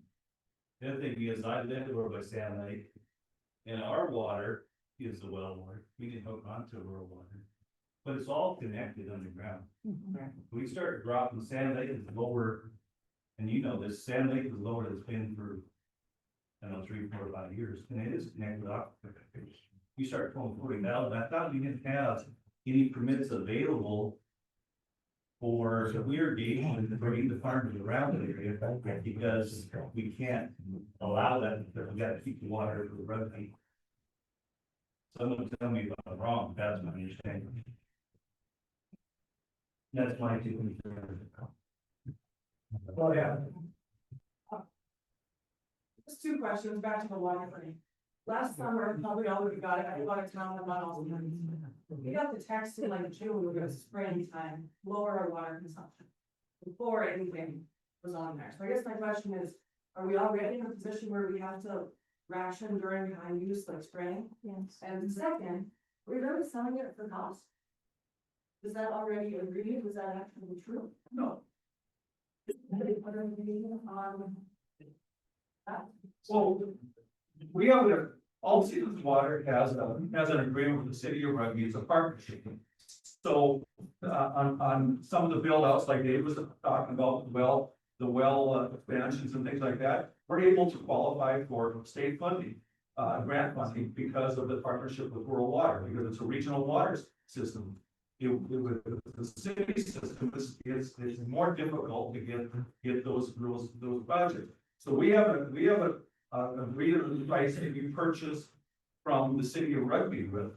The other thing is I live over by Sand Lake and our water is the well water. We didn't hook onto rural water, but it's all connected underground. We start dropping Sand Lake is lower, and you know this, Sand Lake is lower than it's been for, I don't know, 3, 4, 5 years, and it is connected up. You start pulling 40,000, I thought we didn't have any permits available for irrigation to bring the farmers around the area, because we can't allow that, because we gotta keep the water for the rugby. Someone tell me if I'm wrong, that's my understanding. That's my two concerns. Go ahead. Just 2 questions back to the water thing. Last summer, probably already got it, I got a town about all the time. We got the text in like June, we're gonna spring time, lower our water consumption. Before anything was on there, so I guess my question is, are we already in a position where we have to ration during high use like spraying? Yes. And second, we're really selling it for cost. Is that already agreed, is that actually true? No. What are we doing on that? So, we have all Seasons Water has an agreement with the city of Rugby, it's a partnership. So, on some of the build outs, like Dave was talking about, the well expansions and things like that, we're able to qualify for state funding, grant funding because of the partnership with Rural Water, because it's a regional water system. The city system is more difficult to get those projects. So we have a agreed price that we purchase from the city of Rugby with,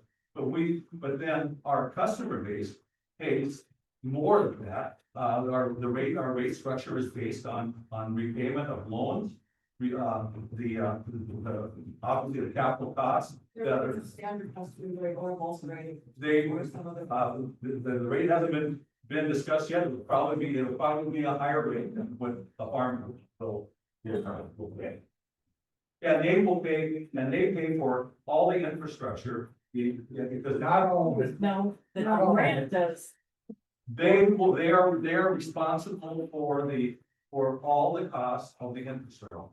but then our customer base pays more than that. Our rate structure is based on repayment of loans. Obviously the capital costs. There's a standard customer rate or most rate. The rate hasn't been discussed yet, it'll probably be a higher rate than what the farm will pay. Yeah, they pay for all the infrastructure, because not all. No, the grant does. They are responsible for all the costs of the infrastructure.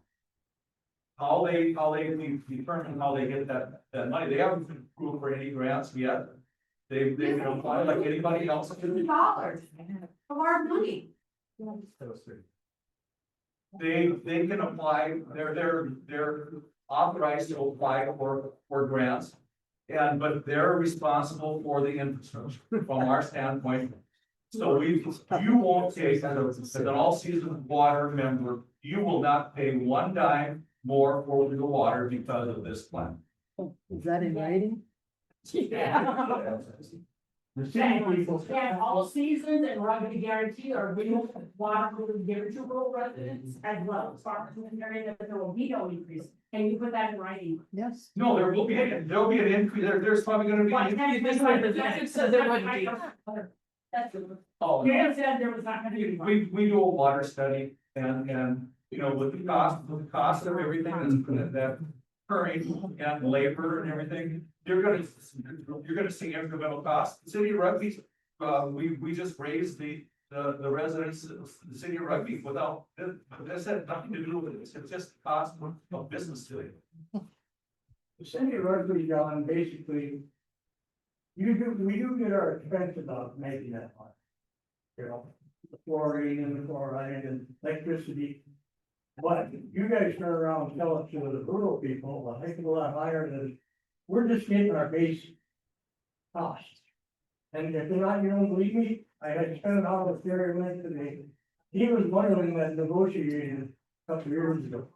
How they determine how they get that money, they haven't approved for any grants yet. They can apply like anybody else. $50 of our money. They can apply, they're authorized to apply for grants. But they're responsible for the infrastructure from our standpoint. So you won't take, as an all-season water member, you will not pay one dime more for the water because of this plan. Is that in writing? Yeah. Yeah, all seasons and we're gonna guarantee our renewable water will be given to rural residents as well as farmers in the area that there will be no increase. Can you put that in writing? Yes. No, there'll be an increase, there's probably gonna be. So there wouldn't be. That's true. Oh, You have said there was not gonna be. we do a water study and, you know, with the cost of everything that occurring and labor and everything, you're gonna see incremental costs. The city of Rugby, we just raised the residents of the city of Rugby without, this had nothing to do with it, it's just the cost of business to it. The city of Rugby, John, basically, we do get our expenses out making that money. You know, the fluorine and the chloride and electricity. But you guys turn around and tell it to the rural people, a heck of a lot higher than, we're just getting our base cost. And if you're not, you don't believe me, I had spent it all with Gary Lynn today. He was one of them that negotiated a couple of years ago.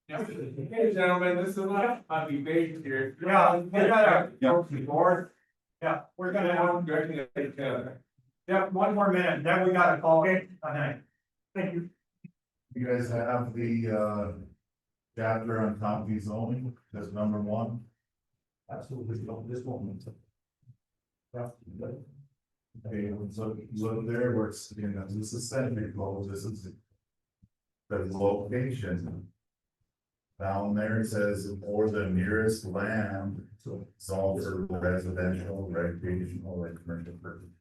Hey, gentlemen, this is not a debate here. Yeah, we gotta go to the board. Yeah, we're gonna have. Yeah, one more minute, then we gotta call it a night. Thank you. You guys have the chapter on county zoning, that's number 1. Absolutely, this moment. Yeah. Okay, so there works, you know, this is Senate goals, this is the location. Down there it says, or the nearest land, zone for residential, recreational, or commercial purpose.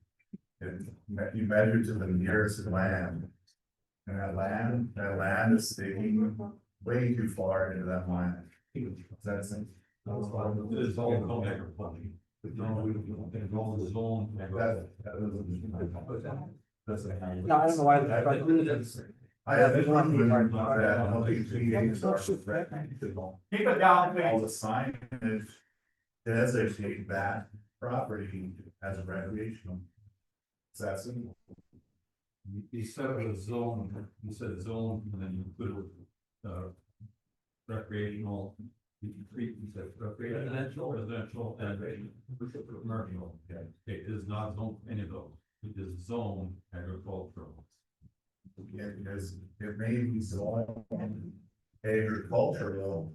You measure to the nearest land. And that land is sticking way too far into that land. Does that sense? It's all coming agriculture. No, we don't the zone. No, I don't know why. I have one that. Keep it down, please. All the signage designate that property as a recreational. Is that simple? You set up a zone, you said zone, and then you put it, recreational. You said residential, and commercial. Okay. It is not zone for any of those. It is zone agricultural. Yeah, because it may be zone agricultural,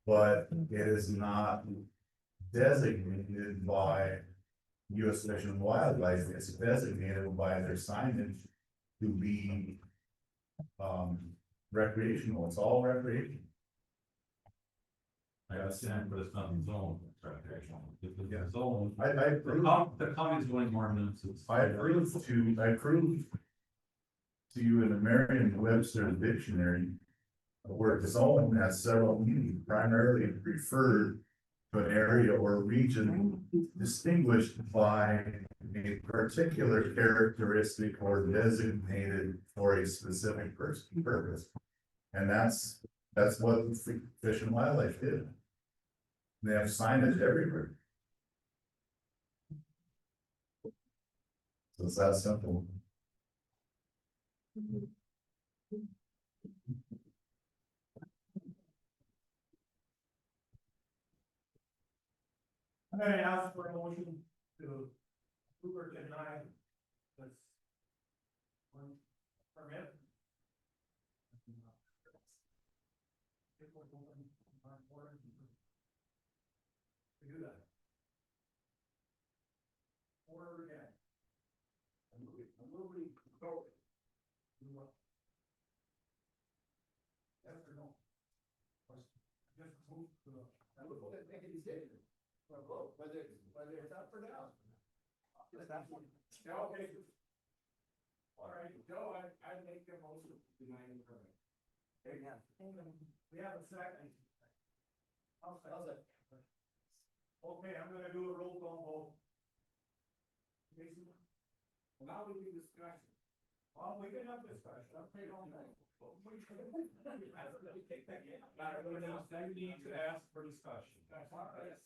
but it is not designated by US Fish and Wildlife. It's designated by their signage to be recreational. It's all recreation. I understand, but it's not zone, it's recreational. If it's zone. I The county's doing ordinances. I proved to you in the Merriam-Webster dictionary, the word zone has several meanings, primarily referred to an area or region distinguished by a particular characteristic or designated for a specific purpose. And that's what Fish and Wildlife did. They have signage everywhere. So it's that simple. I'm gonna ask for a motion to approve or deny this one permit. To do that. Or again. I'm moving, go. Yes or no? Just move to. Make a decision. Well, whether it's up or down. Okay. All right, Joe, I make the motion to deny the permit. Okay, yeah. We have a second. How's that? Okay, I'm gonna do a roll call vote. Jason? Now we can discuss. Well, we can have discussion, I'm pretty all night. You need to ask for discussion. That's all right.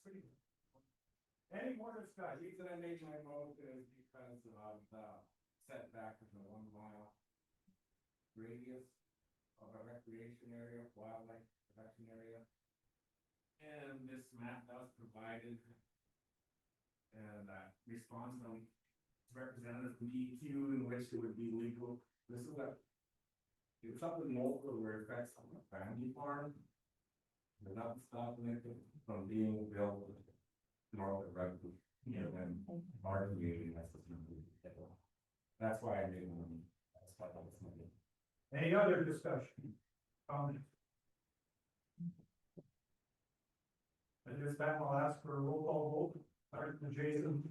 Any more discussion? The reason I made my motion is because of the setback of the 1 mile radius of a recreation area, wildlife protection area. And this map that was provided and response from representatives from DEQ in which it would be legal. This is it's something local where it affects a family farm. They're not stopping it from being built north of Redwood. And our community has to be. That's why I made one. That's why I was making. Any other discussion? At this time, I'll ask for a roll call vote. Start with Jason.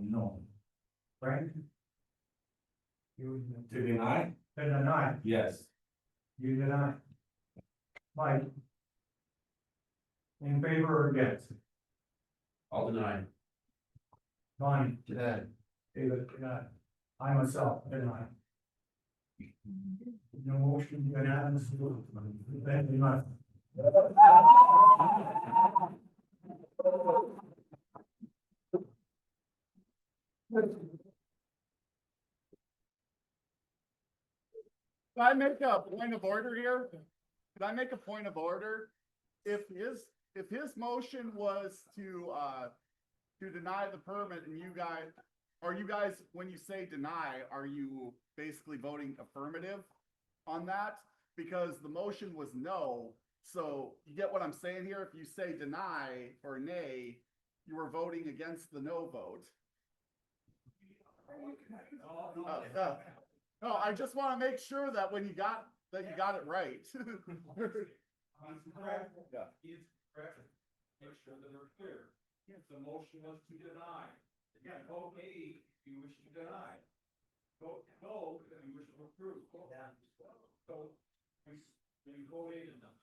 No. Frank? You To deny? to deny. Yes. You deny. Mike? In favor or against? I'll deny. Bonnie? Deny. David, deny. I myself deny. No motion, unanimous. Thank you much. Could I make a point of order here? Could I make a point of order? If his motion was to deny the permit and are you guys, when you say deny, are you basically voting affirmative on that? Because the motion was no, so you get what I'm saying here? If you say deny or nay, you were voting against the no vote. No, I just want to make sure that when you got it right. He's correct. Yeah. He's correct. Make sure that they're clear. If the motion was to deny, again, vote A if you wish to deny. Vote no if you wish to approve. So we vote A to them.